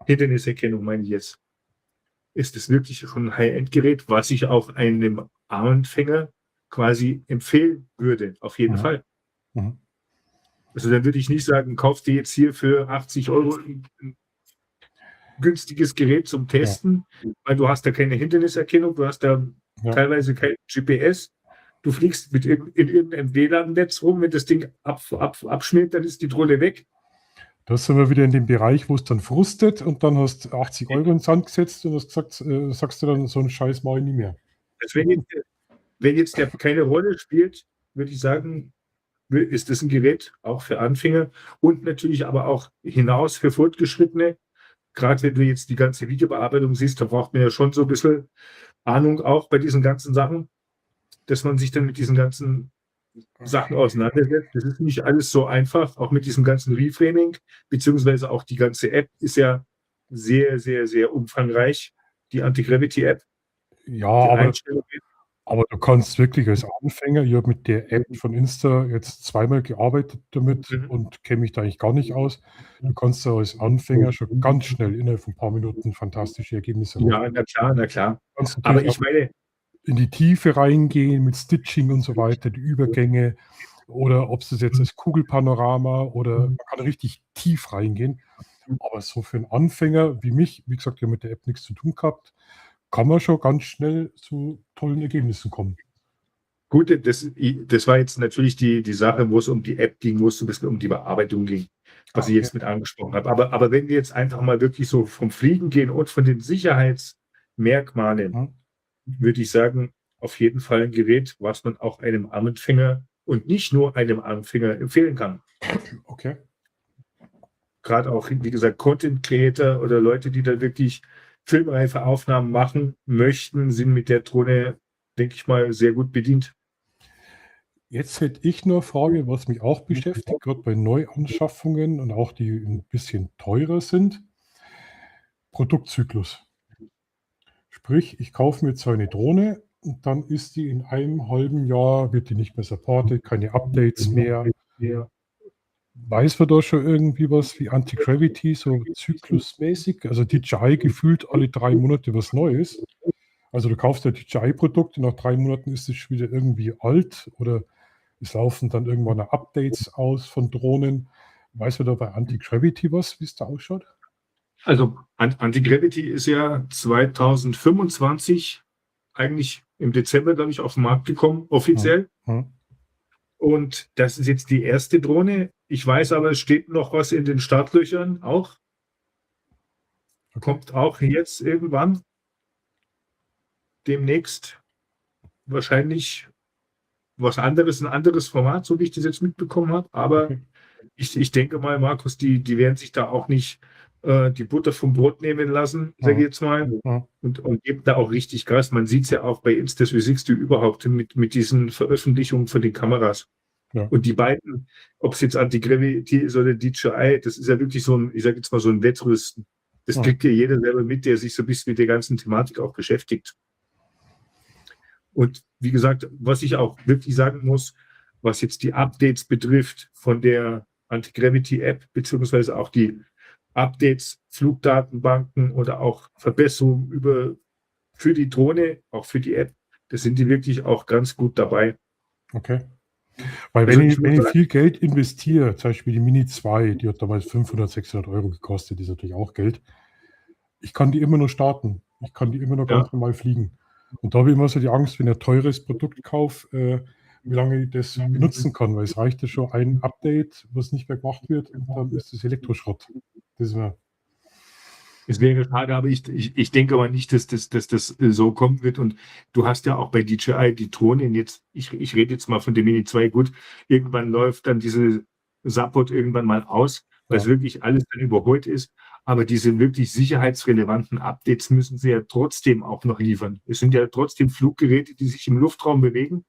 Hinderniserkennung meine ich jetzt, ist es wirklich schon ein High-End-Gerät, was ich auch einem Anfänger quasi empfehlen würde, auf jeden Fall. Mhm. Also dann würde ich nicht sagen, kauf dir jetzt hier für 80 € ein günstiges Gerät zum Testen, weil du hast da keine Hinderniserkennung, du hast da teilweise kein GPS, du fliegst in irgendeinem WLAN-Netz rum, wenn das Ding abschmiert, dann ist die Drohne weg. Da sind wir wieder in dem Bereich, wo es dann frustet und dann hast 80 € ins Sand gesetzt und hast gesagt, sagst du dann, so einen Scheiß mache ich nie mehr. Also wenn jetzt der keine Rolle spielt, würde ich sagen, ist das ein Gerät auch für Anfänger und natürlich aber auch hinaus für Fortgeschrittene. Gerade wenn du jetzt die ganze Videobearbeitung siehst, da braucht man ja schon so ein bisschen Ahnung auch bei diesen ganzen Sachen, dass man sich dann mit diesen ganzen Sachen auseinandersetzt. Das ist nicht alles so einfach, auch mit diesem ganzen Reframing, beziehungsweise auch die ganze App ist ja sehr, sehr, sehr umfangreich, die Anti-Gravity-App. Ja, aber du kannst wirklich als Anfänger, ich habe mit der App von Insta jetzt zweimal gearbeitet damit und kenne mich da eigentlich gar nicht aus. Du kannst da als Anfänger schon ganz schnell innerhalb von ein paar Minuten fantastische Ergebnisse haben. Ja, na klar. Aber ich meine, in die Tiefe reingehen mit Stitching und so weiter, die Übergänge oder ob es das jetzt als Kugelpanorama oder man kann richtig tief reingehen. Aber so für einen Anfänger wie mich, wie gesagt, ja mit der App nichts zu tun gehabt, kann man schon ganz schnell zu tollen Ergebnissen kommen. Gut, das war jetzt natürlich die Sache, wo es um die App ging, wo es ein bisschen um die Bearbeitung ging, was ich jetzt mit angesprochen habe. Aber wenn wir jetzt einfach mal wirklich so vom Fliegen gehen und von den Sicherheitsmerkmalen, würde ich sagen, auf jeden Fall ein Gerät, was man auch einem Anfänger und nicht nur einem Anfänger empfehlen kann. Okay. Gerade auch, wie gesagt, Content Creator oder Leute, die da wirklich filmreife Aufnahmen machen möchten, sind mit der Drohne, denke ich mal, sehr gut bedient. Jetzt hätte ich nur eine Frage, was mich auch beschäftigt, gerade bei Neuanschaffungen und auch die ein bisschen teurer sind. Produktzyklus. Sprich, ich kaufe mir jetzt so eine Drohne und dann ist die in einem halben Jahr, wird die nicht mehr supported, keine Updates mehr. Weiß man da schon irgendwie was wie Anti-Gravity, so zyklusmäßig? Also DJI gefühlt alle 3 Monate was Neues. Also du kaufst ja DJI-Produkte, nach 3 Monaten ist es wieder irgendwie alt oder es laufen dann irgendwann Updates aus von Drohnen. Weiß man da bei Anti-Gravity was, wie es da ausschaut? Also Anti-Gravity ist ja 2025 eigentlich im Dezember, glaube ich, auf den Markt gekommen, offiziell. Und das ist jetzt die erste Drohne. Ich weiß aber, es steht noch was in den Startlöchern auch. Kommt auch jetzt irgendwann. Demnächst wahrscheinlich was anderes, ein anderes Format, so wie ich das jetzt mitbekommen habe. Aber ich denke mal, Markus, die werden sich da auch nicht die Butter vom Brot nehmen lassen, sage ich jetzt mal, und geben da auch richtig Gas. Man sieht es ja auch bei Insta360 überhaupt mit diesen Veröffentlichungen von den Kameras. Ja. Und die beiden, ob es jetzt Anti-Gravity ist oder DJI, das ist ja wirklich so ein, ich sage jetzt mal so ein Wettrüsten. Das kriegt ja jeder selber mit, der sich so ein bisschen mit der ganzen Thematik auch beschäftigt. Und wie gesagt, was ich auch wirklich sagen muss, was jetzt die Updates betrifft von der Anti-Gravity-App, beziehungsweise auch die Updates, Flugdatenbanken oder auch Verbesserungen für die Drohne, auch für die App, da sind die wirklich auch ganz gut dabei. Okay. Weil wenn ich viel Geld investiere, zum Beispiel die Mini 2, die hat damals 500, 600 € gekostet, die ist natürlich auch Geld. Ich kann die immer nur starten. Ich kann die immer noch ganz normal fliegen. Und da habe ich immer so die Angst, wenn ich ein teures Produkt kaufe, wie lange ich das benutzen kann, weil es reicht ja schon ein Update, was nicht mehr gemacht wird und dann ist das Elektroschrott. Das wäre schade, aber ich denke aber nicht, dass das so kommen wird. Und du hast ja auch bei DJI die Drohnen jetzt, ich rede jetzt mal von der Mini 2, gut, irgendwann läuft dann diese Support irgendwann mal aus. weil es wirklich alles dann überholt ist. Aber diese wirklich sicherheitsrelevanten Updates müssen sie ja trotzdem auch noch liefern. Es sind ja trotzdem Fluggeräte, die sich im Luftraum bewegen.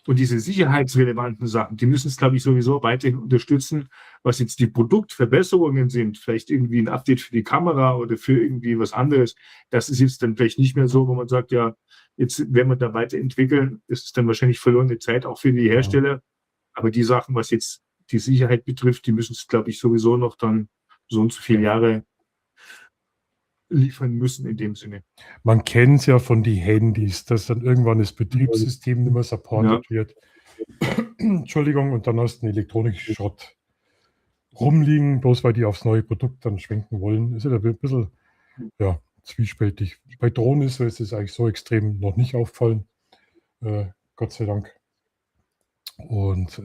Und diese sicherheitsrelevanten Sachen, die müssen es, glaube ich, sowieso weiterhin unterstützen, was jetzt die Produktverbesserungen sind. Vielleicht irgendwie ein Update für die Kamera oder für irgendwie was anderes. Das ist jetzt dann vielleicht nicht mehr so, wo man sagt, ja, jetzt werden wir da weiterentwickeln. Das ist dann wahrscheinlich verlorene Zeit auch für die Hersteller. Aber die Sachen, was jetzt die Sicherheit betrifft, die müssen es, glaube ich, sowieso noch dann so und so viele Jahre liefern müssen in dem Sinne. Man kennt es ja von den Handys, dass dann irgendwann das Betriebssystem nicht mehr supportet wird. Entschuldigung, und dann hast du einen Elektronikschrott rumliegen, bloß weil die aufs neue Produkt dann schwenken wollen. Ist ja ein bisschen zwiespältig. Bei Drohnen ist es eigentlich so extrem noch nicht auffallen. Gott sei Dank. Und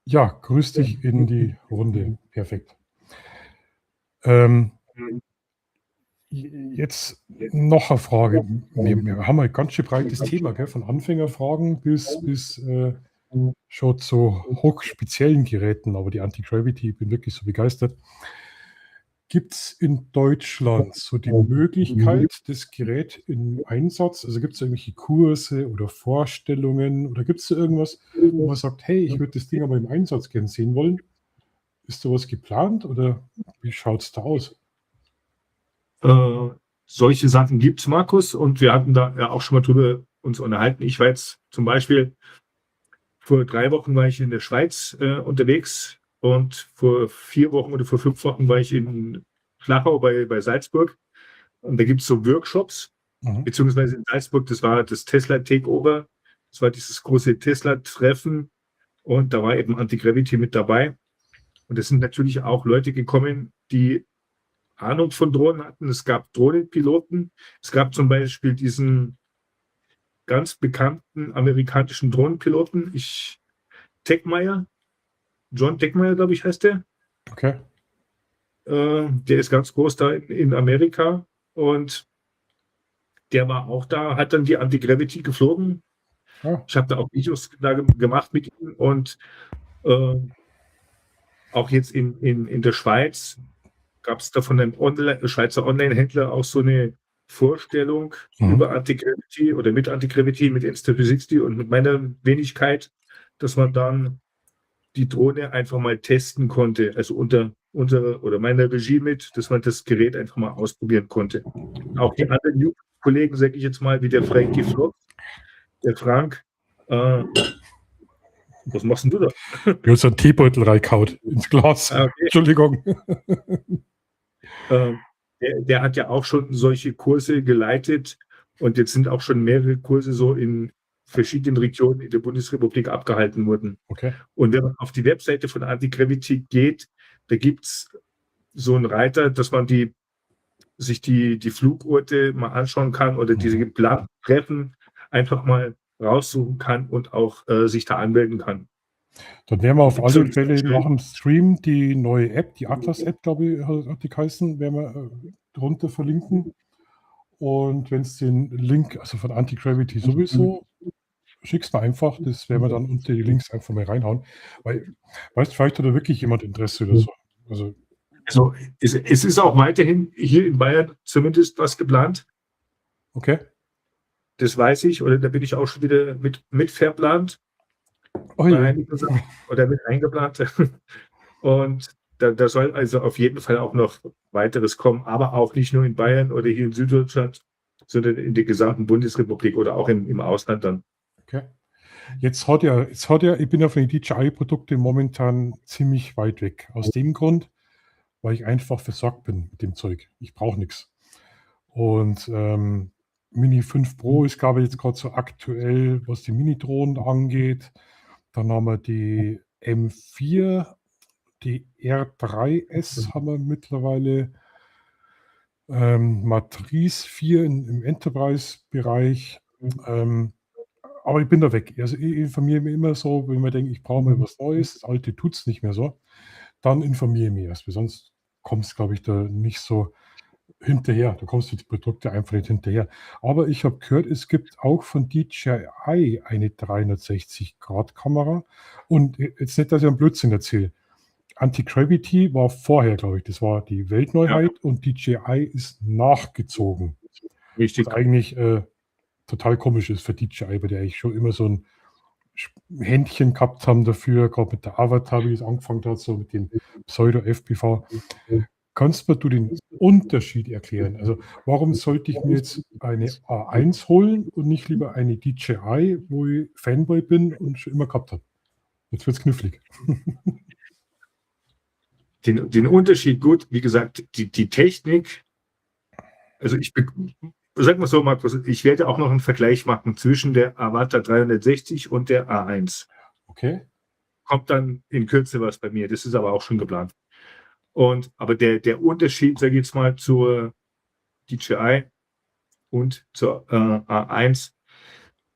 grüß dich in die Runde. Perfekt. Jetzt noch eine Frage. Wir haben ein ganz schön breites Thema, gell? Von Anfängerfragen bis schon zu hochspeziellen Geräten, aber die Anti-Gravity, ich bin wirklich so begeistert. Gibt es in Deutschland so die Möglichkeit, das Gerät im Einsatz, also gibt es irgendwelche Kurse oder Vorstellungen oder gibt es irgendwas, wo man sagt, hey, ich würde das Ding aber im Einsatz gerne sehen wollen? Ist sowas geplant oder wie schaut es da aus? Solche Sachen gibt es, Markus, und wir hatten da ja auch schon mal drüber uns unterhalten. Ich war jetzt zum Beispiel, vor 3 Wochen war ich in der Schweiz unterwegs und vor 4 Wochen oder vor 5 Wochen war ich in Flachau bei Salzburg. Und da gibt es so Workshops, beziehungsweise in Salzburg, das war das Tesla Takeover, das war dieses große Tesla-Treffen und da war eben Anti-Gravity mit dabei. Und es sind natürlich auch Leute gekommen, die Ahnung von Drohnen hatten. Es gab Drohnenpiloten. Es gab zum Beispiel diesen ganz bekannten amerikanischen Drohnenpiloten, John Techmeyer, glaube ich, heißt der. Okay. Der ist ganz groß da in Amerika und der war auch da, hat dann die Anti-Gravity geflogen. Ja. Ich habe da auch Videos gemacht mit ihm und auch jetzt in der Schweiz gab es da von einem Schweizer Online-Händler auch so eine Vorstellung über Anti-Gravity oder mit Anti-Gravity, mit Insta360 und mit meiner Wenigkeit, dass man dann die Drohne einfach mal testen konnte, also unter unserer oder meiner Regie mit, dass man das Gerät einfach mal ausprobieren konnte. Auch die anderen Kollegen, sage ich jetzt mal, wie der Frankie Flott, der Frank, was machst denn du da? Du hast einen Teebeutel reingehauen ins Glas. Okay. Entschuldigung. Der hat ja auch schon solche Kurse geleitet und jetzt sind auch schon mehrere Kurse so in verschiedenen Regionen in der Bundesrepublik abgehalten worden. Okay. Und wenn man auf die Webseite von Anti-Gravity geht, da gibt es so einen Reiter, dass man sich die Flugorte mal anschauen kann oder diese geplanten Treffen einfach mal raussuchen kann und auch sich da anmelden kann. Dann werden wir auf alle Fälle nach dem Stream die neue App, die Atlas-App, glaube ich, hat die geheißen, werden wir drunter verlinken. Und wenn es den Link, also von Anti-Gravity sowieso, schickst du einfach, das werden wir dann unter die Links einfach mal reinhauen. Weil, weißt du, vielleicht hat da wirklich jemand Interesse oder so. Also es ist auch weiterhin hier in Bayern zumindest was geplant. Okay. Das weiß ich, oder da bin ich auch schon wieder mit verplant. Oh ja. Oder mit eingeplant. Und da soll also auf jeden Fall auch noch weiteres kommen, aber auch nicht nur in Bayern oder hier in Süddeutschland, sondern in der gesamten Bundesrepublik oder auch im Ausland dann. Okay. Jetzt hat ja, ich bin ja von den DJI-Produkten momentan ziemlich weit weg. Aus dem Grund, weil ich einfach versorgt bin mit dem Zeug. Ich brauche nichts. Und Mini 5 Pro ist, glaube ich, jetzt gerade so aktuell, was die Mini-Drohnen angeht. Dann haben wir die M4, die R3S haben wir mittlerweile, Matrice 4 im Enterprise-Bereich. Aber ich bin da weg. Also ich informiere mich immer so, wenn man denkt, ich brauche mal was Neues, das alte tut es nicht mehr so, dann informiere ich mich erst, weil sonst kommt es, glaube ich, da nicht so hinterher. Da kommst du die Produkte einfach nicht hinterher. Aber ich habe gehört, es gibt auch von DJI eine 360-Grad-Kamera. Und jetzt nicht, dass ich einen Blödsinn erzähle. Anti-Gravity war vorher, glaube ich. Das war die Weltneuheit und DJI ist nachgezogen. Richtig. Was eigentlich total komisch ist für DJI, weil die eigentlich schon immer so ein Händchen gehabt haben dafür, gerade mit der Avatar, wie es angefangen hat, so mit dem Pseudo-FPV. Kannst du den Unterschied erklären? Also warum sollte ich mir jetzt eine A1 holen und nicht lieber eine DJI, wo ich Fanboy bin und schon immer gehabt habe? Jetzt wird es knifflig. Den Unterschied, gut, wie gesagt, die Technik, also sag mal so, Markus, ich werde auch noch einen Vergleich machen zwischen der Avatar 360 und der A1. Okay. Kommt dann in Kürze was bei mir, das ist aber auch schon geplant. Aber der Unterschied, sage ich jetzt mal, zur DJI und zur A1,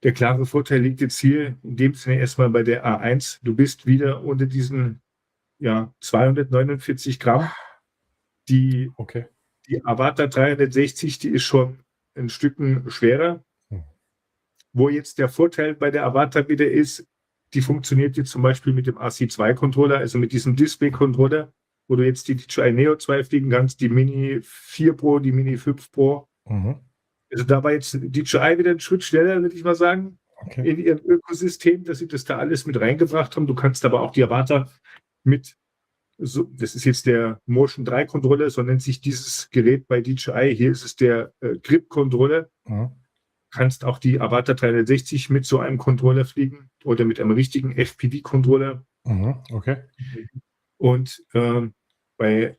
der klare Vorteil liegt jetzt hier in dem Sinne erstmal bei der A1. Du bist wieder unter diesen 249 Gramm. Die Avatar 360, die ist schon ein Stückchen schwerer. Wo jetzt der Vorteil bei der Avatar wieder ist, die funktioniert jetzt zum Beispiel mit dem AC2-Controller, also mit diesem Display-Controller, wo du jetzt die DJI Neo 2 fliegen kannst, die Mini 4 Pro, die Mini 5 Pro. Also da war jetzt DJI wieder einen Schritt schneller, würde ich mal sagen, in ihrem Ökosystem, dass sie das da alles mit reingebracht haben. Du kannst aber auch die Avatar das ist jetzt der Motion 3 Controller, so nennt sich dieses Gerät bei DJI. Hier ist es der Grip Controller. Kannst auch die Avatar 360 mit so einem Controller fliegen oder mit einem richtigen FPV-Controller. Und bei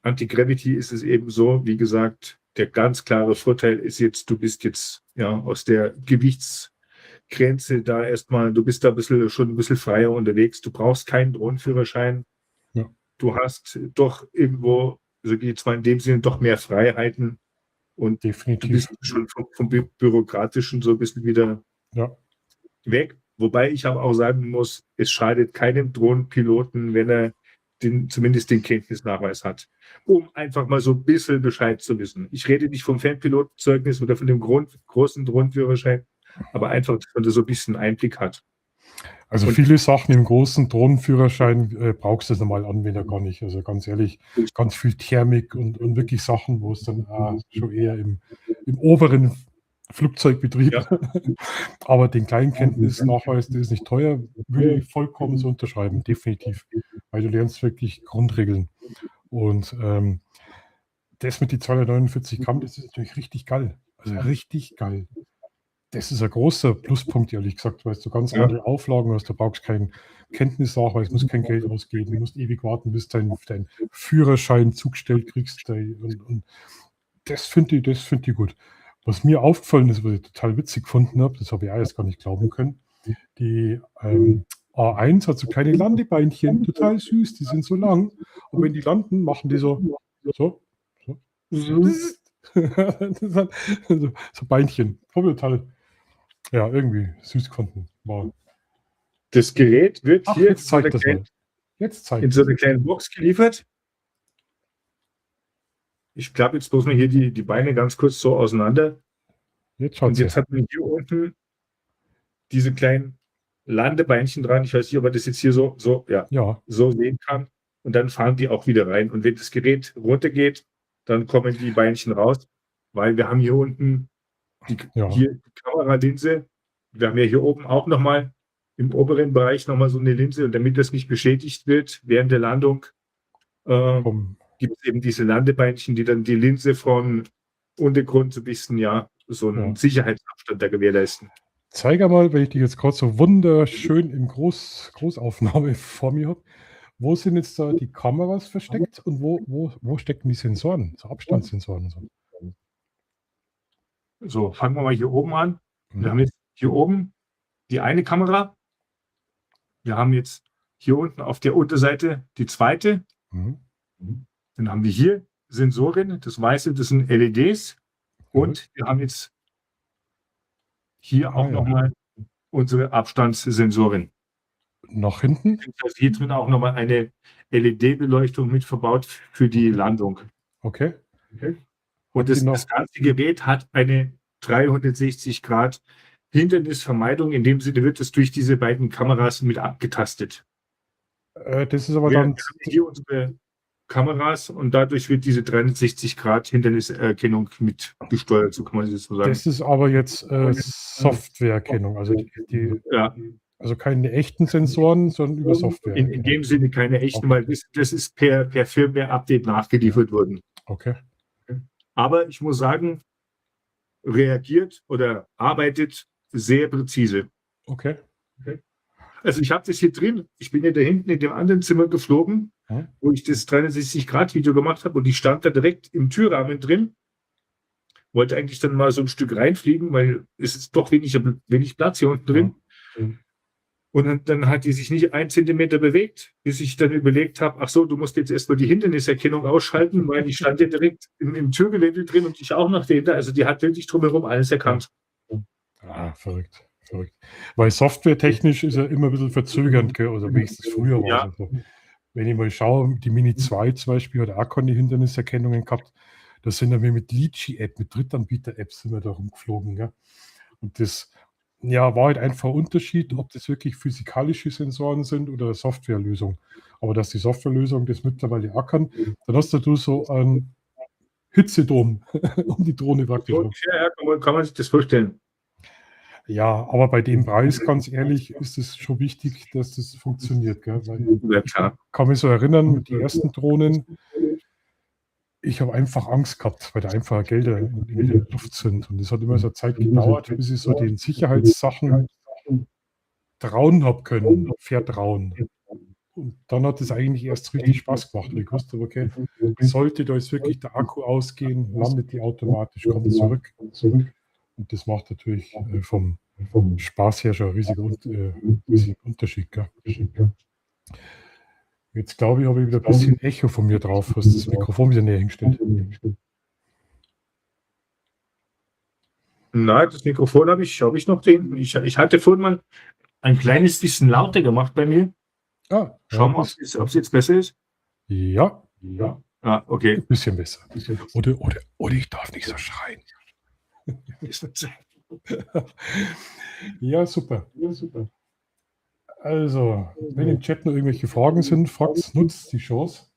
Anti-Gravity ist es eben so, wie gesagt, der ganz klare Vorteil ist jetzt, du bist jetzt aus der Gewichtsgrenze da erstmal, du bist da schon ein bisschen freier unterwegs. Du brauchst keinen Drohnenführerschein. Ja. Du hast doch irgendwo, also jetzt mal in dem Sinne, doch mehr Freiheiten. Und definitiv. Du bist schon vom Bürokratischen so ein bisschen wieder weg. Wobei ich aber auch sagen muss, es schadet keinem Drohnenpiloten, wenn er zumindest den Kenntnisnachweis hat, um einfach mal so ein bisschen Bescheid zu wissen. Ich rede nicht vom Fanpilotenzeugnis oder von dem großen Drohnenführerschein, aber einfach, dass man da so ein bisschen Einblick hat. Also viele Sachen im großen Drohnenführerschein brauchst du als normaler Anwender gar nicht. Also ganz ehrlich, ganz viel Thermik und wirklich Sachen, wo es dann schon eher im oberen Flugzeugbetrieb. Aber den kleinen Kenntnisnachweis, der ist nicht teuer, würde ich vollkommen so unterschreiben, definitiv. Weil du lernst wirklich Grundregeln. Und das mit die 249 Gramm, das ist natürlich richtig geil. Also richtig geil. Das ist ein großer Pluspunkt, ehrlich gesagt, weil du ganz andere Auflagen hast. Du brauchst keinen Kenntnisnachweis, musst kein Geld ausgeben, musst ewig warten, bis dein Führerschein zugestellt kriegst. Und das finde ich gut. Was mir aufgefallen ist, was ich total witzig gefunden habe, das habe ich auch erst gar nicht glauben können, die A1 hat so kleine Landebeinchen, total süß, die sind so lang. Und wenn die landen, machen die so. So Beinchen. Total. Ja, irgendwie süß gefunden. Wow. Das Gerät wird hier jetzt zeigt das mal. In so einer kleinen Box geliefert. Ich glaube, jetzt bloß mal hier die Beine ganz kurz so auseinander. Und jetzt hat man hier unten diese kleinen Landebeinchen dran. Ich weiß nicht, ob man das jetzt hier so sehen kann. Und dann fahren die auch wieder rein. Und wenn das Gerät runtergeht, dann kommen die Beinchen raus, weil wir haben hier unten die Kameralinse. Wir haben ja hier oben auch nochmal im oberen Bereich nochmal so eine Linse. Und damit das nicht beschädigt wird während der Landung, gibt es eben diese Landebeinchen, die dann die Linse von Untergrund so ein bisschen, so einen Sicherheitsabstand da gewährleisten. Zeig mal, wenn ich die jetzt gerade so wunderschön in Großaufnahme vor mir habe. Wo sind jetzt da die Kameras versteckt und wo stecken die Sensoren, so Abstandssensoren und so? So, fangen wir mal hier oben an. Wir haben jetzt hier oben die eine Kamera. Wir haben jetzt hier unten auf der Unterseite die zweite. Dann haben wir hier Sensoren. Das Weiße, das sind LEDs. Und wir haben jetzt hier auch nochmal unsere Abstandssensoren. Nach hinten? Hier drin auch nochmal eine LED-Beleuchtung mit verbaut für die Landung. Okay. Und das ganze Gerät hat eine 360 Grad Hindernisvermeidung. In dem Sinne wird es durch diese beiden Kameras mit abgetastet. Das ist aber Wir dann, haben hier unsere Kameras und dadurch wird diese 360-Grad-Hinderniserkennung mit gesteuert, so kann man das so sagen. das ist aber jetzt Softwareerkennung, also Ja, also keine echten Sensoren, sondern über Software. in dem Sinne keine echten, weil das ist per Firmware-Update nachgeliefert worden. Okay. Aber ich muss sagen, reagiert oder arbeitet sehr präzise. Okay. Also ich habe das hier drin, ich bin ja da hinten in dem anderen Zimmer geflogen, Hm. wo ich das 360-Grad-Video gemacht habe und die stand da direkt im Türrahmen drin. Wollte eigentlich dann mal so ein Stück reinfliegen, weil es ist doch wenig Platz hier unten drin. Mhm. Und dann hat die sich nicht 1 Zentimeter bewegt, bis ich dann überlegt habe, ach so, du musst jetzt erstmal die Hinderniserkennung ausschalten, weil die stand ja direkt im Türgeländer drin und ich auch noch dahinter. Also die hat wirklich drumherum alles erkannt. Ah, verrückt. Weil softwaretechnisch ist ja immer ein bisschen verzögernd, gell? Oder wenigstens früher war Ja. es so. Wenn ich mal schaue, die Mini 2 zum Beispiel hat auch keine Hinderniserkennungen gehabt. Da sind wir mit Litchi-App, mit Drittanbieter-Apps sind wir da rumgeflogen. Gell? Und das war halt einfach ein Unterschied, ob das wirklich physikalische Sensoren sind oder eine Softwarelösung. Aber dass die Softwarelösung das mittlerweile auch kann, dann hast du so einen Hitzedom um die Drohne praktisch rum. Ja, kann man sich das vorstellen. Ja, aber bei dem Preis, ganz ehrlich, ist es schon wichtig, dass das funktioniert. Gell? Weil Ja, klar. ich kann mich so erinnern, mit den ersten Drohnen, ich habe einfach Angst gehabt, weil da einfach Gelder in der Luft sind. Und es hat immer so eine Zeit gedauert, bis ich so den Sicherheitssachen trauen habe können, vertrauen. Und dann hat es eigentlich erst richtig Spaß gemacht. Ich wusste, okay, sollte da jetzt wirklich der Akku ausgehen, landet die automatisch, kommt zurück. Und das macht natürlich vom Spaß her schon einen riesigen Unterschied. Gell? Jetzt glaube ich, habe ich wieder ein bisschen Echo von mir drauf. Hast das Mikrofon wieder näher hingestellt? Nein, das Mikrofon habe ich noch drin. Ich hatte vorhin mal ein kleines bisschen lauter gemacht bei mir. Ah, Schauen wir mal, ob es jetzt besser ist. Ja. Ah, okay. Ein bisschen besser. Oder ich darf nicht so schreien. Ja, super. Also, wenn im Chat noch irgendwelche Fragen sind, nutzt die Chance.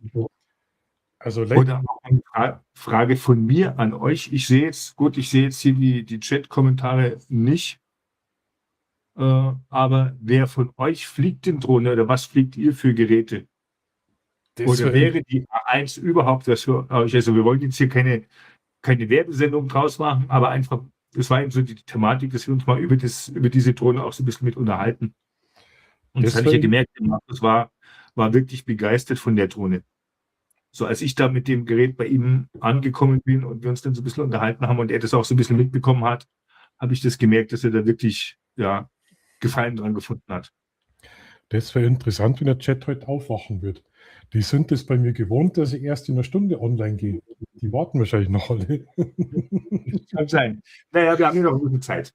Also, Oder auch eine Frage von mir an euch. Ich sehe jetzt hier die Chat-Kommentare nicht. Aber wer von euch fliegt denn Drohne oder was fliegt ihr für Geräte? Oder wäre die A1 überhaupt was für euch? Also wir wollen jetzt hier keine Werbesendung draus machen, aber einfach, das war eben so die Thematik, dass wir uns mal über diese Drohne auch so ein bisschen mit unterhalten. Und das habe ich ja gemerkt, Markus war wirklich begeistert von der Drohne. So als ich da mit dem Gerät bei ihm angekommen bin und wir uns dann so ein bisschen unterhalten haben und er das auch so ein bisschen mitbekommen hat, habe ich das gemerkt, dass er da wirklich Gefallen dran gefunden hat. Das wäre interessant, wenn der Chat heute aufwachen wird. Die sind es bei mir gewohnt, dass ich erst in einer Stunde online gehe. Die warten wahrscheinlich noch alle. Kann sein. Naja, wir haben ja noch ein bisschen Zeit.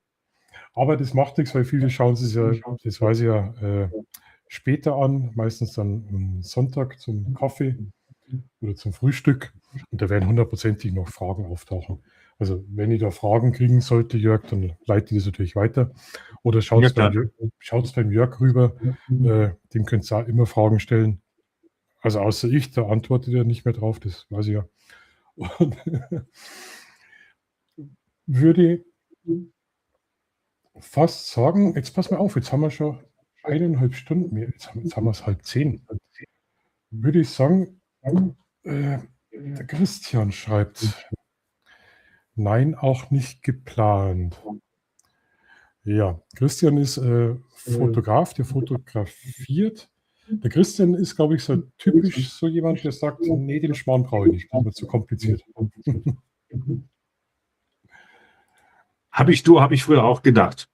Aber das macht nichts, weil viele schauen sich ja, das weiß ich ja, später an, meistens dann am Sonntag zum Kaffee oder zum Frühstück. Und da werden hundertprozentig noch Fragen auftauchen. Also wenn ich da Fragen kriegen sollte, Jörg, dann leite ich das natürlich weiter. Oder schaut beim Jörg rüber. Dem könnt ihr auch immer Fragen stellen. Also außer ich, da antwortet er nicht mehr drauf, das weiß ich ja. Und würde fast sagen, jetzt pass mal auf, jetzt haben wir schon 1,5 Stunden mehr, jetzt haben wir es 9:30. Würde ich sagen, der Christian schreibt, nein, auch nicht geplant. Ja, Christian ist Fotograf, der fotografiert. Der Christian ist, glaube ich, so typisch so jemand, der sagt, nee, den Schmarrn brauche ich nicht, das wird zu kompliziert. Habe ich früher auch gedacht.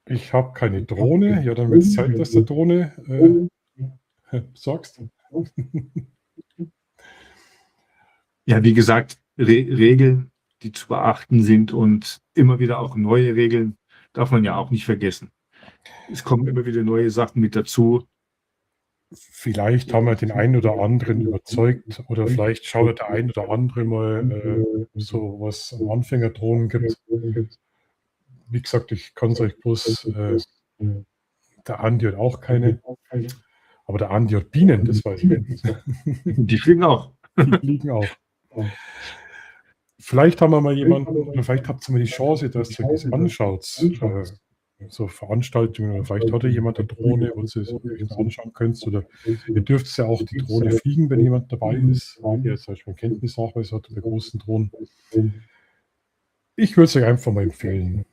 Ich habe keine Drohne. Ja, dann wird es Zeit, dass du Drohne sorgst. Ja, wie gesagt, Regeln, die zu beachten sind und immer wieder auch neue Regeln, darf man ja auch nicht vergessen. Es kommen immer wieder neue Sachen mit dazu. Vielleicht haben wir den einen oder anderen überzeugt oder vielleicht schaut der ein oder andere mal so, was an Anfängerdrohnen gibt. Wie gesagt, ich kann es euch bloß Der Andi hat auch keine. Aber der Andi hat Bienen, das weiß ich. Die fliegen auch. Die fliegen auch. Vielleicht haben wir mal jemanden, oder vielleicht habt ihr mal die Chance, dass ihr das anschaut. So Veranstaltungen, oder vielleicht hat ja jemand eine Drohne, wo ihr es anschauen könnt. Oder ihr dürft ja auch die Drohne fliegen, wenn jemand dabei ist, der zum Beispiel einen Kenntnisnachweis hat bei großen Drohnen. Ich würde es euch einfach mal empfehlen.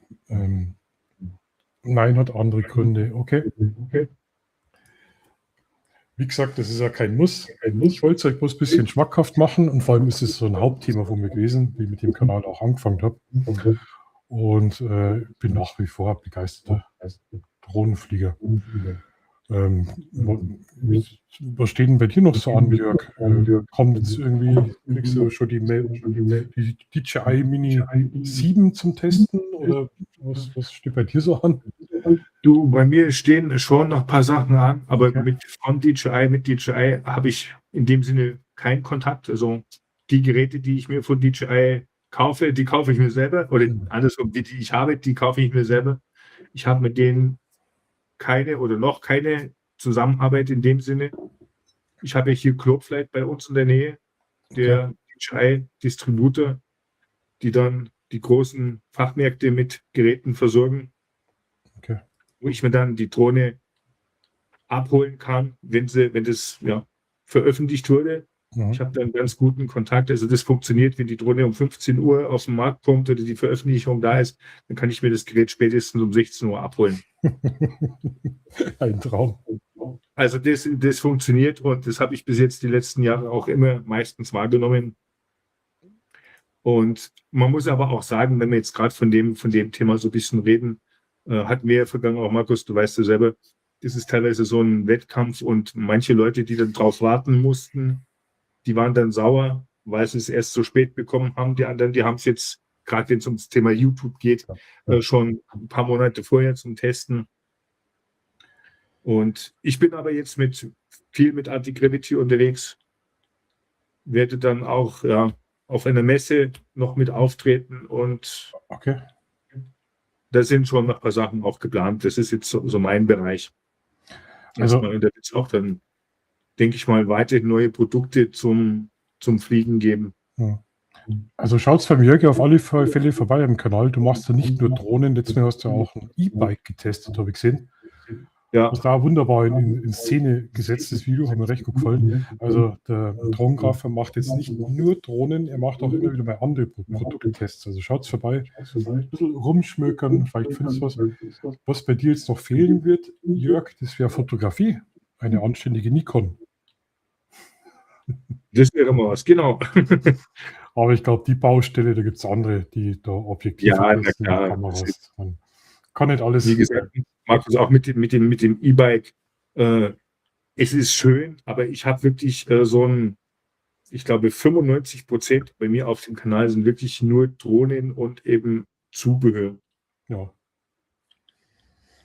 Nein, hat andere Gründe. Okay. Wie gesagt, das ist ja kein Muss. Ich wollte es euch bloß ein bisschen schmackhaft machen und vor allem ist es so ein Hauptthema von mir gewesen, wie ich mit dem Kanal auch angefangen habe. Und bin nach wie vor begeisterter Drohnenflieger. Was steht denn bei dir noch so an, Jörg? Kommt jetzt irgendwie, kriegst du schon die DJI Mini 7 zum Testen oder was steht bei dir so an? Du, bei mir stehen schon noch ein paar Sachen an, aber Okay. mit DJI habe ich in dem Sinne keinen Kontakt. Also die Geräte, die ich mir von DJI kaufe, die kaufe ich mir selber. Oder andersrum, die ich habe, die kaufe ich mir selber. Ich habe mit denen keine oder noch keine Zusammenarbeit in dem Sinne. Ich habe ja hier Clubflight bei uns in der Nähe, der DJI-Distributor, die dann die großen Fachmärkte mit Geräten versorgen. Okay. Wo ich mir dann die Drohne abholen kann, wenn das veröffentlicht wurde. Ich habe dann ganz guten Kontakt. Also das funktioniert, wenn die Drohne um 15 Uhr auf den Markt kommt oder die Veröffentlichung da ist, dann kann ich mir das Gerät spätestens um 16 Uhr abholen. Ein Traum. Also das funktioniert und das habe ich bis jetzt die letzten Jahre auch immer meistens wahrgenommen. Und man muss aber auch sagen, wenn wir jetzt gerade von dem Thema so ein bisschen reden, hatten wir ja vergangen auch, Markus, du weißt ja selber, das ist teilweise so ein Wettkampf und manche Leute, die dann drauf warten mussten, die waren dann sauer, weil sie es erst so spät bekommen haben. Die anderen, die haben es jetzt, gerade wenn es ums Thema YouTube geht, schon ein paar Monate vorher zum Testen. Und ich bin aber jetzt viel mit Anti-Gravity unterwegs, werde dann auch auf einer Messe noch mit auftreten und Okay. da sind schon noch ein paar Sachen auch geplant. Das ist jetzt so mein Bereich. Also- da wird es auch dann, denke ich mal, weiterhin neue Produkte zum Fliegen geben. Also schaut beim Jörg auf alle Fälle vorbei am Kanal. Du machst ja nicht nur Drohnen, letztes Mal hast du auch ein E-Bike getestet, habe ich gesehen. Ja, Das da wunderbar in Szene gesetztes Video, hat mir recht gut gefallen. Also der Drohnengrafer macht jetzt nicht nur Drohnen, er macht auch immer wieder mal andere Produkttests. Also schaut vorbei, ein bisschen rumschmökern, vielleicht findest du was. Was bei dir jetzt noch fehlen wird, Jörg, das wäre Fotografie. Eine anständige Nikon. das wäre mal was, genau. Aber ich glaube, die Baustelle, da gibt es andere, die da objektiv Ja, na testen, klar. Kameras. Man kann nicht alles. Wie gesagt, Markus, auch mit dem E-Bike, es ist schön, aber ich habe wirklich ich glaube 95% bei mir auf dem Kanal sind wirklich nur Drohnen und eben Zubehör. Ja.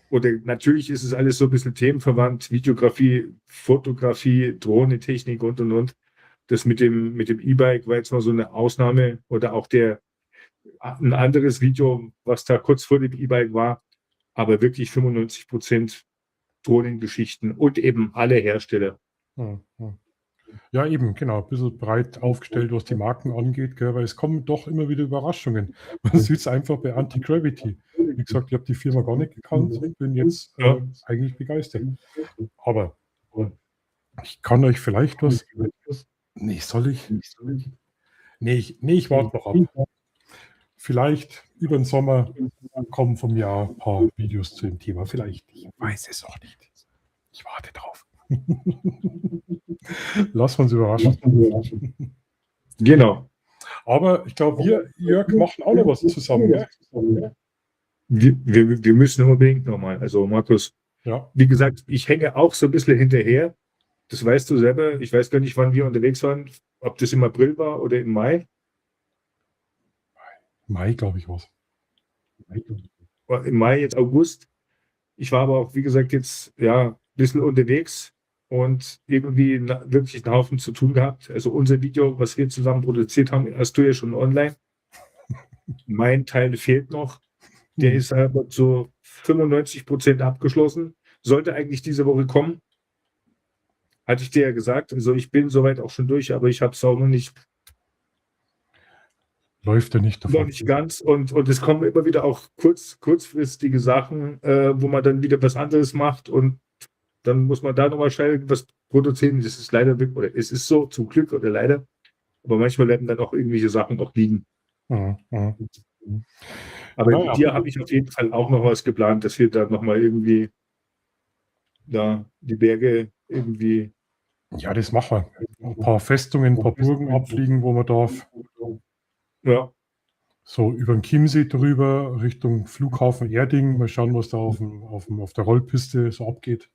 Oder natürlich ist es alles so ein bisschen themenverwandt, Videografie, Fotografie, Drohnentechnik und. Das mit dem E-Bike war jetzt mal so eine Ausnahme oder auch ein anderes Video, was da kurz vor dem E-Bike war, aber wirklich 95% Drohnengeschichten und eben alle Hersteller. Ja, eben, genau. Ein bisschen breit aufgestellt, was die Marken angeht, gell, weil es kommen doch immer wieder Überraschungen. Man sieht es einfach bei Anti-Gravity. Wie gesagt, ich habe die Firma gar nicht gekannt und bin jetzt eigentlich begeistert. Aber ich kann euch vielleicht was. Nee, soll ich? Nee, ich warte noch ab. Vielleicht über den Sommer kommen von mir ein paar Videos zu dem Thema. Vielleicht. Ich weiß es noch nicht. Ich warte drauf. Lass uns überraschen. Genau. Aber ich glaube, wir, Jörg, machen auch noch was zusammen. Ja? Wir müssen unbedingt nochmal. Also Markus, Ja. wie gesagt, ich hänge auch so ein bisschen hinterher. Das weißt du selber. Ich weiß gar nicht, wann wir unterwegs waren. Ob das im April war oder im Mai. Mai, glaube ich, was. Im Mai, jetzt August. Ich war aber auch, wie gesagt, jetzt ein bisschen unterwegs und irgendwie wirklich einen Haufen zu tun gehabt. Also unser Video, was wir zusammen produziert haben, hast du ja schon online. Mein Teil fehlt noch. Der ist aber zu 95% abgeschlossen. sollte eigentlich diese Woche kommen. Hatte ich dir ja gesagt. Also ich bin soweit auch schon durch, aber ich habe es auch Läuft ja nicht noch davon. nicht ganz. Und es kommen immer wieder auch kurzfristige Sachen, wo man dann wieder was anderes macht und dann muss man da nochmal schnell was produzieren. Das ist leider wirklich, oder es ist so, zum Glück oder leider. Aber manchmal bleiben dann auch irgendwelche Sachen auch liegen. Mhm. Aber Naja. mit dir habe ich auf jeden Fall auch noch was geplant, dass wir da nochmal irgendwie da die Berge irgendwie. Ja, das machen wir. Ein paar Festungen, ein paar Burgen abfliegen, wo man darf. Ja, So über den Chiemsee drüber, Richtung Flughafen Erding. Mal schauen, was da auf der Rollpiste so abgeht.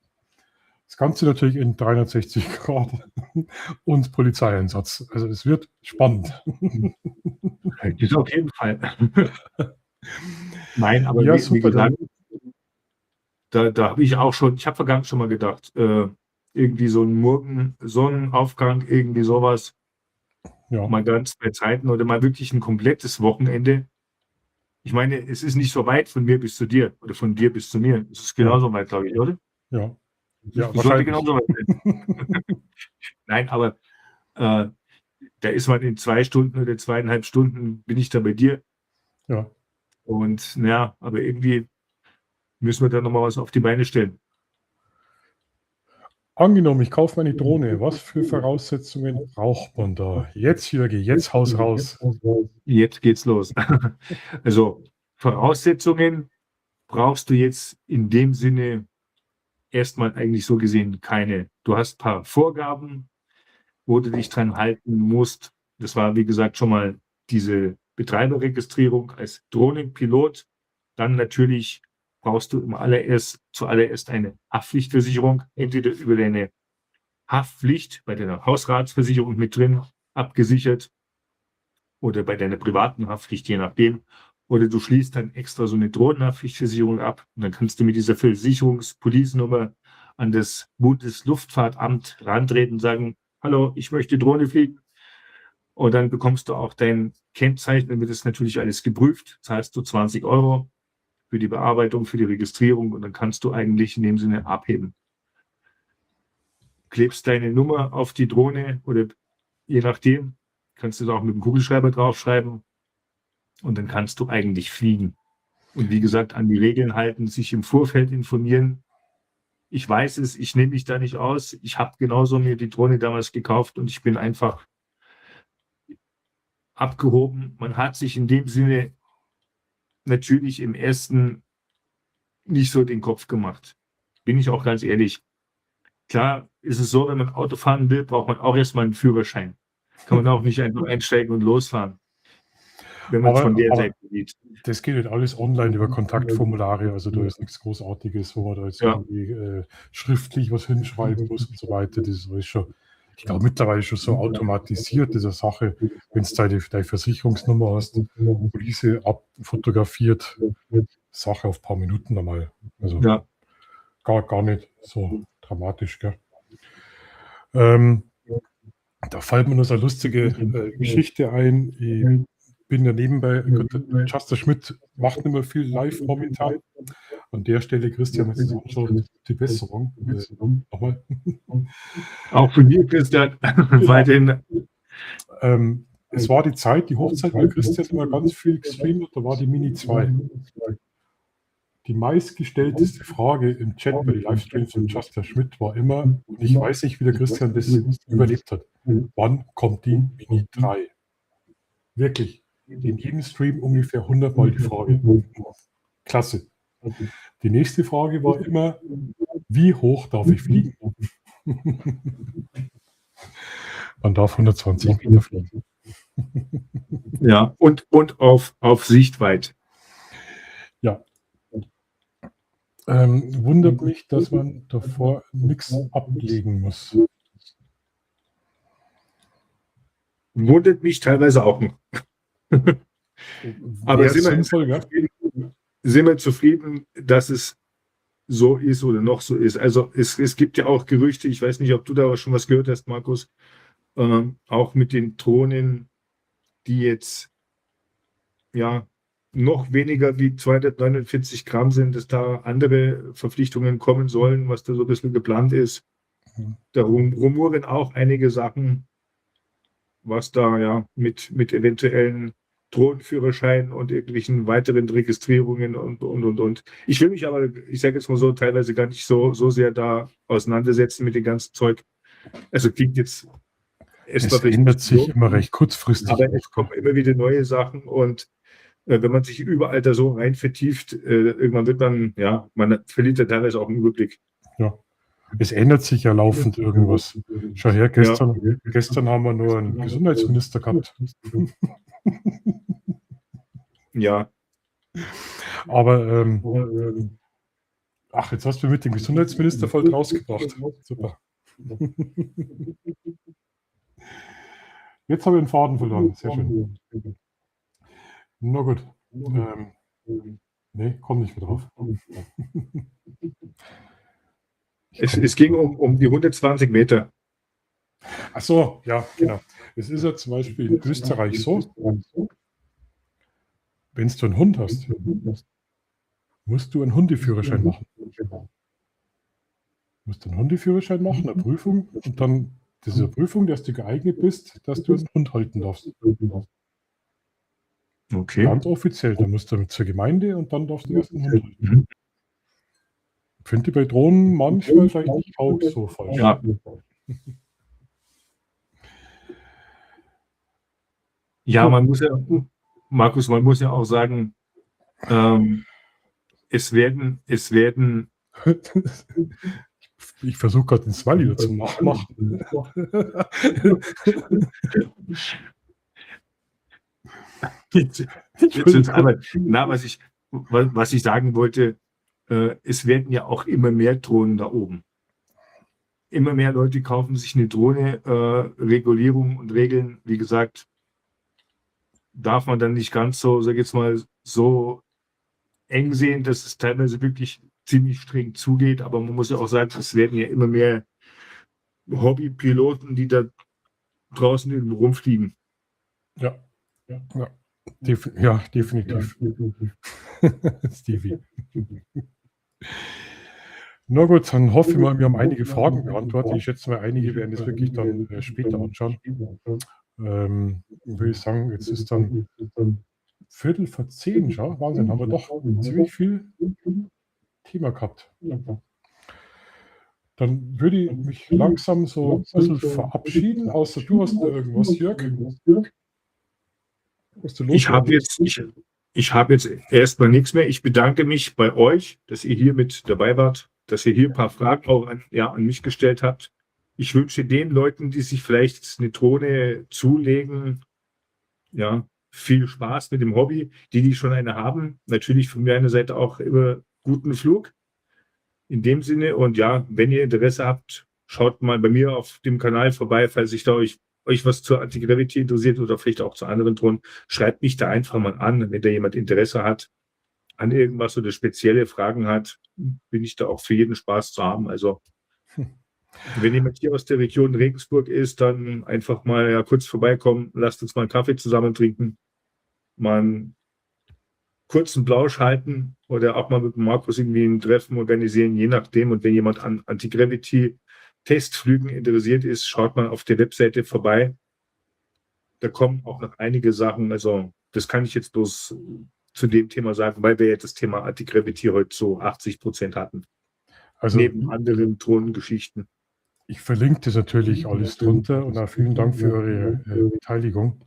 Das Ganze natürlich in 360 Grad und Polizeieinsatz. Also es wird spannend. das auf jeden Fall. Nein, aber Ja, wie super. gesagt, da habe ich auch schon, ich habe vergangen schon mal gedacht, irgendwie so ein Sonnenaufgang, irgendwie sowas, Ja, mal ganz bei Zeiten oder mal wirklich ein komplettes Wochenende. Ich meine, es ist nicht so weit von mir bis zu dir oder von dir bis zu mir. Es ist genauso weit, glaube ich, oder? ja. Ja, Es sollte wahrscheinlich. genauso weit sein. Nein, aber da ist man in 2 Stunden oder 2,5 Stunden bin ich da bei dir. Ja. Und naja, aber irgendwie müssen wir da nochmal was auf die Beine stellen. Angenommen, ich kaufe meine Drohne. Was für Voraussetzungen braucht man da? Jetzt, Jürgen, jetzt haus raus. Jetzt geht's los. Also Voraussetzungen brauchst du jetzt in dem Sinne erstmal eigentlich so gesehen keine. Du hast ein paar Vorgaben, wo du dich dran halten musst. Das war, wie gesagt, schon mal diese Betreiberregistrierung als Drohnenpilot. Dann natürlich brauchst du zuallererst eine Haftpflichtversicherung, entweder über deine Haftpflicht bei deiner Hausratsversicherung mit drin abgesichert oder bei deiner privaten Haftpflicht, je nachdem. Oder du schließt dann extra so eine Drohnenhaftpflichtversicherung ab und dann kannst du mit dieser Versicherungspolice-Nummer an das Bundesluftfahrtamt rantreten und sagen, hallo, ich möchte Drohne fliegen. Und dann bekommst du auch dein Kennzeichen, dann wird das natürlich alles geprüft, zahlst du 20 € für die Bearbeitung, für die Registrierung und dann kannst du eigentlich in dem Sinne abheben. Klebst deine Nummer auf die Drohne oder je nachdem, kannst du da auch mit dem Kugelschreiber draufschreiben und dann kannst du eigentlich fliegen. Und wie gesagt, an die Regeln halten, sich im Vorfeld informieren. Ich weiß es, ich nehme mich da nicht aus. Ich habe genauso mir die Drohne damals gekauft und ich bin einfach abgehoben. Man hat sich in dem Sinne natürlich im ersten nicht so den Kopf gemacht. Bin ich auch ganz ehrlich. Klar ist es so, wenn man Auto fahren will, braucht man auch erstmal einen Führerschein. Kann man auch nicht einfach einsteigen und losfahren, wenn man es von der Seite sieht. Das geht halt alles online über Kontaktformulare, also da ist nichts Großartiges, wo man da jetzt irgendwie schriftlich was hinschreiben muss und so weiter. Das ist schon, ich glaube, mittlerweile schon so automatisiert, diese Sache, wenn du deine Versicherungsnummer hast, Police abfotografiert, Sache auf ein paar Minuten einmal. Also gar nicht so dramatisch, gell? Da fällt mir nur so eine lustige Geschichte ein. Ich bin ja nebenbei, Justin Schmidt macht nicht mehr viel live momentan. An der Stelle, Christian, jetzt ist auch schon die Besserung. Nochmal. Auch für dir, Christian, weiterhin. Es war die Zeit, die Hochzeit, wo Christian immer ganz viel gestreamt hat, da war die Mini 2. Die meistgestellteste Frage im Chat bei den Livestreams von Justin Schmidt war immer, und ich weiß nicht, wie der Christian das überlebt hat, wann kommt die Mini 3? Wirklich. In jedem Stream ungefähr 100 Mal die Frage. Klasse. Die nächste Frage war immer, wie hoch darf ich fliegen? Man darf 120 Meter fliegen. Ja, und auf Sichtweite. Ja. Wundert mich, dass man davor nichts ablegen muss. Wundert mich teilweise auch noch. Aber sind wir zufrieden, dass es so ist oder noch so ist? Also es gibt ja auch Gerüchte, ich weiß nicht, ob du da schon was gehört hast, Markus, auch mit den Drohnen, die jetzt noch weniger wie 249 Gramm sind, dass da andere Verpflichtungen kommen sollen, was da so ein bisschen geplant ist. Mhm. Da rumoren auch einige Sachen, was da ja mit eventuellen Drohnenführerscheinen und irgendwelchen weiteren Registrierungen und. Ich will mich aber, ich sage jetzt mal so, teilweise gar nicht so sehr da auseinandersetzen mit dem ganzen Zeug. Also klingt jetzt Es erstmal vielleicht ändert nicht sich so, immer recht kurzfristig. aber es kommen immer wieder neue Sachen und wenn man sich überall da so rein vertieft, irgendwann wird man, ja, man verliert ja teilweise auch einen Überblick. Ja. Es ändert sich ja laufend irgendwas. Schau her, gestern haben wir nur einen Gesundheitsminister gehabt. Ja, Aber jetzt hast du mit dem Gesundheitsminister voll rausgebracht. Super. Jetzt habe ich den Faden verloren. Sehr schön. Na gut. Nee, komm nicht mehr drauf. es ging um die 120 Meter. Ach so, ja, genau. Es ist ja zum Beispiel in Österreich so, wenn du einen Hund hast, musst du einen Hundeführerschein machen. Du musst einen Hundeführerschein machen, eine Prüfung, und dann diese Prüfung, dass du geeignet bist, dass du einen Hund halten darfst. Okay. Ganz offiziell. Dann musst du zur Gemeinde und dann darfst du erst einen Hund halten. Mhm. Finde ich bei Drohnen manchmal vielleicht nicht auch so falsch. Ja. Ja, man muss ja, Markus, man muss ja auch sagen, es werden Ich versuche gerade den Smiley dazu nachmachen. was ich sagen wollte, es werden ja auch immer mehr Drohnen da oben. Immer mehr Leute kaufen sich eine Drohne, Regulierung und Regeln, wie gesagt, darf man dann nicht ganz so, sag ich jetzt mal, so eng sehen, dass es teilweise wirklich ziemlich streng zugeht, aber man muss ja auch sagen, es werden ja immer mehr Hobbypiloten, die da draußen irgendwo rumfliegen. Ja. Definitiv. Stevie. Na gut, dann hoffe ich mal, wir haben einige Fragen beantwortet. Ich schätze mal, einige werden das wirklich dann später anschauen. Würde ich sagen, jetzt ist dann 9:45, schau, Wahnsinn, haben wir doch ziemlich viel Thema gehabt. Dann würde ich mich langsam so ein bisschen verabschieden, außer du hast da irgendwas, Jörg. Ich habe jetzt erstmal nichts mehr. Ich bedanke mich bei euch, dass ihr hier mit dabei wart, dass ihr hier ein paar Fragen auch an mich gestellt habt. Ich wünsche den Leuten, die sich vielleicht eine Drohne zulegen, ja, viel Spaß mit dem Hobby. Die schon eine haben, natürlich von meiner Seite auch immer guten Flug. In dem Sinne, und ja, wenn ihr Interesse habt, schaut mal bei mir auf dem Kanal vorbei, falls sich da euch was zur Anti-Gravity interessiert oder vielleicht auch zu anderen Drohnen, schreibt mich da einfach mal an, wenn da jemand Interesse hat an irgendwas oder spezielle Fragen hat, bin ich da auch für jeden Spaß zu haben. Also wenn jemand hier aus der Region Regensburg ist, dann einfach mal kurz vorbeikommen, lasst uns mal einen Kaffee zusammen trinken, mal einen kurzen Plausch halten oder auch mal mit Markus irgendwie ein Treffen organisieren, je nachdem. Und wenn jemand an Anti-Gravity-Testflügen interessiert ist, schaut mal auf der Webseite vorbei. Da kommen auch noch einige Sachen. Also das kann ich jetzt bloß zu dem Thema sagen, weil wir ja das Thema Anti-Gravity heute so 80% hatten. Also neben anderen Drohnengeschichten. Ich verlinke das natürlich alles drunter und auch vielen Dank für eure Beteiligung.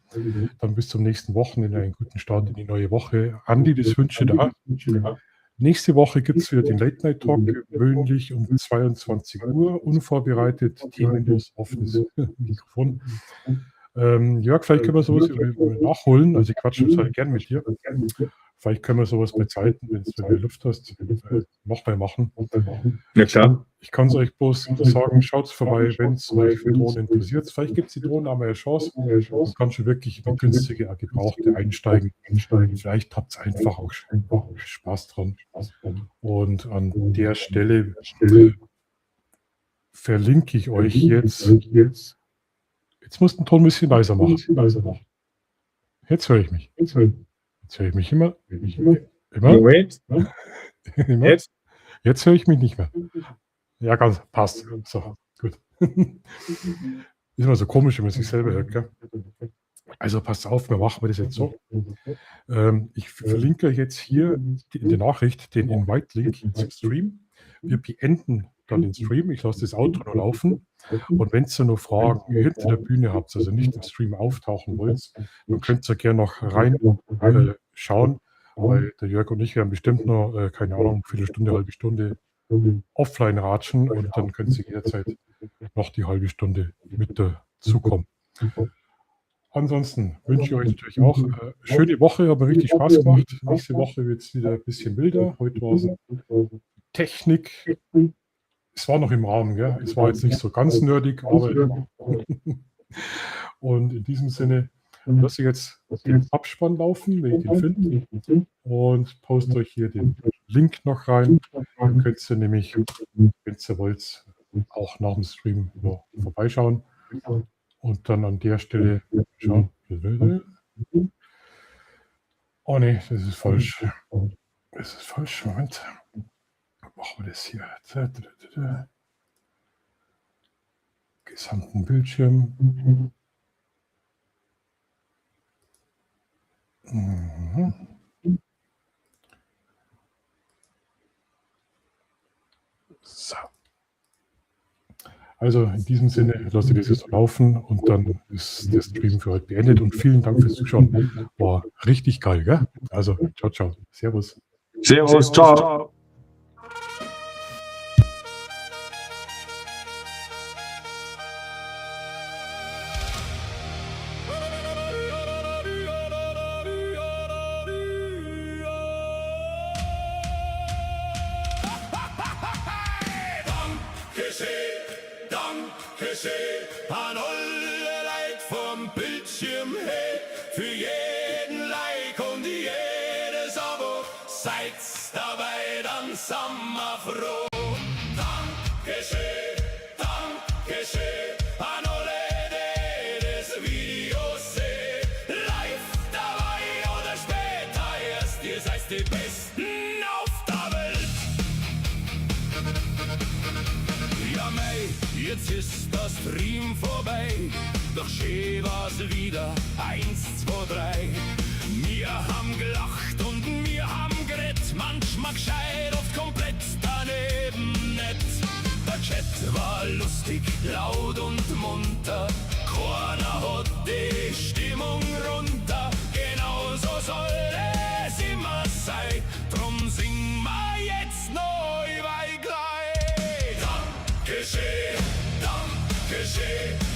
Dann bis zum nächsten Wochenende, einen guten Start in die neue Woche. Andi, das wünsche ich da. Nächste Woche gibt es wieder den Late Night Talk, gewöhnlich um 22 Uhr, unvorbereitet, themenlos, offenes Mikrofon. Jörg, vielleicht können wir sowas nachholen. Also ich quatsche total gern mit dir. Vielleicht können wir sowas bei Zeiten, wenn du Luft hast, nochmal machen. Ja, klar. Ich kann es euch bloß sagen, schaut vorbei, wenn es euch für Drohnen interessiert. Vielleicht gibt es die Drohnen auch mal eine Chance. Man kann schon wirklich mit günstiger Gebrauchte einsteigen. Vielleicht habt ihr einfach auch Spaß dran. Und an der Stelle verlinke ich euch jetzt. Jetzt musst du den Ton ein bisschen leiser machen. Jetzt höre ich mich. Jetzt höre ich mich immer. Moment. Immer. Jetzt? Jetzt höre ich mich nicht mehr. Ja, ganz passt. So, gut. Ist immer so komisch, wenn man sich selber hört, gell? Also passt auf, wir machen das jetzt so. Ich verlinke euch jetzt hier in der Nachricht den Invite-Link zum Stream. Wir beenden dann den Stream. Ich lasse das Outro noch laufen. Und wenn ihr noch Fragen hinter der Bühne habt, also nicht im Stream auftauchen wollt, dann könnt ihr gerne noch rein schauen, weil der Jörg und ich werden bestimmt noch, keine Ahnung, Viertelstunde, halbe Stunde offline ratschen und dann könnt ihr jederzeit noch die halbe Stunde mit dazukommen. Ansonsten wünsche ich euch natürlich auch schöne Woche, aber richtig Spaß gemacht. Nächste Woche wird es wieder ein bisschen wilder. Heute war es Technik. Es war noch im Rahmen, gell? Es war jetzt nicht so ganz nerdig, aber und in diesem Sinne lasse ich jetzt den Abspann laufen, wenn ich den finde, und poste euch hier den Link noch rein. Dann könnt ihr nämlich, wenn ihr wollt, auch nach dem Stream noch vorbeischauen. Und dann an der Stelle schauen. Oh ne, das ist falsch. Das ist falsch. Moment. Machen wir das hier. Gesamten Bildschirm. So. Also in diesem Sinne lasse ich das jetzt laufen und dann ist der Stream für heute beendet und vielen Dank fürs Zuschauen. War richtig geil, gell? Also ciao, ciao. Servus. Servus, ciao. An alle Leute vom Bildschirm, hey, für jeden Like und jedes Abo, seid's dabei, dann sind wir froh. Dankeschön, an alle, die das Video sehen, live dabei oder später erst, ihr seid die Besten auf der Welt. Ja, mei, jetzt ist das Stream vorbei, doch schön war's wieder, 1, 2, 3. Wir haben gelacht und wir haben geredet, manchmal gescheit, oft komplett daneben nett. Der Chat war lustig, laut und munter, keiner hat die Stimmung runter, genauso soll es immer sein, drum singen wir jetzt neu bei gleich. Dankeschön,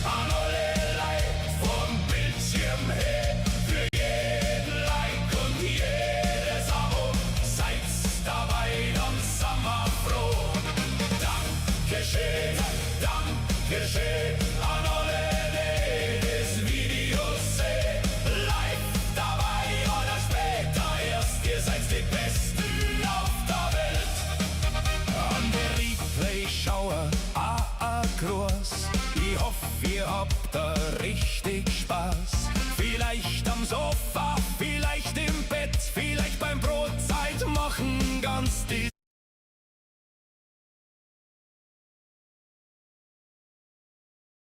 an alle Leute vom Bildschirm, hey, für jeden Like und jedes Abo, seid's dabei, dann sind wir froh. Dankeschön, an alle, die das Video sehen, live dabei oder später erst, ihr seid die Besten auf der Welt. An der Replay-Schauer, groß. Ich hoffe, ihr habt da richtig Spaß. Vielleicht am Sofa